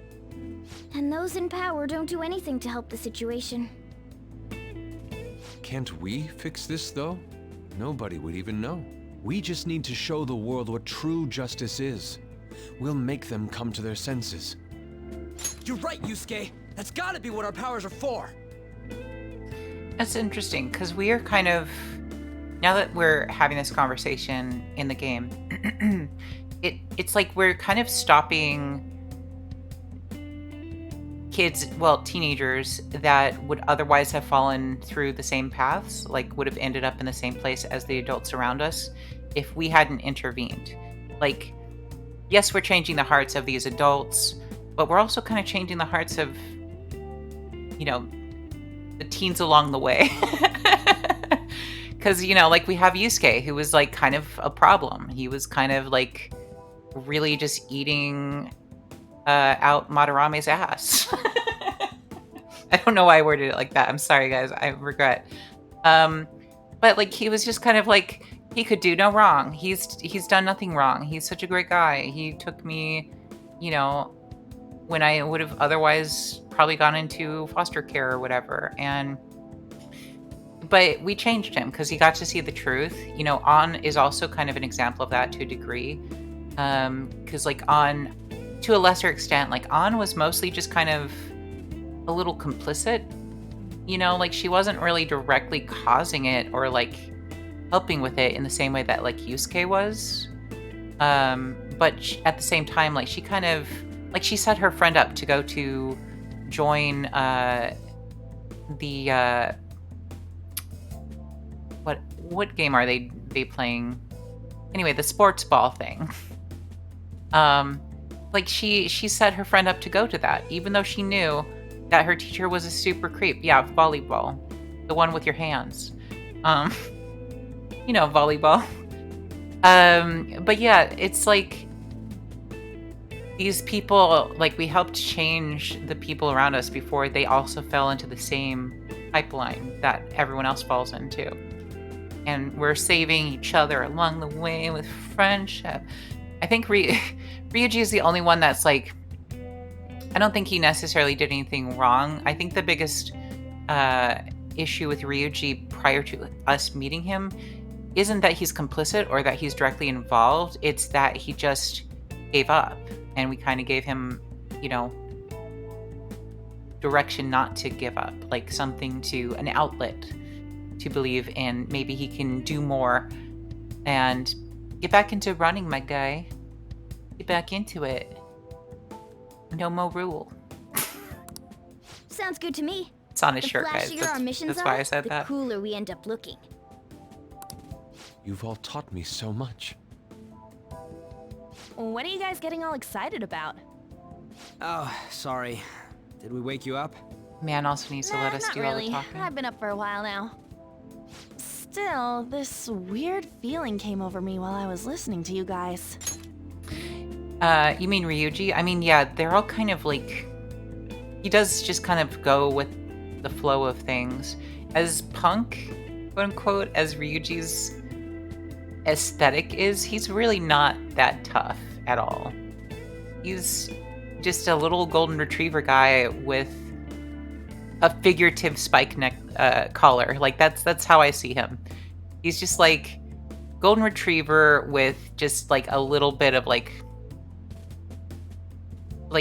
And those in power don't do anything to help the situation. Can't we fix this, though? Nobody would even know. We just need to show the world what true justice is. We'll make them come to their senses. You're right, Yusuke. That's gotta be what our powers are for. That's interesting, because we are kind of, now that we're having this conversation in the game, it's like we're kind of stopping kids, well, teenagers that would otherwise have fallen through the same paths, like would have ended up in the same place as the adults around us if we hadn't intervened. Like, yes, we're changing the hearts of these adults, but we're also kind of changing the hearts of, you know, the teens along the way. Because, you know, like we have Yusuke, who was like kind of a problem. He was kind of like really just eating out Madarame's ass. I don't know why I worded it like that. I'm sorry, guys. I regret. But like he was just kind of like, he could do no wrong. He's done nothing wrong. He's such a great guy. He took me, you know, when I would have otherwise probably gone into foster care or whatever. But we changed him because he got to see the truth. You know, An is also kind of an example of that to a degree. Because like An, to a lesser extent, like An was mostly just kind of a little complicit. You know, like she wasn't really directly causing it or like helping with it in the same way that like Yusuke was. But at the same time, like she kind of, like she set her friend up to go to join the what game are they playing? Anyway, the sports ball thing. Like she set her friend up to go to that, even though she knew that her teacher was a super creep. Yeah, volleyball, the one with your hands. You know, volleyball. But yeah, it's like these people, like we helped change the people around us before they also fell into the same pipeline that everyone else falls into. And we're saving each other along the way with friendship. I think Ryuji is the only one that's like, I don't think he necessarily did anything wrong. I think the biggest issue with Ryuji prior to us meeting him isn't that he's complicit or that he's directly involved. It's that he just gave up. And we kind of gave him, you know, direction not to give up. Like something to, an outlet to believe in. Maybe he can do more and get back into running, my guy. Get back into it. No more rule. Sounds good to me. It's on his shirt, guys. The flashier our missions that's why I said the that. cooler we end up looking. You've all taught me so much. What are you guys getting all excited about? Oh, sorry. Did we wake you up? Man also needs to let us not do really. all the talking. I've been up for a while now. Still, this weird feeling came over me while I was listening to you guys. You mean Ryuji? I mean, yeah, they're all kind of like... He does just kind of go with the flow of things. As punk, quote-unquote, as Ryuji's aesthetic is, he's really not that tough at all. He's just a little golden retriever guy with a figurative spike neck collar. Like that's how I see him. He's just like golden retriever with just like a little bit of like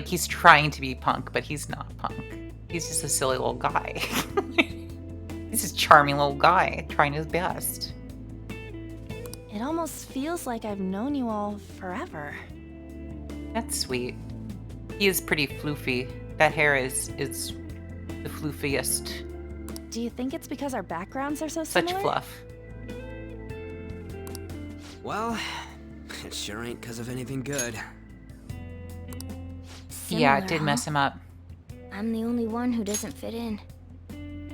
he's trying to be punk, but he's not punk. He's just a silly little guy. He's just a charming little guy trying his best. It almost feels like I've known you all forever. That's sweet. He is pretty floofy. That hair is the floofiest. Do you think it's because our backgrounds are so similar? Such fluff. Well, it sure ain't because of anything good. similar, Yeah, it did mess him up. I'm the only one who doesn't fit in.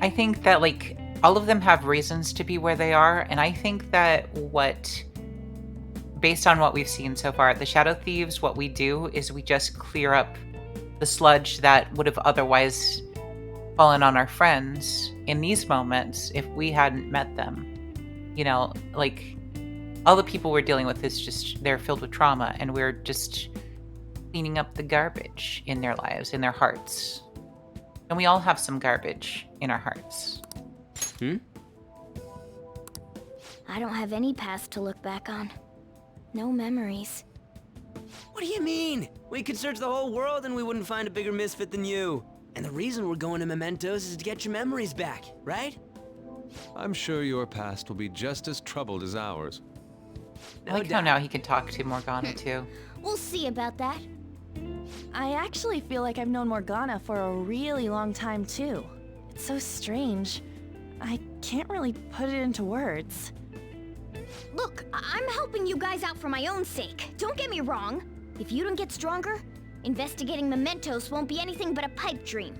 I think that, like, all of them have reasons to be where they are, and I think that based on what we've seen so far, the Shadow Thieves, what we do is we just clear up the sludge that would have otherwise fallen on our friends in these moments if we hadn't met them. You know, like, all the people we're dealing with is just, they're filled with trauma, and we're just cleaning up the garbage in their lives, in their hearts. And we all have some garbage in our hearts. I don't have any past to look back on. No memories. What do you mean? We could search the whole world and we wouldn't find a bigger misfit than you. And the reason we're going to Mementos is to get your memories back, right? I'm sure your past will be just as troubled as ours. I like how now he can talk to Morgana too. We'll see about that. I actually feel like I've known Morgana for a really long time, too. It's so strange. I can't really put it into words. Look, I'm helping you guys out for my own sake. Don't get me wrong. If you don't get stronger, investigating Mementos won't be anything but a pipe dream.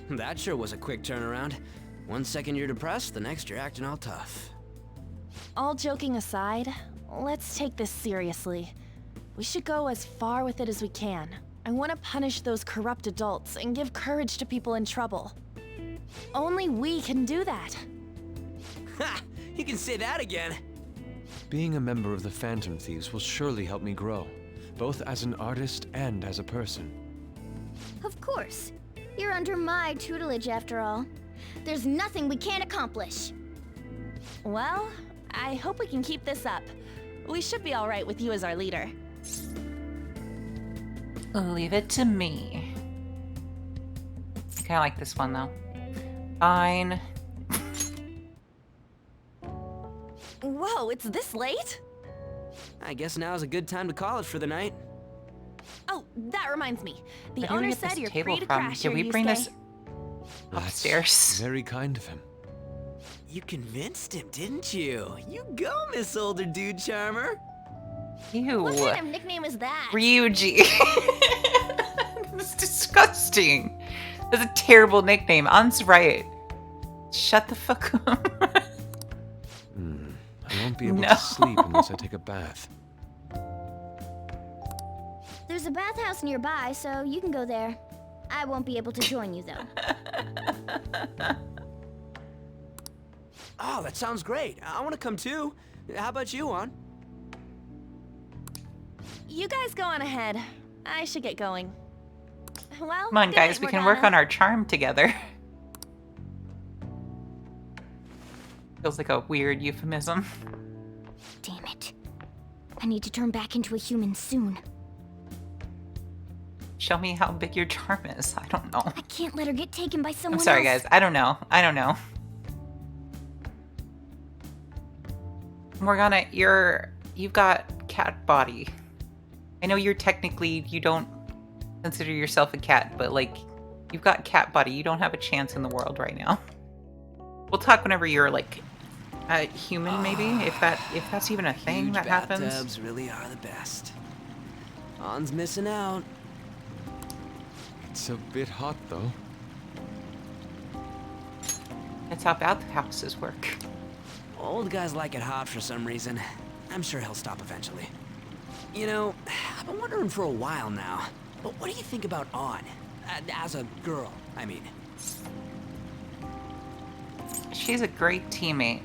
That sure was a quick turnaround. 1 second you're depressed, the next you're acting all tough. All joking aside, let's take this seriously. We should go as far with it as we can. I want to punish those corrupt adults and give courage to people in trouble. Only we can do that. Ha! You can say that again. Being a member of the Phantom Thieves will surely help me grow, both as an artist and as a person. Of course. You're under my tutelage after all. There's nothing we can't accomplish. Well, I hope we can keep this up. We should be all right with you as our leader. Leave it to me. I kind of like this one, though. Fine. Whoa, it's this late? I guess now's a good time to call it for the night. Oh, that reminds me. The Where did we owner get said this you're table free to from? crash Did here, we bring Yusuke. this upstairs? Very kind of him. You convinced him, didn't you? You go, Miss Older Dude Charmer. Ew. What kind of nickname is that? Ryuji. That's disgusting. That's a terrible nickname. An's right. Shut the fuck up. I won't be able to sleep unless I take a bath. There's a bathhouse nearby, so you can go there. I won't be able to join you, though. Oh, that sounds great. I want to come too. How about you, An? You guys go on ahead. I should get going. Well, Come on, good guys. night, We can work Morgana. on our charm together. Feels like a weird euphemism. Damn it. I need to turn back into a human soon. Show me how big your charm is. I don't know. I can't let her get taken by someone I'm sorry, else. guys. I don't know. I don't know. Morgana, you've got cat body. I know you don't consider yourself a cat, but like, you've got cat body. You don't have a chance in the world right now. We'll talk whenever you're like a human, maybe, if that's even a thing Huge that happens. bathtubs really are the best. An's missing out. It's a bit hot, though. That's how bathhouses work. Old guys like it hot for some reason. I'm sure he'll stop eventually. You know, I've been wondering for a while now, but what do you think about An? As a girl, I mean. She's a great teammate.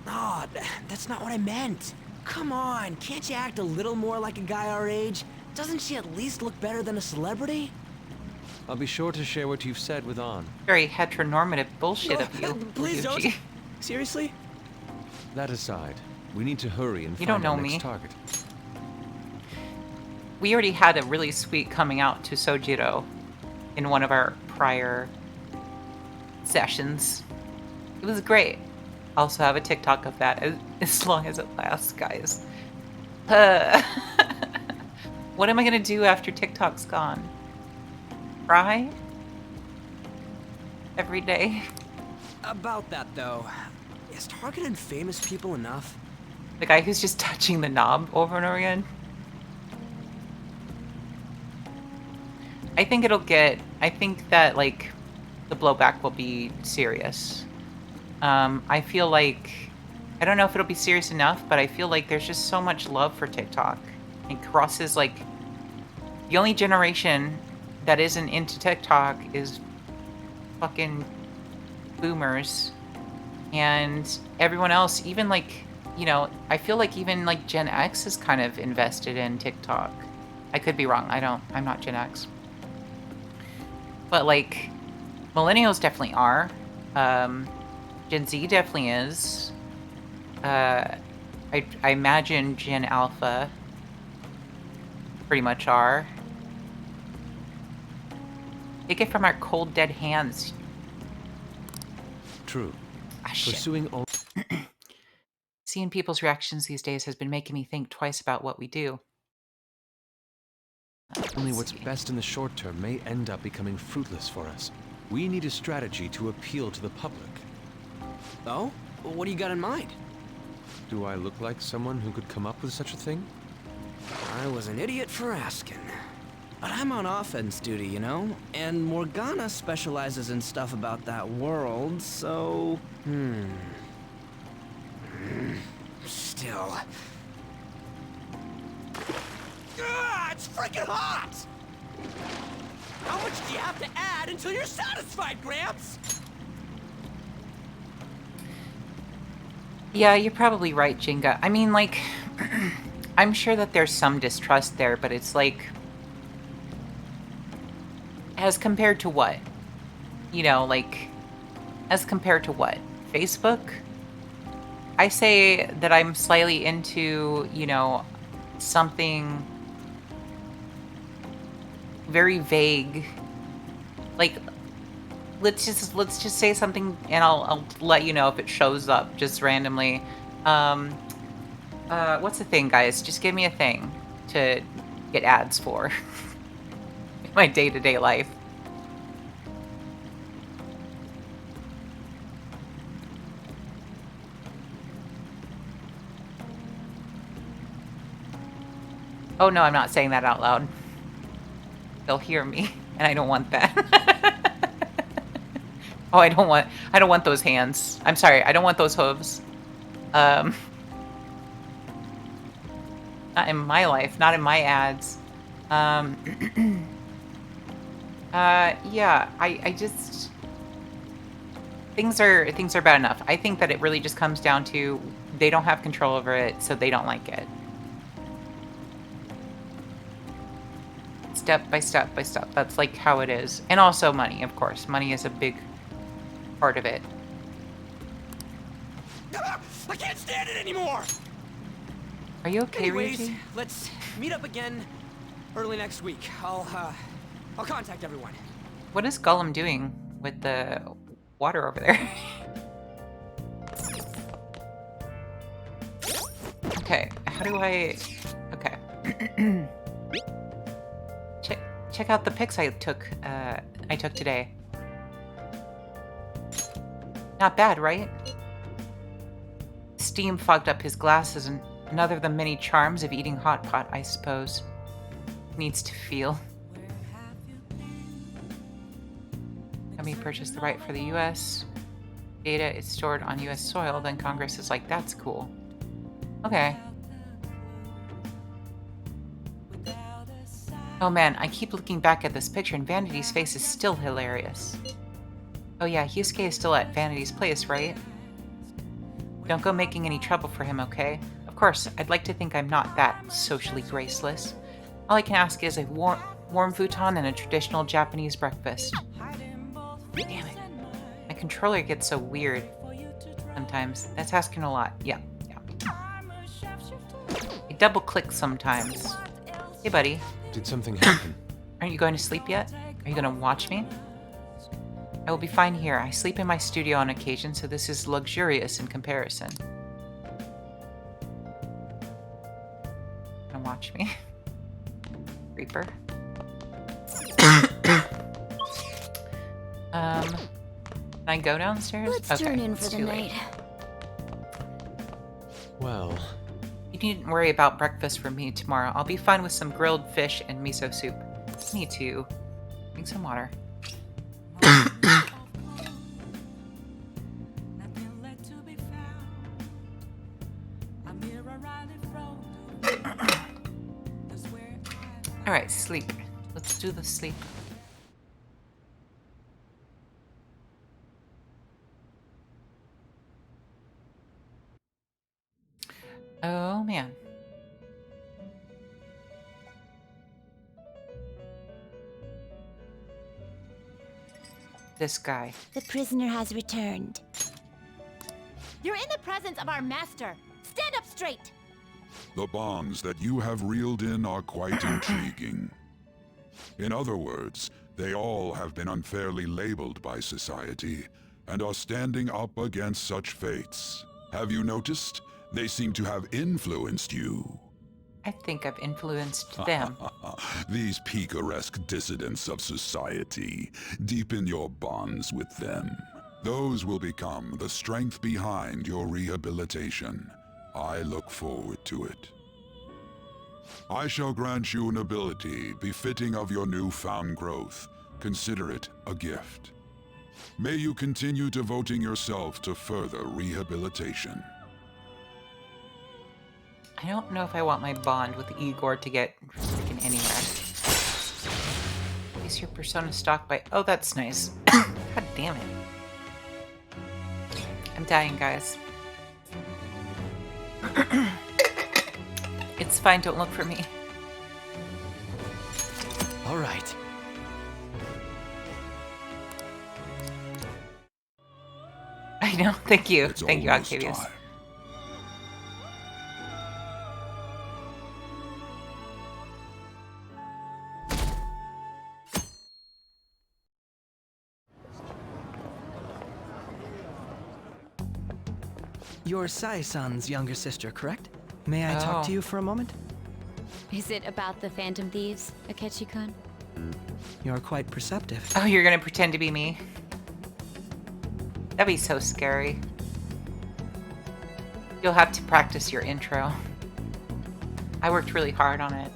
No, that's not what I meant. Come on, can't you act a little more like a guy our age? Doesn't she at least look better than a celebrity? I'll be sure to share what you've said with An. Very heteronormative bullshit of you. Please Ryuji. don't. Seriously? That aside, we need to hurry and You find don't know our me. next target. We already had a really sweet coming out to Sojiro in one of our prior sessions. It was great. Also have a TikTok of that as long as it lasts, guys. What am I gonna do after TikTok's gone? Cry? Every day? About that, though, is targeting famous people enough? The guy who's just touching the knob over and over again? I think that, like, the blowback will be serious. I feel like, I don't know if it'll be serious enough, but I feel like there's just so much love for TikTok. It crosses, like, the only generation that isn't into TikTok is fucking boomers. And everyone else, even, like, you know, I feel like even, like, Gen X is kind of invested in TikTok. I could be wrong. I'm not Gen X. But, like, millennials definitely are. Gen Z definitely is. I imagine Gen Alpha pretty much are. Take it from our cold, dead hands. True. Shit. Pursuing all. Seeing people's reactions these days has been making me think twice about what we do. Only what's best in the short term may end up becoming fruitless for us. We need a strategy to appeal to the public. Oh? What do you got in mind? Do I look like someone who could come up with such a thing? I was an idiot for asking. But I'm on offense duty, you know? And Morgana specializes in stuff about that world, so... Still... it's freaking hot! How much do you have to add until you're satisfied, Gramps? Yeah, you're probably right, Jinga. I mean, like, I'm sure that there's some distrust there, but it's like... As compared to what? You know, like, as compared to what? Facebook? I say that I'm slightly into, you know, something very vague. Like, let's just say something, and I'll let you know if it shows up just randomly. What's the thing, guys? Just give me a thing to get ads for. My day-to-day life. Oh no, I'm not saying that out loud. They'll hear me, and I don't want that. Oh, I don't want those hands. I'm sorry, I don't want those hooves. Not in my life, not in my ads. Yeah, I just... Things are bad enough. I think that it really just comes down to they don't have control over it, so they don't like it. Step by step by step. That's like how it is. And also money, of course. Money is a big part of it. I can't stand it anymore! Are you okay, Anyways, Ryuji? let's meet up again early next week. I'll contact everyone. What is Gollum doing with the water over there? Okay, how do I... Okay. Check out the pics I took today. Not bad, right? Steam fogged up his glasses, and another of the many charms of eating hot pot, I suppose. Needs to feel. Company purchased the right for the U.S. Data is stored on U.S. soil, then Congress is like, that's cool. Okay. Oh man, I keep looking back at this picture and Vanity's face is still hilarious. Oh yeah, Yusuke is still at Vanity's place, right? Don't go making any trouble for him, okay? Of course, I'd like to think I'm not that socially graceless. All I can ask is a warm futon and a traditional Japanese breakfast. Damn it. My controller gets so weird sometimes. That's asking a lot. Yeah. I double click sometimes. Hey, buddy. Did something happen? Aren't you going to sleep yet? Are you going to watch me? I will be fine here. I sleep in my studio on occasion, so this is luxurious in comparison. Gonna watch me? Reaper. Can I go downstairs? Let's turn in for the night. Well... You needn't worry about breakfast for me tomorrow. I'll be fine with some grilled fish and miso soup. Me too. drink some water. All right, sleep. Let's do the sleep. Oh, man. This guy. The prisoner has returned. You're in the presence of our master. Stand up straight. The bonds that you have reeled in are quite intriguing. In other words, they all have been unfairly labeled by society and are standing up against such fates. Have you noticed? They seem to have influenced you. I think I've influenced them. These picaresque dissidents of society, deepen your bonds with them. Those will become the strength behind your rehabilitation. I look forward to it. I shall grant you an ability befitting of your newfound growth. Consider it a gift. May you continue devoting yourself to further rehabilitation. I don't know if I want my bond with Igor to get freaking anywhere. Is your persona stalked by... Oh, that's nice. God damn it. I'm dying, guys. It's fine, don't look for me. All right. I know, thank you. It's Thank you, almost Octavius. time. You're Sai-san's younger sister, correct? May I talk to you for a moment? Is it about the Phantom Thieves, Akechi-kun? You're quite perceptive. Oh, you're gonna pretend to be me? That'd be so scary. You'll have to practice your intro. I worked really hard on it.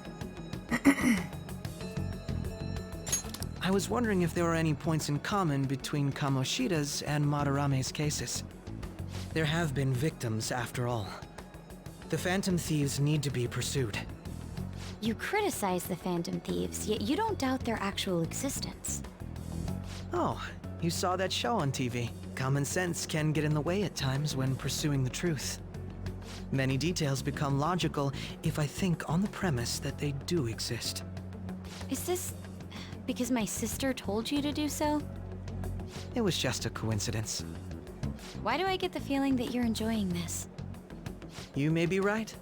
I was wondering if there were any points in common between Kamoshida's and Madarame's cases. There have been victims, after all. The Phantom Thieves need to be pursued. You criticize the Phantom Thieves, yet you don't doubt their actual existence. Oh, you saw that show on TV. Common sense can get in the way at times when pursuing the truth. Many details become logical if I think on the premise that they do exist. Is this because my sister told you to do so? It was just a coincidence. Why do I get the feeling that you're enjoying this? You may be right.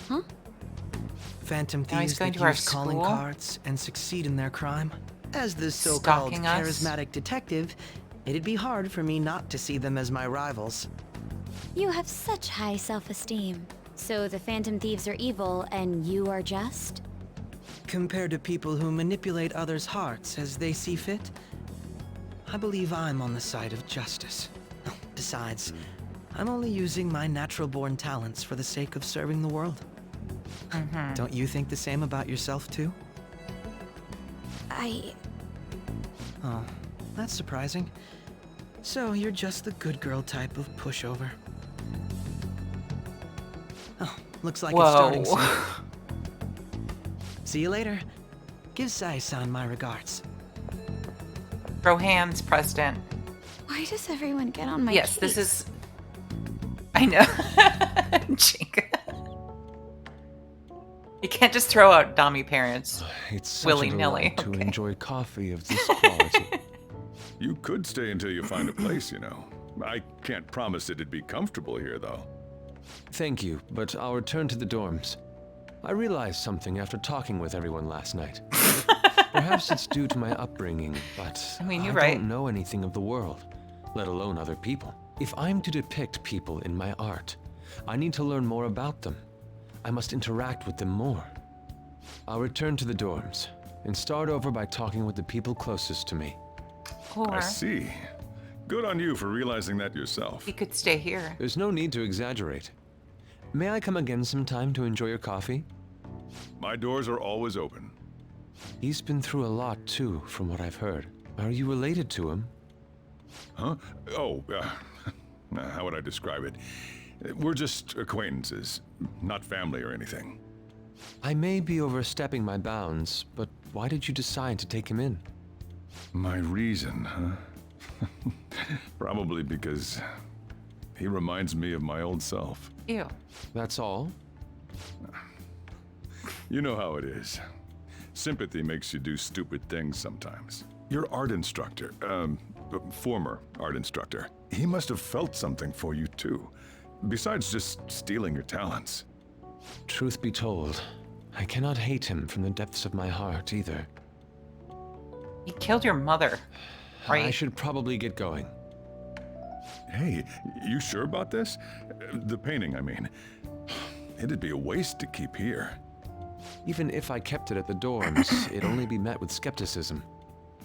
Huh? Phantom Now he's thieves going that to our use calling school? cards and succeed in their crime. As the so-called Stalking us? charismatic detective, it'd be hard for me not to see them as my rivals. You have such high self-esteem. So the Phantom Thieves are evil and you are just? Compared to people who manipulate others' hearts as they see fit, I believe I'm on the side of justice. Besides, I'm only using my natural-born talents for the sake of serving the world. Don't you think the same about yourself, too? Oh, that's surprising. So you're just the good girl type of pushover. Oh, looks like it's starting soon. See you later. Give Sai-san my regards. Throw hands, President. Why does everyone get on my Yes, case? this is... I know. Chica. You can't just throw out dummy parents It's such willy-nilly. a delight to enjoy coffee of this quality. You could stay until you find a place, you know. I can't promise it'd be comfortable here, though. Thank you, but I'll return to the dorms. I realized something after talking with everyone last night. Perhaps it's due to my upbringing, but I mean, I you're right. don't know anything of the world, let alone other people. If I'm to depict people in my art, I need to learn more about them. I must interact with them more. I'll return to the dorms and start over by talking with the people closest to me. I see. Good on you for realizing that yourself. You could stay here. There's no need to exaggerate. May I come again sometime to enjoy your coffee? My doors are always open. He's been through a lot too, from what I've heard. Are you related to him? Huh? Oh, how would I describe it? We're just acquaintances, not family or anything. I may be overstepping my bounds, but why did you decide to take him in? My reason, huh? Probably because he reminds me of my old self. Ew. That's all? You know how it is. Sympathy makes you do stupid things sometimes. Your art instructor, former art instructor, he must have felt something for you too, besides just stealing your talents. Truth be told, I cannot hate him from the depths of my heart either. He killed your mother, right? I should probably get going. Hey, you sure about this? The painting, I mean. It'd be a waste to keep here. Even if I kept it at the dorms, it'd only be met with skepticism.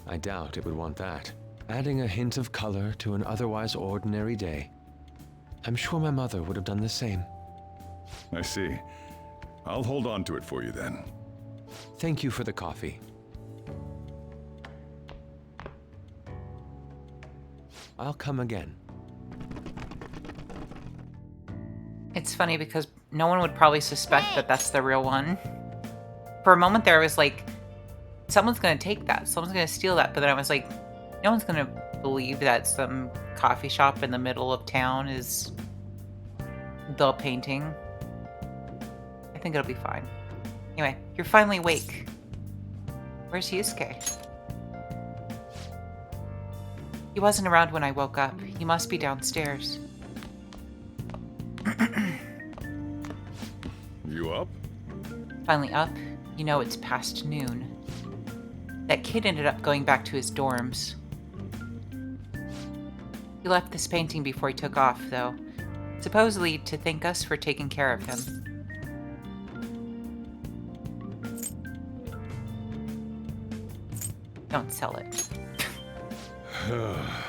I doubt it would want that. Adding a hint of color to an otherwise ordinary day. I'm sure my mother would have done the same. I see. I'll hold on to it for you then. Thank you for the coffee. I'll come again. It's funny because no one would probably suspect that that's the real one. For a moment there, I was like, someone's going to take that. Someone's going to steal that. But then I was like, no one's going to believe that some coffee shop in the middle of town is the painting. I think it'll be fine. Anyway, you're finally awake. Where's Yusuke? He wasn't around when I woke up. He must be downstairs. You up? Finally up. You know it's past noon. That kid ended up going back to his dorms. He left this painting before he took off, though. Supposedly to thank us for taking care of him. Don't sell it.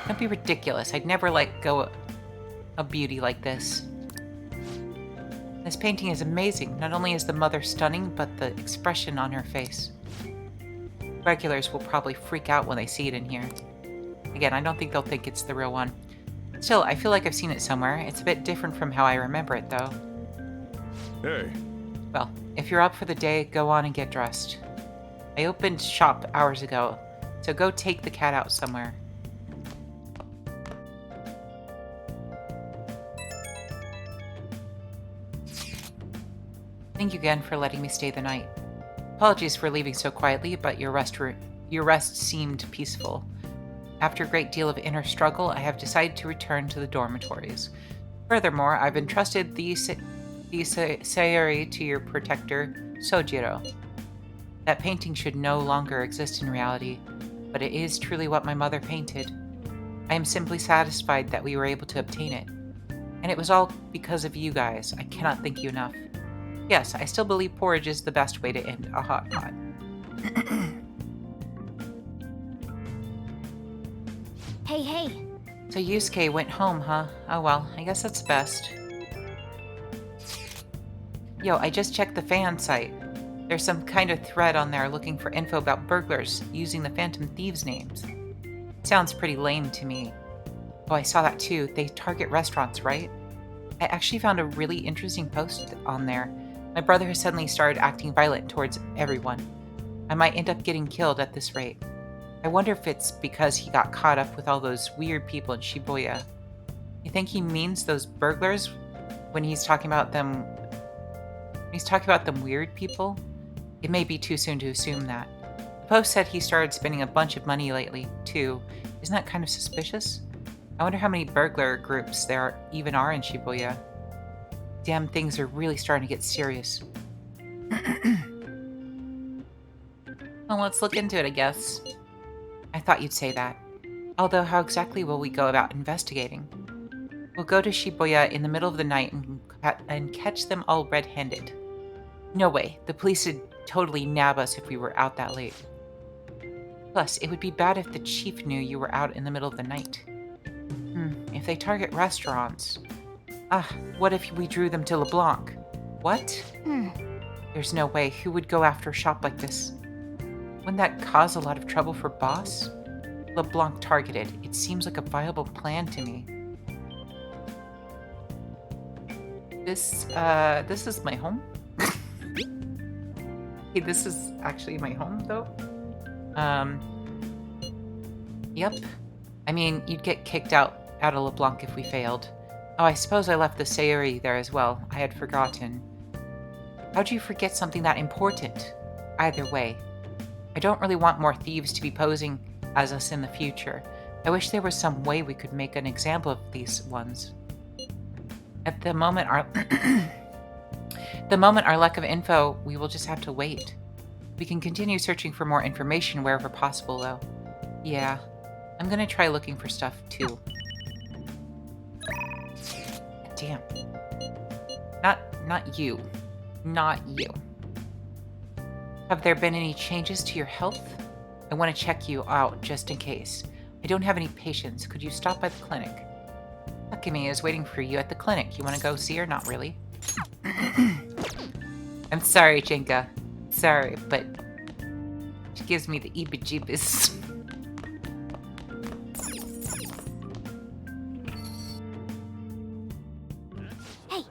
Don't be ridiculous. I'd never let go a beauty like this. This painting is amazing. Not only is the mother stunning, but the expression on her face. Regulars will probably freak out when they see it in here. Again, I don't think they'll think it's the real one. Still, I feel like I've seen it somewhere. It's a bit different from how I remember it, though. Hey. Well, if you're up for the day, go on and get dressed. I opened shop hours ago, so go take the cat out somewhere. Thank you again for letting me stay the night. Apologies for leaving so quietly, but your rest seemed peaceful. After a great deal of inner struggle, I have decided to return to the dormitories. Furthermore, I've entrusted the Sayuri to your protector, Sojiro. That painting should no longer exist in reality, but it is truly what my mother painted. I am simply satisfied that we were able to obtain it. And it was all because of you guys. I cannot thank you enough. Yes, I still believe porridge is the best way to end a hot pot. Hey. So Yusuke went home, huh? Oh well, I guess that's best. Yo, I just checked the fan site. There's some kind of thread on there looking for info about burglars using the Phantom Thieves names. Sounds pretty lame to me. Oh, I saw that too. They target restaurants, right? I actually found a really interesting post on there. My brother has suddenly started acting violent towards everyone. I might end up getting killed at this rate. I wonder if it's because he got caught up with all those weird people in Shibuya. You think he means those burglars when he's talking about them? When he's talking about them weird people? It may be too soon to assume that. The post said he started spending a bunch of money lately, too. Isn't that kind of suspicious? I wonder how many burglar groups there even are in Shibuya. Damn, things are really starting to get serious. Well, let's look into it, I guess. I thought you'd say that. Although, how exactly will we go about investigating? We'll go to Shibuya in the middle of the night and catch them all red-handed. No way. The police would totally nab us if we were out that late. Plus, it would be bad if the chief knew you were out in the middle of the night. If they target restaurants... what if we drew them to LeBlanc? What? There's no way. Who would go after a shop like this? Wouldn't that cause a lot of trouble for Boss? LeBlanc targeted. It seems like a viable plan to me. This is my home. Hey, this is actually my home, though. Yep. I mean, you'd get kicked out of LeBlanc if we failed. Oh, I suppose I left the Sayuri there as well. I had forgotten. How'd you forget something that important? Either way, I don't really want more thieves to be posing as us in the future. I wish there was some way we could make an example of these ones. At the moment, our lack of info, we will just have to wait. We can continue searching for more information wherever possible, though. Yeah, I'm gonna try looking for stuff, too. Damn. Not you. Not you. Have there been any changes to your health? I want to check you out just in case. I don't have any patience. Could you stop by the clinic? Akemi is waiting for you at the clinic. You want to go see her? Not really. I'm sorry, Jenka. Sorry, but she gives me the eebie-jeebies.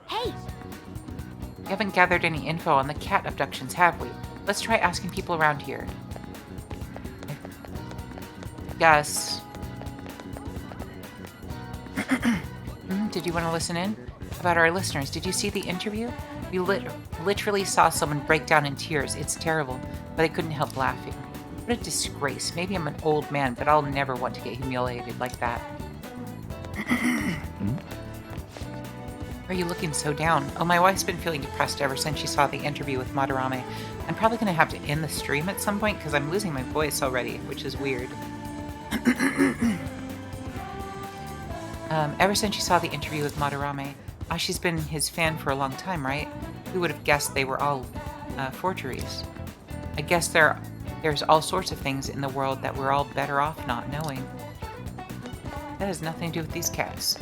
Hey! We haven't gathered any info on the cat abductions, have we? Let's try asking people around here. Yes. Did you want to listen in? About our listeners, did you see the interview? We literally saw someone break down in tears. It's terrible, but I couldn't help laughing. What a disgrace. Maybe I'm an old man, but I'll never want to get humiliated like that. Why are you looking so down? Oh, my wife's been feeling depressed ever since she saw the interview with Madarame. I'm probably going to have to end the stream at some point because I'm losing my voice already, which is weird. Ever since she saw the interview with Madarame, she's been his fan for a long time, right? Who would have guessed they were all forgeries? I guess there's all sorts of things in the world that we're all better off not knowing. That has nothing to do with these cats.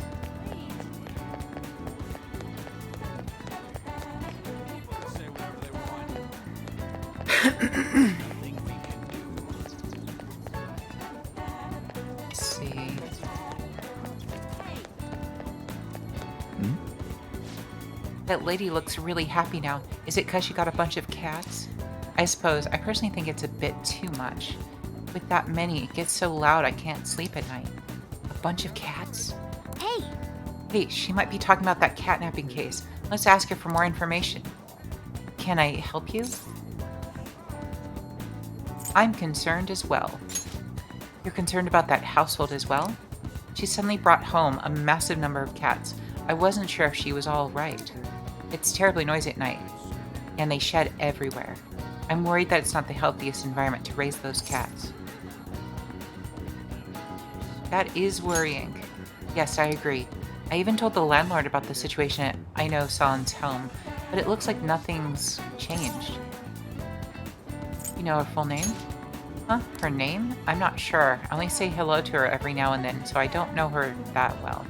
Let's see. That lady looks really happy now. Is it because she got a bunch of cats? I suppose. I personally think it's a bit too much. With that many, it gets so loud I can't sleep at night. A bunch of cats? Hey! Hey, she might be talking about that catnapping case. Let's ask her for more information. Can I help you? I'm concerned as well. You're concerned about that household as well? She suddenly brought home a massive number of cats. I wasn't sure if she was all right. It's terribly noisy at night, and they shed everywhere. I'm worried that it's not the healthiest environment to raise those cats. That is worrying. Yes, I agree. I even told the landlord about the situation at Aino San's home, but it looks like nothing's changed. You know her full name? Huh? Her name? I'm not sure. I only say hello to her every now and then, so I don't know her that well.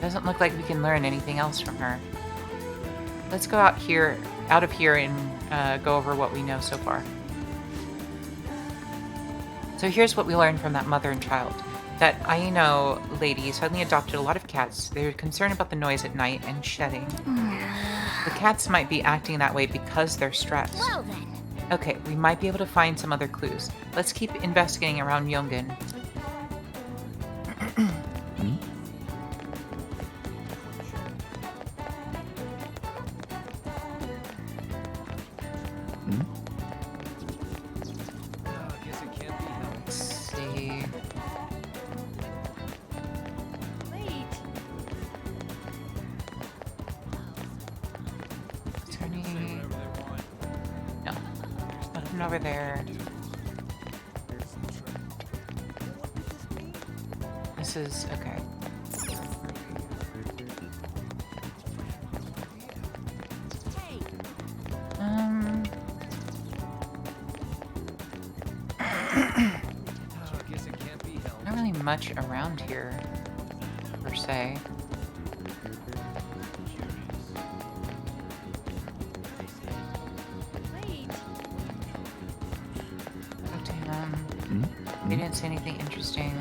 Doesn't look like we can learn anything else from her. Let's go out of here and go over what we know so far. So here's what we learned from that mother and child. That Aino lady suddenly adopted a lot of cats. They were concerned about the noise at night and shedding. The cats might be acting that way because they're stressed. Well then. Okay, we might be able to find some other clues. Let's keep investigating around Yongen. Over there. This is okay. Not really much around here, per se. They didn't say anything interesting.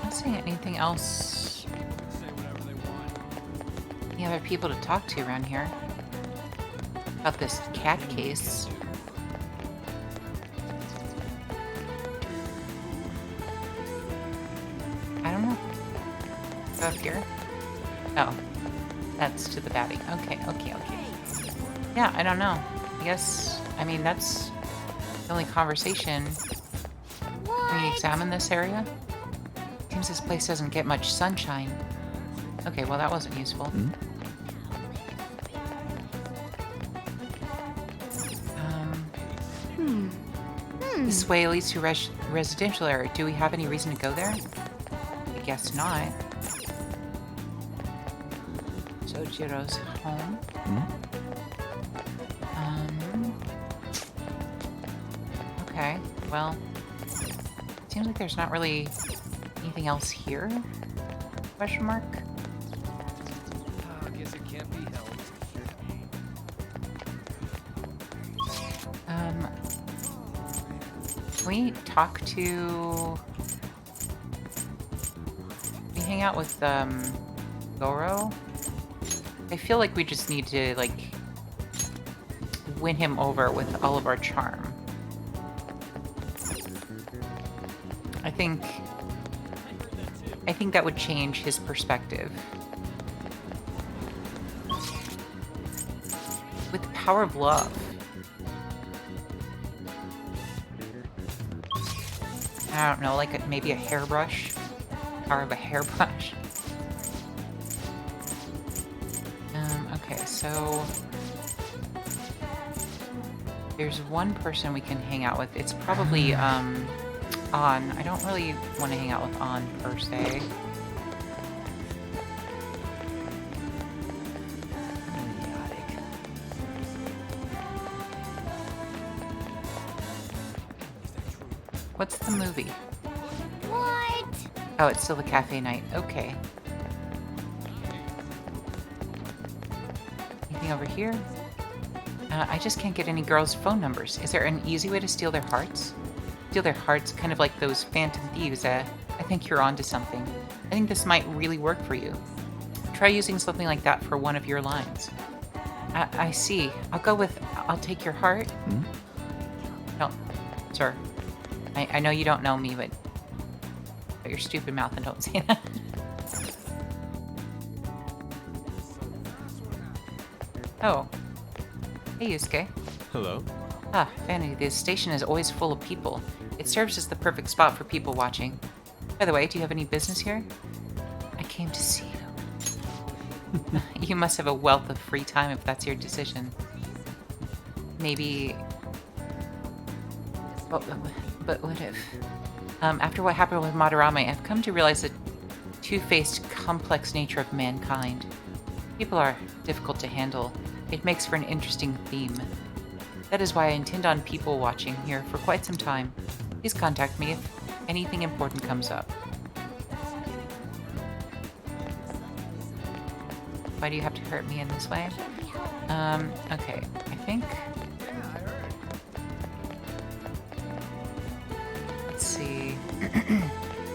Not seeing anything else. Any other people to talk to around here about this cat case? I don't know. Go up here. Oh, that's to the batting. Okay. Yeah, I don't know. I guess, I mean, that's the only conversation. Can we examine this area? Seems this place doesn't get much sunshine. Okay, well, that wasn't useful. This way leads to residential area. Do we have any reason to go there? I guess not. Sojiro's home. Okay, well, seems like there's not really anything else here? Question mark? I guess it can't be helped. Can we talk to... We hang out with, Goro? I feel like we just need to, like, win him over with all of our charm. I think that would change his perspective. With the power of love. I don't know, like maybe a hairbrush? Power of a hairbrush. Okay, so... There's one person we can hang out with. It's probably, An. I don't really want to hang out with An, per se. What's the movie? What? Oh, it's still the cafe night. Okay. Anything over here? I just can't get any girls' phone numbers. Is there an easy way to steal their hearts? Steal their hearts, kind of like those phantom thieves. I think you're onto something. I think this might really work for you. Try using something like that for one of your lines. I see. I'll take your heart. No, sir. I know you don't know me, but shut your stupid mouth and don't say that. Oh. Hey, Yusuke. Hello. Ah, Vanity, this station is always full of people. It serves as the perfect spot for people watching. By the way, do you have any business here? I came to see you. You must have a wealth of free time if that's your decision. Maybe... But what if... after what happened with Madarame, I've come to realize the two-faced, complex nature of mankind. People are difficult to handle. It makes for an interesting theme. That is why I intend on people watching here for quite some time. Please contact me if anything important comes up. Why do you have to hurt me in this way? Okay, I think... Let's see...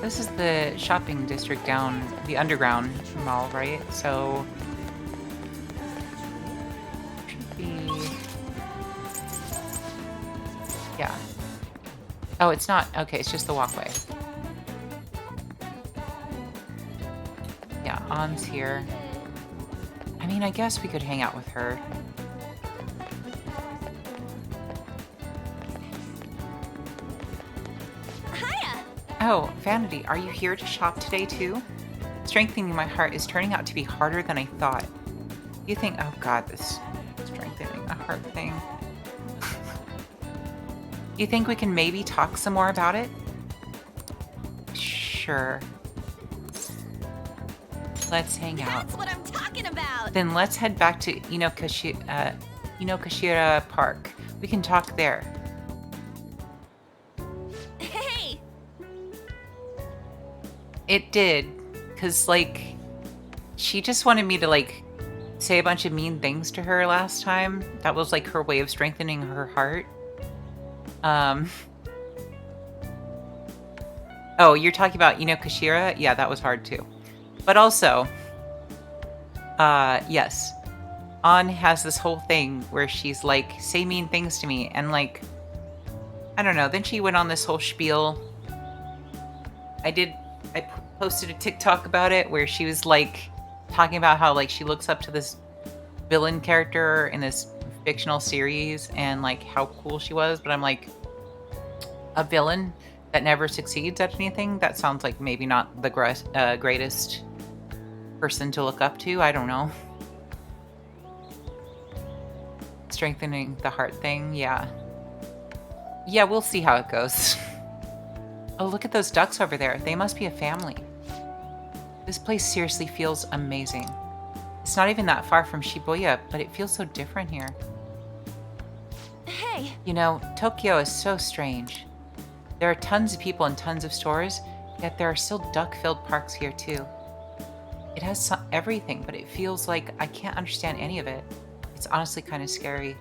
This is the shopping district down the underground mall, right? So... Should be... Yeah. Oh, it's not. Okay, it's just the walkway. Yeah, An's here. I mean, I guess we could hang out with her. Hiya! Oh, Vanity, are you here to shop today too? Strengthening my heart is turning out to be harder than I thought. You think, oh god, this strengthening a heart thing. You think we can maybe talk some more about it? Sure. Let's hang out. That's what I'm talking about! Then let's head back to Inokashira Park. We can talk there. Hey! It did. Because, like, she just wanted me to, like, say a bunch of mean things to her last time. That was like her way of strengthening her heart. Oh, you're talking about, Kashira? Yeah, that was hard too. But also, yes. An has this whole thing where she's like, say mean things to me, and like, I don't know, then she went on this whole spiel. I posted a TikTok about it where she was like, talking about how like she looks up to this villain character in this fictional series and like how cool she was, but I'm like, a villain that never succeeds at anything? That sounds like maybe not the greatest person to look up to. I don't know. Strengthening the heart thing, yeah. Yeah, we'll see how it goes. Oh, look at those ducks over there. They must be a family. This place seriously feels amazing. It's not even that far from Shibuya, but it feels so different here. Hey! Tokyo is so strange. There are tons of people and tons of stores, yet there are still duck-filled parks here too. It has everything, but it feels like I can't understand any of it. It's honestly kind of scary.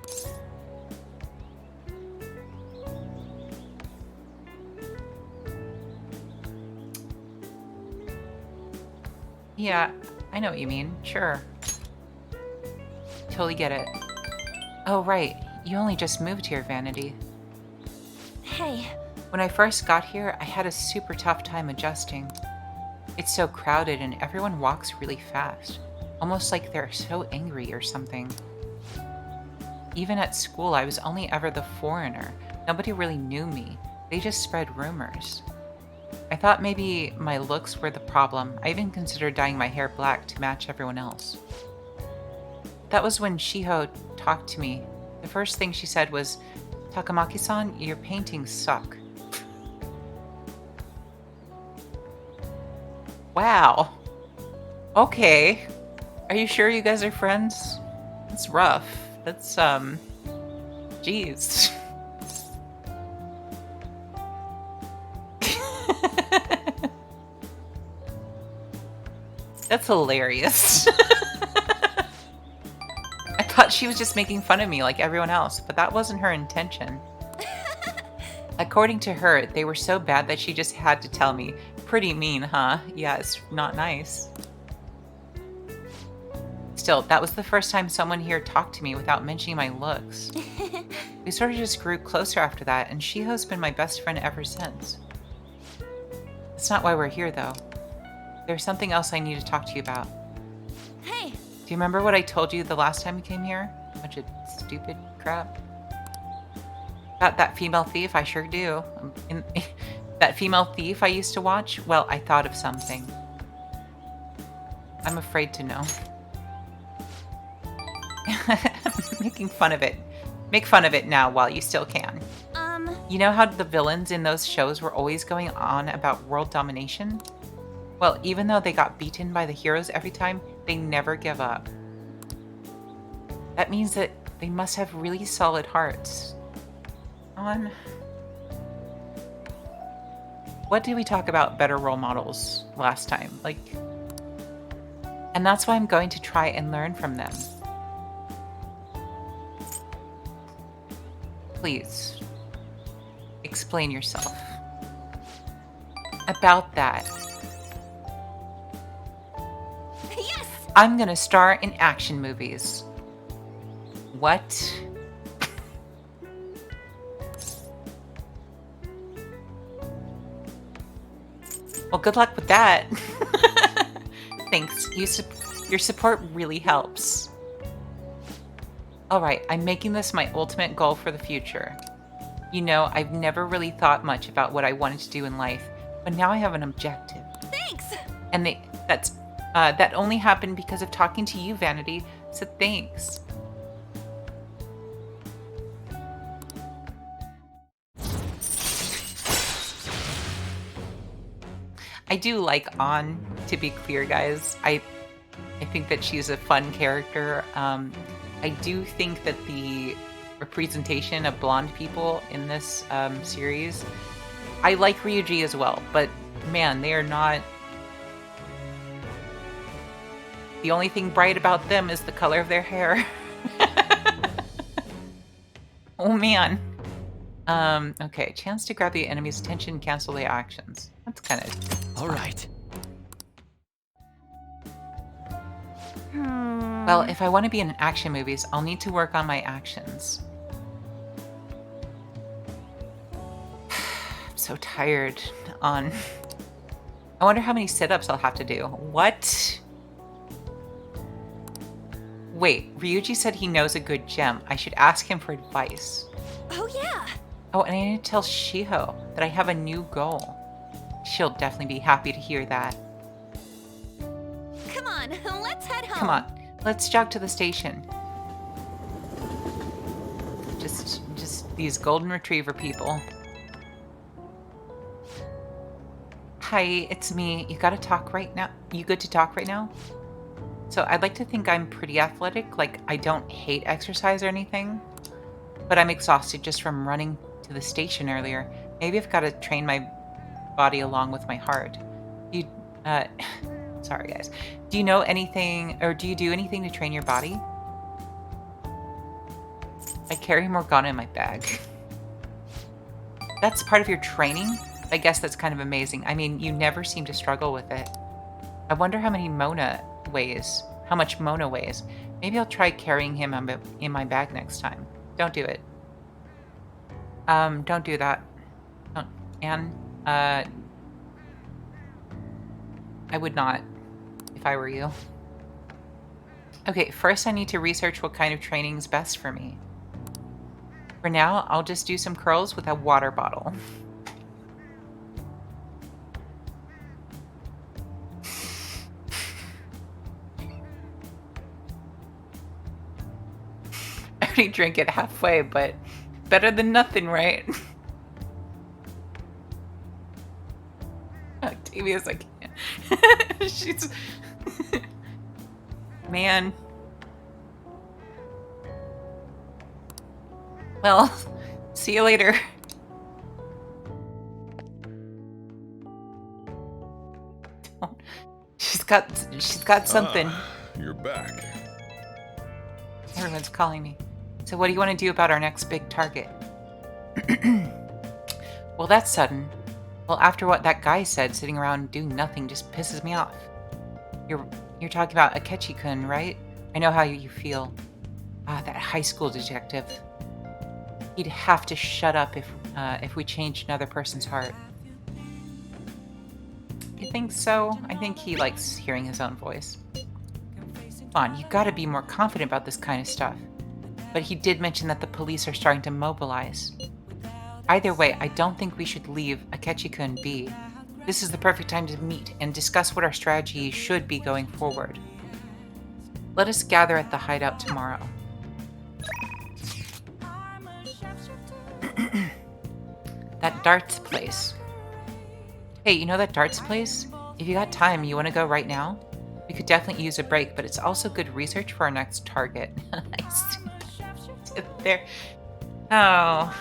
Yeah, I know what you mean. Sure. Totally get it. Oh, right. You only just moved here, Vanity. Hey. When I first got here, I had a super tough time adjusting. It's so crowded and everyone walks really fast. Almost like they're so angry or something. Even at school, I was only ever the foreigner. Nobody really knew me. They just spread rumors. I thought maybe my looks were the problem. I even considered dyeing my hair black to match everyone else. That was when Shiho talked to me. The first thing she said was, "Takamaki-san, your paintings suck." Wow. Okay. Are you sure you guys are friends? That's rough. That's, jeez. That's hilarious. I thought she was just making fun of me like everyone else, but that wasn't her intention. According to her, they were so bad that she just had to tell me. Pretty mean, huh? Yeah, it's not nice. Still, that was the first time someone here talked to me without mentioning my looks. We sort of just grew closer after that, and Shiho's been my best friend ever since. That's not why we're here, though. There's something else I need to talk to you about. Hey! Do you remember what I told you the last time you came here? A bunch of stupid crap. About that female thief? I sure do. That female thief I used to watch? Well, I thought of something. I'm afraid to know. Making fun of it. Make fun of it now while you still can. You know how the villains in those shows were always going on about world domination? Well, even though they got beaten by the heroes every time, they never give up. That means that they must have really solid hearts. What did we talk about better role models last time? And that's why I'm going to try and learn from them. Please, explain yourself. About that. Yes! I'm gonna star in action movies. What? Well, good luck with that. Thanks. Your support really helps. Alright, I'm making this my ultimate goal for the future. You know, I've never really thought much about what I wanted to do in life, but now I have an objective. Thanks! And that only happened because of talking to you, Vanity, so thanks. I do like An, to be clear, guys. I think that she's a fun character. I do think that the representation of blonde people in this series, I like Ryuji as well, but man, they are not... The only thing bright about them is the color of their hair. Oh man. Okay, chance to grab the enemy's attention, cancel their actions. That's kind of all right. Well, if I want to be in action movies, I'll need to work on my actions. I'm so tired. I wonder how many sit-ups I'll have to do. What? Wait, Ryuji said he knows a good gem. I should ask him for advice. Oh yeah! Oh, and I need to tell Shiho that I have a new goal. She'll definitely be happy to hear that. Come on, let's head home. Come on, let's jog to the station. Just these golden retriever people. Hi, it's me. You gotta talk right now? You good to talk right now? So I'd like to think I'm pretty athletic, like I don't hate exercise or anything, but I'm exhausted just from running to the station earlier. Maybe I've got to train my body along with my heart. Sorry guys. Do you know anything, or do you do anything to train your body? I carry Morgana in my bag. That's part of your training? I guess that's kind of amazing. I mean, you never seem to struggle with it. I wonder how many Mona weighs. How much Mona weighs. Maybe I'll try carrying him in my bag next time. Don't do it. Don't do that. Don't. Anne, I would not if I were you. Okay, first I need to research what kind of training is best for me. For now, I'll just do some curls with a water bottle. I already drank it halfway, but better than nothing, right? Octavia's like, she's... Man. Well, see you later. She's got something. You're back. Everyone's calling me. So what do you want to do about our next big target? Well, that's sudden. Well, after what that guy said, sitting around doing nothing just pisses me off. You're talking about Akechi-kun, right? I know how you feel. Ah, that high school detective. He'd have to shut up if we changed another person's heart. You think so? I think he likes hearing his own voice. Come on, you gotta be more confident about this kind of stuff. But he did mention that the police are starting to mobilize. Either way, I don't think we should leave Akechi-kun be. This is the perfect time to meet and discuss what our strategy should be going forward. Let us gather at the hideout tomorrow. That darts place. Hey, you know that darts place? If you got time, you want to go right now? We could definitely use a break, but it's also good research for our next target. Sit there. Oh.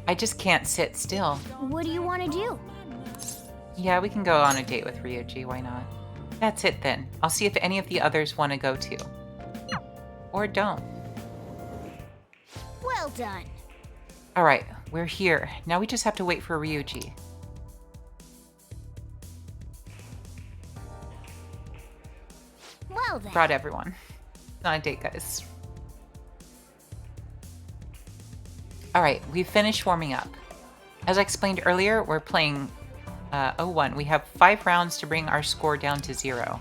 I just can't sit still. What do you want to do? Yeah, we can go on a date with Ryuji, why not? That's it then. I'll see if any of the others want to go too. Or don't. Well done. Alright, we're here. Now we just have to wait for Ryuji. Well then. Brought everyone. Not a date, guys. Alright, we've finished warming up. As I explained earlier, we're playing 01. We have 5 rounds to bring our score down to 0.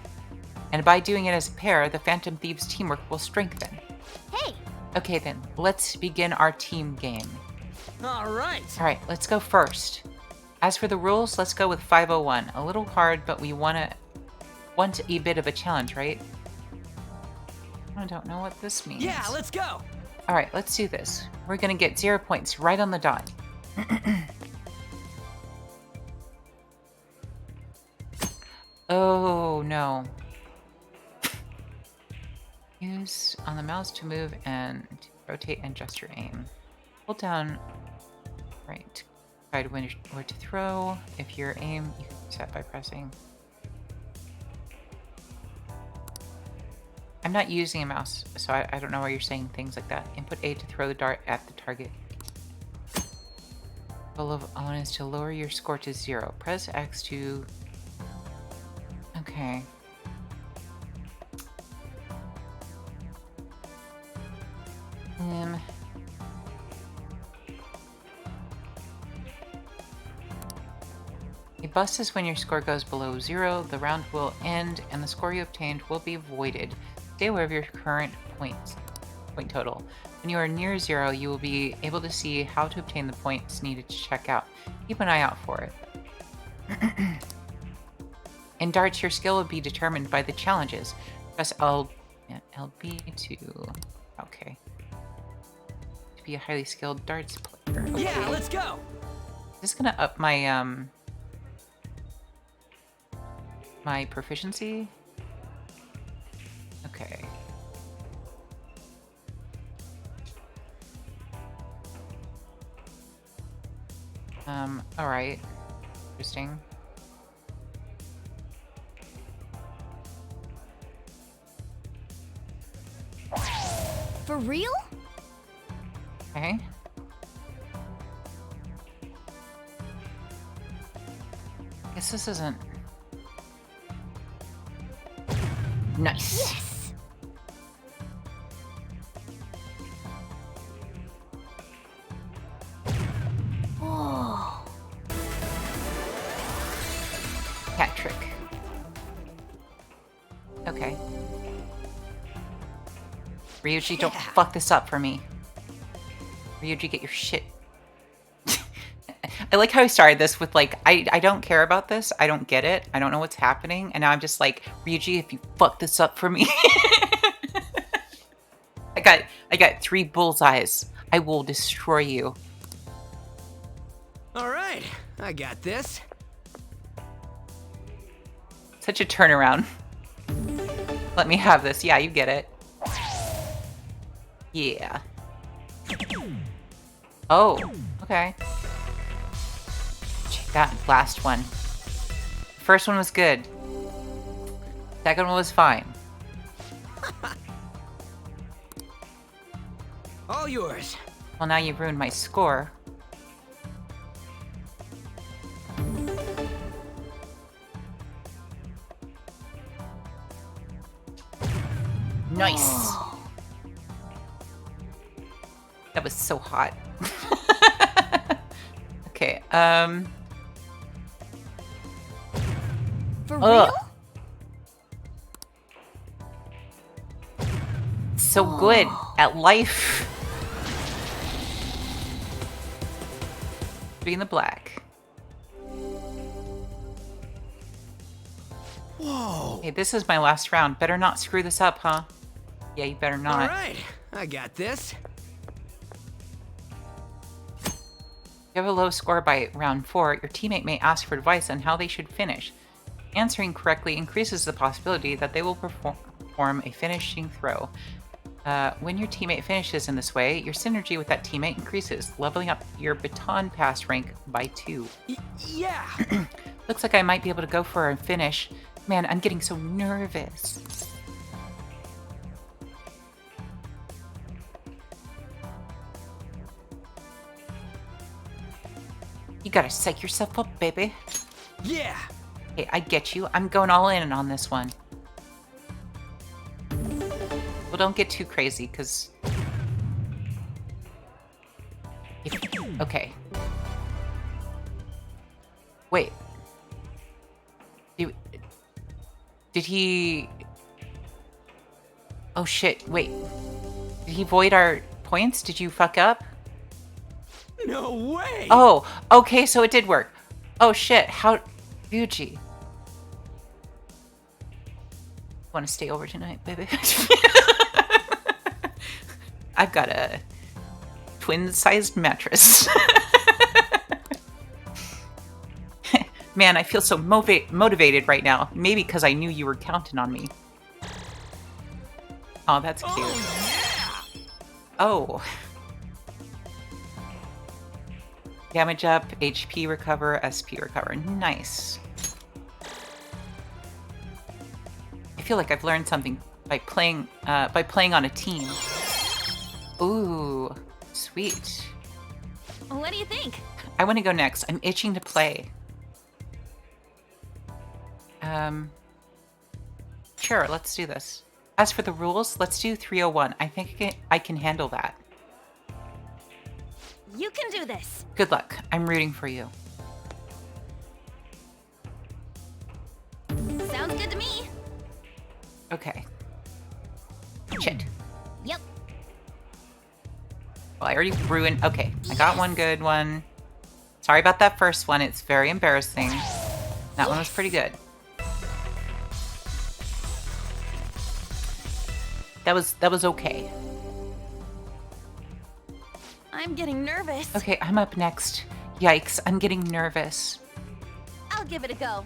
And by doing it as a pair, the Phantom Thieves teamwork will strengthen. Hey! Okay then, let's begin our team game. Alright! Alright, let's go first. As for the rules, let's go with 501. A little hard, but we want a bit of a challenge, right? I don't know what this means. Yeah, let's go! Alright, let's do this. We're gonna get 0 points right on the dot. Oh no. Use on the mouse to move and to rotate and adjust your aim. Hold down right. Try to where to throw. If your aim, you can set by pressing. I'm not using a mouse, so I don't know why you're saying things like that. Input A to throw the dart at the target. Goal of on is to lower your score to 0. Press X to... Okay. A bust is when your score goes below 0, the round will end, and the score you obtained will be voided. Stay aware of your current point total. When you are near 0, you will be able to see how to obtain the points needed to check out. Keep an eye out for it. In darts, your skill will be determined by the challenges. Press LB to... Okay. To be a highly skilled darts player. Okay. Yeah, let's go! Is this gonna up my, my proficiency? Okay. Alright. Interesting. For real? Okay. Guess this isn't... Nice. Yes! Whoa. Cat trick. Okay. Ryuji, don't fuck this up for me. Ryuji, get your shit. I like how he started this with like, I don't care about this. I don't get it. I don't know what's happening. And now I'm just like, Ryuji, if you fuck this up for me. I got 3 bullseyes. I will destroy you. All right, I got this. Such a turnaround. Let me have this. Yeah, you get it. Yeah. Oh, okay. Check that last one. First one was good. Second one was fine. All yours. Well, now you've ruined my score. Nice. That was so hot. Okay, For real? So good at life. Be in the black. Whoa. Hey, this is my last round. Better not screw this up, huh? Yeah, you better not. All right, I got this. If you have a low score by round 4, your teammate may ask for advice on how they should finish. Answering correctly increases the possibility that they will perform a finishing throw. When your teammate finishes in this way, your synergy with that teammate increases, leveling up your baton pass rank by 2. Yeah! Looks like I might be able to go for a finish. Man, I'm getting so nervous. You gotta psych yourself up, baby. Yeah! Hey, I get you. I'm going all in on this one. Well, don't get too crazy, because... Okay. Wait. Did he... Oh, shit. Wait. Did he void our points? Did you fuck up? No way! Oh, okay, so it did work. Oh, shit. How... Ryuji. Want to stay over tonight, baby? I've got a twin-sized mattress. Man, I feel so motivated right now. Maybe because I knew you were counting on me. Oh, that's cute. Oh, yeah! Oh. Damage up, HP recover, SP recover. Nice. I feel like I've learned something by playing on a team. Ooh, sweet. What do you think? I want to go next. I'm itching to play. Sure, let's do this. As for the rules, let's do 301. I think I can handle that. You can do this. Good luck. I'm rooting for you. Sounds good to me. Okay. Shit. Yep. Well, I already ruined... Okay, I got one good one. Sorry about that first one. It's very embarrassing. That one was pretty good. That was okay. I'm getting nervous. Okay, I'm up next. Yikes, I'm getting nervous. I'll give it a go.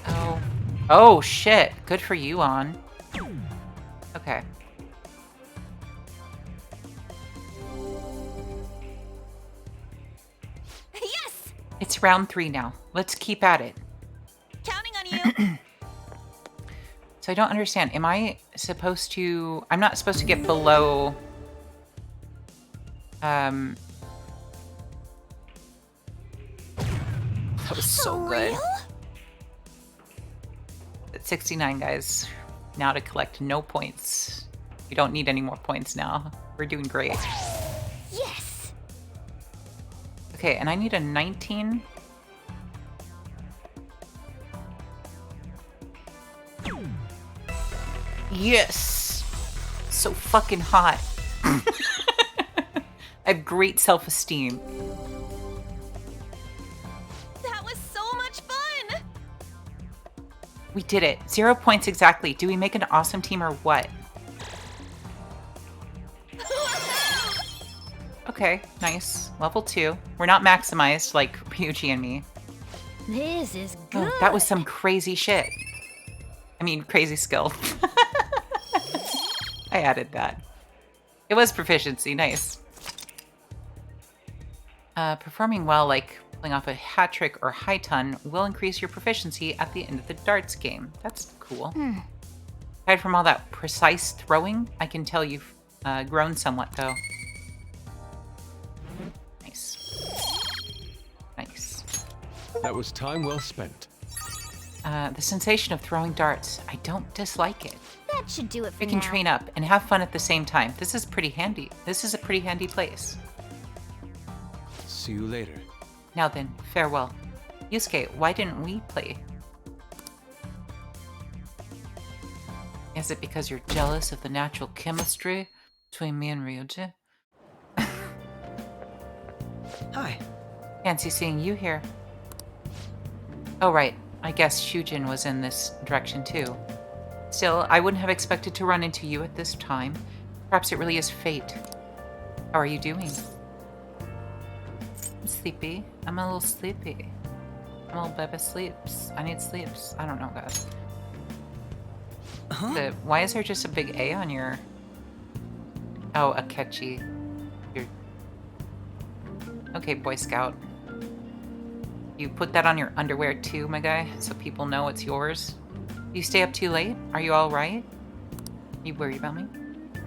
Oh. Oh, shit. Good for you, On. Okay. Yes! It's round 3 now. Let's keep at it. Counting on you. So I don't understand. Am I supposed to... I'm not supposed to get below... That was so good. At 69, guys. Now to collect no points. We don't need any more points now. We're doing great. Yes! Okay, and I need a 19. Yes! So fucking hot. I have great self-esteem. That was so much fun! We did it. 0 points exactly. Do we make an awesome team or what? Okay, nice. Level 2. We're not maximized like Ryuji and me. This is good. Oh, that was some crazy shit. I mean, crazy skill. I added that. It was proficiency. Nice. Performing well, like pulling off a hat trick or high ton, will increase your proficiency at the end of the darts game. That's cool. Aside from all that precise throwing, I can tell you've grown somewhat, though. Nice. Nice. That was time well spent. The sensation of throwing darts, I don't dislike it. That should do it for We can now. train up and have fun at the same time. This is pretty handy. This is a pretty handy place. See you later. Now then, farewell. Yusuke, why didn't we play? Is it because you're jealous of the natural chemistry between me and Ryuji? Hi. Fancy seeing you here. Oh right, I guess Shujin was in this direction too. Still, I wouldn't have expected to run into you at this time. Perhaps it really is fate. How are you doing? I'm sleepy. I'm a little sleepy. I'm a little baby sleeps. I need sleeps. I don't know, guys. Why is there just a big A on your... Oh, Akechi. You're... Okay, Boy Scout. You put that on your underwear too, my guy, so people know it's yours. You stay up too late? Are you alright? You worry about me?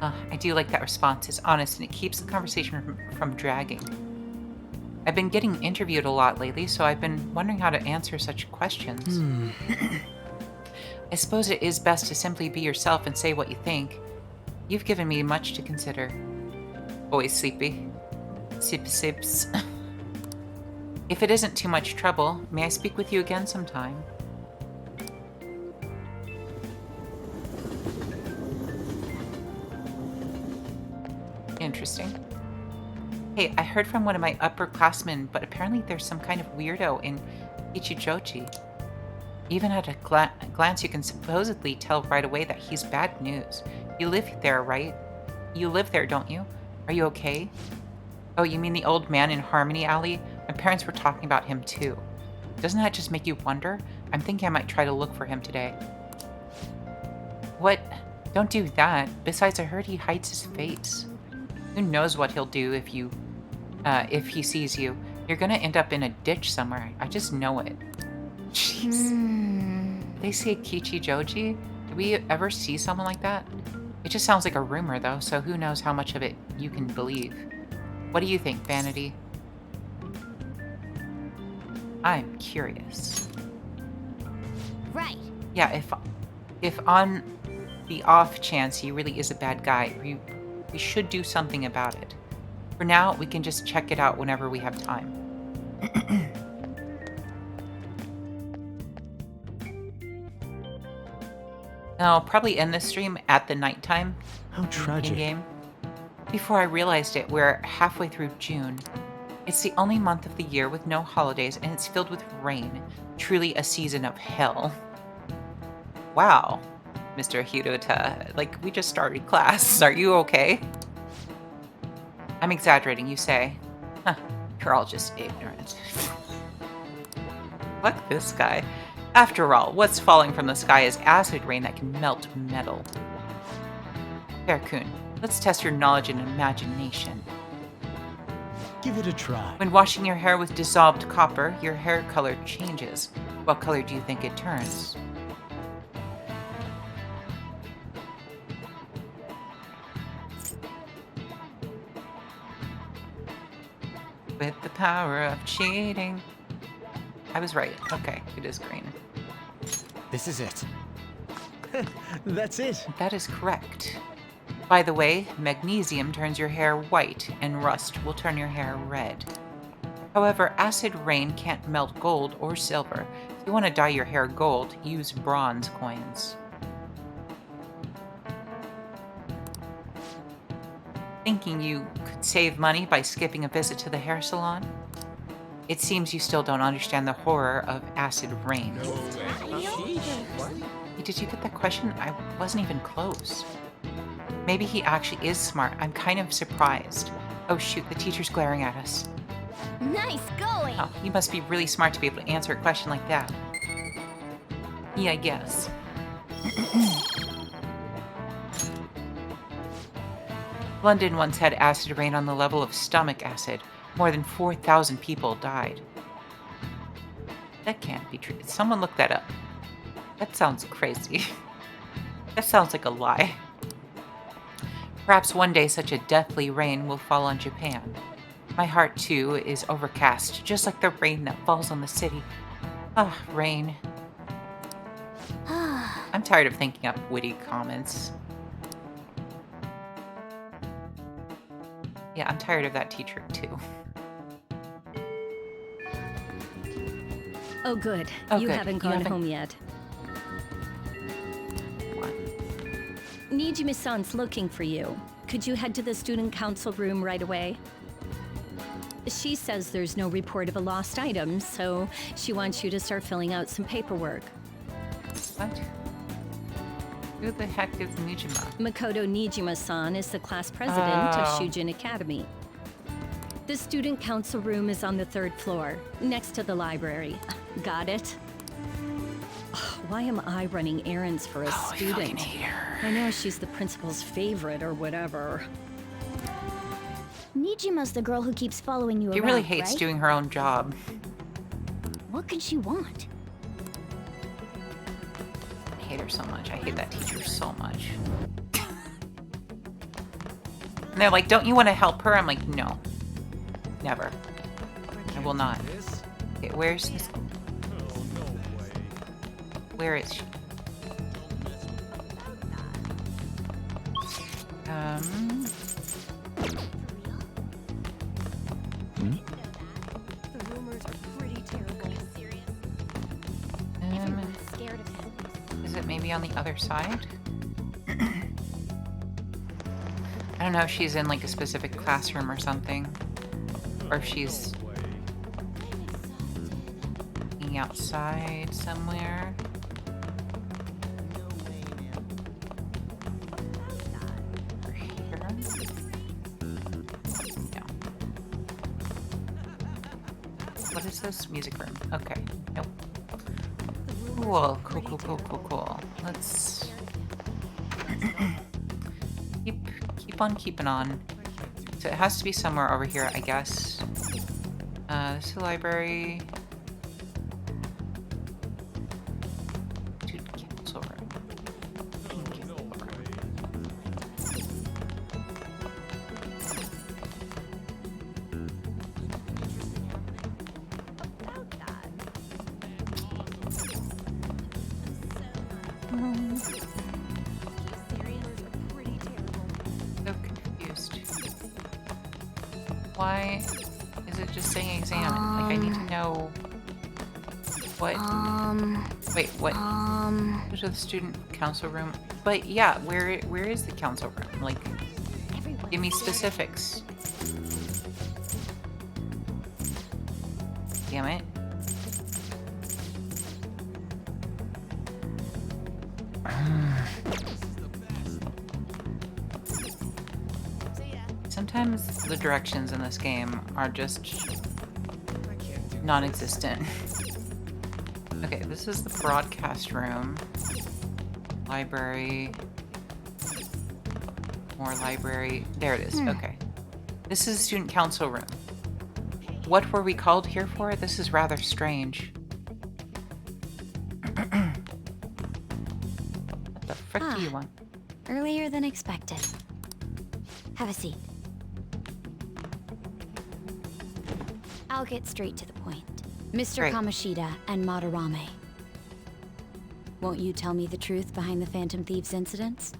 I do like that response. It's honest and it keeps the conversation from dragging. I've been getting interviewed a lot lately, so I've been wondering how to answer such questions. I suppose it is best to simply be yourself and say what you think. You've given me much to consider. Always sleepy. Sip sips. If it isn't too much trouble, may I speak with you again sometime? Interesting. Hey, I heard from one of my upperclassmen, but apparently there's some kind of weirdo in Ichijoji. Even at a glance, you can supposedly tell right away that he's bad news. You live there, right? You live there, don't you? Are you okay? Oh, you mean the old man in Harmony Alley? My parents were talking about him too. Doesn't that just make you wonder? I'm thinking I might try to look for him today. What? Don't do that. Besides, I heard he hides his face. Who knows what he'll do if you if he sees you. You're gonna end up in a ditch somewhere. I just know it. Jeez. They say Kichi Joji? Do we ever see someone like that? It just sounds like a rumor, though, so who knows how much of it you can believe. What do you think, Vanity? I'm curious. Right. Yeah, if on the off chance he really is a bad guy, we should do something about it. For now, we can just check it out whenever we have time. I'll probably end this stream at the nighttime. How tragic. In-game. Before I realized it, we're halfway through June. It's the only month of the year with no holidays, and it's filled with rain. Truly a season of hell. Wow, Mr. Hirota. Like, we just started class. Are you okay? I'm exaggerating, you say. Huh, you're all just ignorant. Fuck this guy. After all, what's falling from the sky is acid rain that can melt metal. Fair-kun, let's test your knowledge and imagination. Give it a try. When washing your hair with dissolved copper, your hair color changes. What color do you think it turns? With the power of cheating. I was right. Okay, it is green. This is it. That's it. That is correct. By the way, magnesium turns your hair white, and rust will turn your hair red. However, acid rain can't melt gold or silver. If you want to dye your hair gold, use bronze coins. Thinking you could save money by skipping a visit to the hair salon? It seems you still don't understand the horror of acid rain. Did you get that question? I wasn't even close. Maybe he actually is smart. I'm kind of surprised. Oh shoot, the teacher's glaring at us. Nice going! Oh, you must be really smart to be able to answer a question like that. Yeah, I guess. London once had acid rain on the level of stomach acid. More than 4,000 people died. That can't be true. Someone look that up. That sounds crazy. That sounds like a lie. Perhaps one day such a deathly rain will fall on Japan. My heart, too, is overcast, just like the rain that falls on the city. Ah, rain. I'm tired of thinking up witty comments. Yeah, I'm tired of that teacher, too. Oh, good. Oh, you good. haven't gone home yet. Nijima-san's looking for you. Could you head to the student council room right away? She says there's no report of a lost item, so she wants you to start filling out some paperwork. What? Who the heck is Nijima? Makoto Nijima-san is the class president of Shujin Academy. The student council room is on the 3rd floor, next to the library. Got it? Why am I running errands for a student? I fucking hate her. I know she's the principal's favorite or whatever. Nijima's the girl who keeps following you around, She really hates right? doing her own job. What could she want? I hate her so much. I hate that teacher so much. And they're like, don't you want to help her? I'm like, no. Never. I will not. Okay, where's this? Where is she? The rumors are pretty terrible. Scared of him. Is it maybe on the other side? I don't know if she's in like a specific classroom or something. Or if she's hanging outside somewhere. Or here? No. What is this? Music room. Okay. Nope. Cool. Cool. Let's keep on keeping on. So it has to be somewhere over here, I guess. This is the library. Student council room. So confused. Why is it just saying exam? Like, I need to know what. Wait, what? Go to the student council room. But yeah, where is the council room? Like, give me specifics. Damn it. Sometimes the directions in this game are just non-existent. Okay, this is the broadcast room. Library. More library. There it is. Okay. This is the student council room. What were we called here for? This is rather strange. What the frick do you want? Earlier than expected. Have a seat. I'll get straight to the point. Mr. Great. Kamoshida and Madarame. Won't you tell me the truth behind the Phantom Thieves incidents?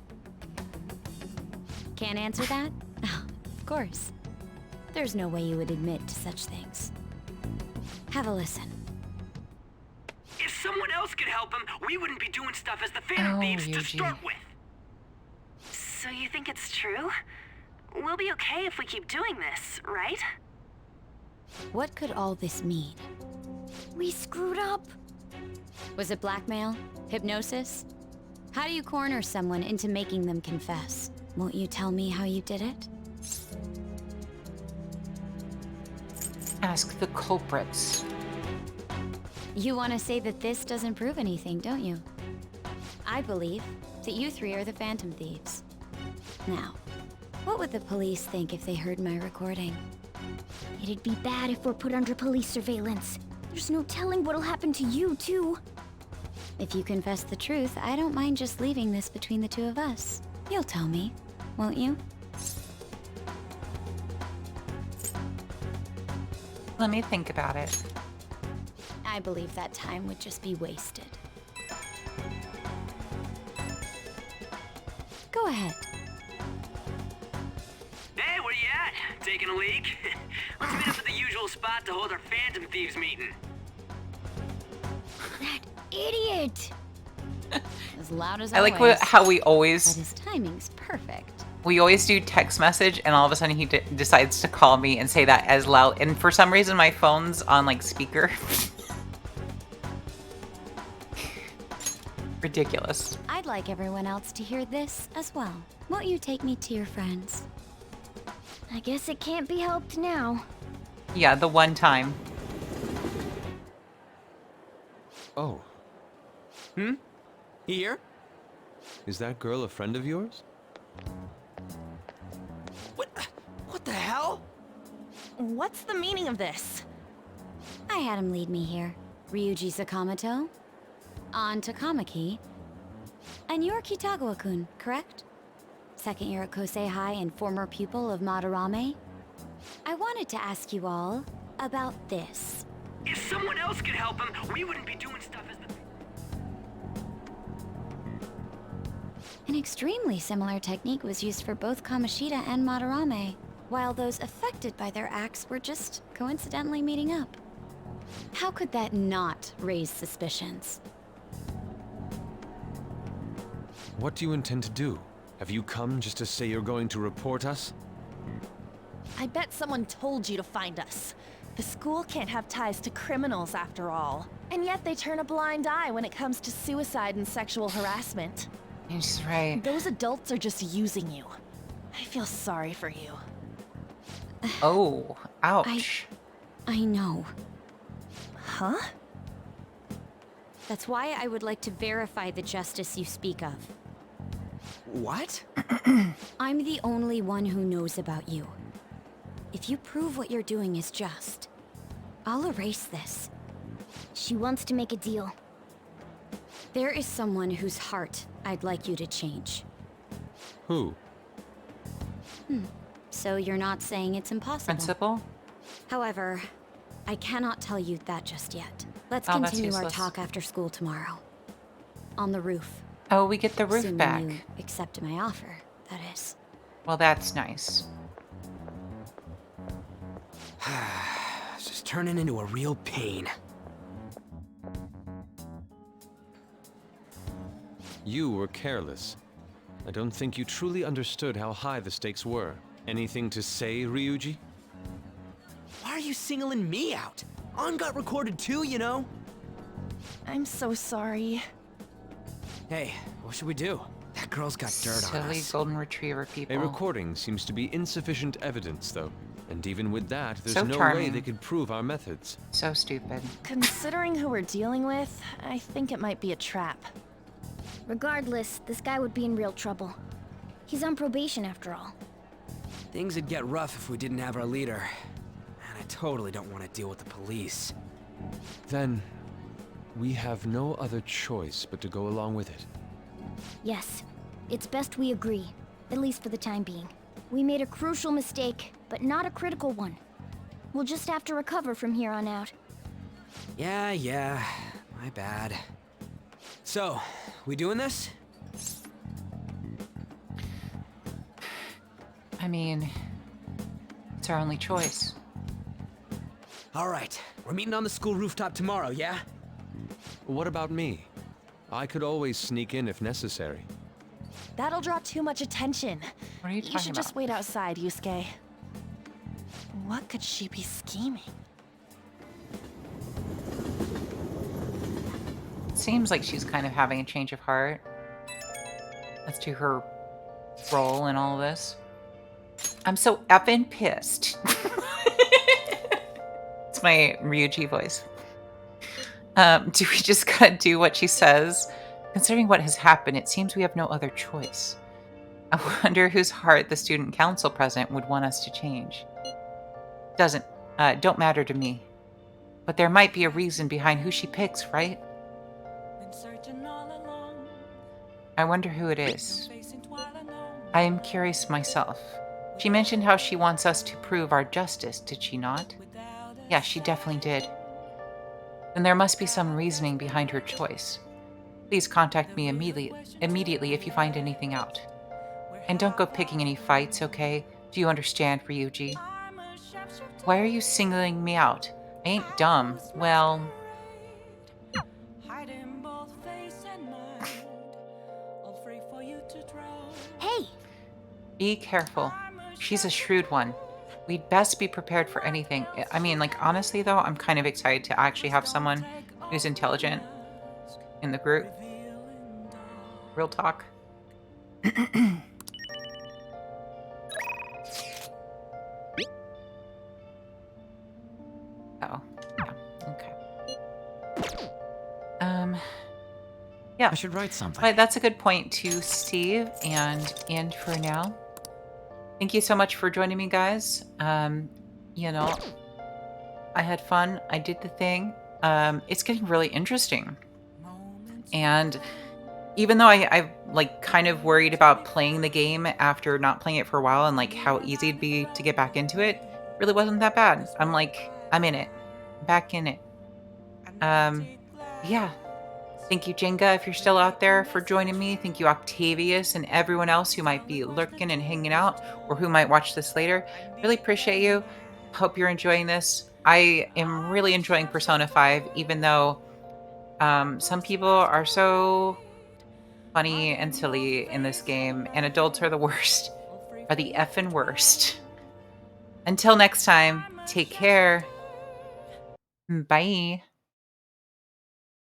Can't answer that? Of course. There's no way you would admit to such things. Have a listen. If someone else could help him, we wouldn't be doing stuff as the Phantom Thieves to start with. So you think it's true? We'll be okay if we keep doing this, right? What could all this mean? We screwed up. Was it blackmail? Hypnosis? How do you corner someone into making them confess? Won't you tell me how you did it? Ask the culprits. You want to say that this doesn't prove anything, don't you? I believe that you three are the Phantom Thieves. Now, what would the police think if they heard my recording? It'd be bad if we're put under police surveillance. There's no telling what'll happen to you, too. If you confess the truth, I don't mind just leaving this between the two of us. You'll tell me, won't you? Let me think about it. I believe that time would just be wasted. Go ahead. Hey, where you at? Taking a leak? Let's meet up at the usual spot to hold our Phantom Thieves meeting. That idiot! As loud as I like always. how we always. But his timing's perfect. We always do text message, and all of a sudden he decides to call me and say that as loud. And for some reason, my phone's on like speaker. Ridiculous. I'd like everyone else to hear this as well. Won't you take me to your friends? I guess it can't be helped now. Yeah, the one time. Oh. Here? Is that girl a friend of yours? What the hell? What's the meaning of this? I had him lead me here. Ryuji Sakamoto, on to Kamaki, and you're Kitagawa-kun, correct? Second year at Kosei High and former pupil of Madarame? I wanted to ask you all about this. If someone else could help him, we wouldn't be doing stuff as the... An extremely similar technique was used for both Kamoshida and Madarame, while those affected by their acts were just coincidentally meeting up. How could that not raise suspicions? What do you intend to do? Have you come just to say you're going to report us? I bet someone told you to find us. The school can't have ties to criminals after all. And yet they turn a blind eye when it comes to suicide and sexual harassment. He's right. Those adults are just using you. I feel sorry for you. Oh, ouch. I know. Huh? That's why I would like to verify the justice you speak of. What? I'm the only one who knows about you. If you prove what you're doing is just, I'll erase this. She wants to make a deal. There is someone whose heart I'd like you to change. Who? So you're not saying it's impossible? Principal? However, I cannot tell you that just yet. Let's Oh, that's continue our useless. talk after school tomorrow. On the roof. Oh, we get the roof Assuming back. you accept my offer, that is. Well, that's nice. It's just turning into a real pain. You were careless. I don't think you truly understood how high the stakes were. Anything to say, Ryuji? Why are you singling me out? On got recorded too, you know? I'm so sorry. Hey, what should we do? That girl's got dirt on Silly us. golden retriever people. A recording seems to be insufficient evidence, though. And even with that, there's So no way charming. they could prove our methods. So stupid. Considering who we're dealing with, I think it might be a trap. Regardless, this guy would be in real trouble. He's on probation after all. Things would get rough if we didn't have our leader. And I totally don't want to deal with the police. Then, we have no other choice but to go along with it. Yes, it's best we agree, at least for the time being. We made a crucial mistake, but not a critical one. We'll just have to recover from here on out. Yeah, my bad. So, we doing this? I mean, it's our only choice. All right, we're meeting on the school rooftop tomorrow, yeah? What about me? I could always sneak in if necessary. That'll draw too much attention. What are you You talking should about? just wait outside, Yusuke. What could she be scheming? Seems like she's kind of having a change of heart as to her role in all this. I'm so effing pissed. It's my Ryuji voice. Do we just gotta do what she says? Considering what has happened, it seems we have no other choice. I wonder whose heart the student council president would want us to change. Don't matter to me. But there might be a reason behind who she picks, right? I wonder who it is. I am curious myself. She mentioned how she wants us to prove our justice, did she not? Yeah, she definitely did. Then there must be some reasoning behind her choice. Please contact me immediately if you find anything out. And don't go picking any fights, okay? Do you understand, Ryuji? Why are you singling me out? I ain't dumb. Well... Hey! Be careful. She's a shrewd one. We'd best be prepared for anything. I mean, like, honestly, though, I'm kind of excited to actually have someone who's intelligent in the group. Real talk. Oh, yeah, okay. Yeah. I should write something. But that's a good point to Steve and end for now. Thank you so much for joining me, guys. You know, I had fun. I did the thing. It's getting really interesting. And even though I like kind of worried about playing the game after not playing it for a while and like how easy it'd be to get back into it, really wasn't that bad. I'm in it. Back in it. Yeah. Thank you, Jenga, if you're still out there, for joining me. Thank you, Octavius, and everyone else who might be lurking and hanging out or who might watch this later. Really appreciate you. Hope you're enjoying this. I am really enjoying Persona 5, even though some people are so funny and silly in this game, and adults are the worst. Are the effing worst. Until next time, take care. Bye.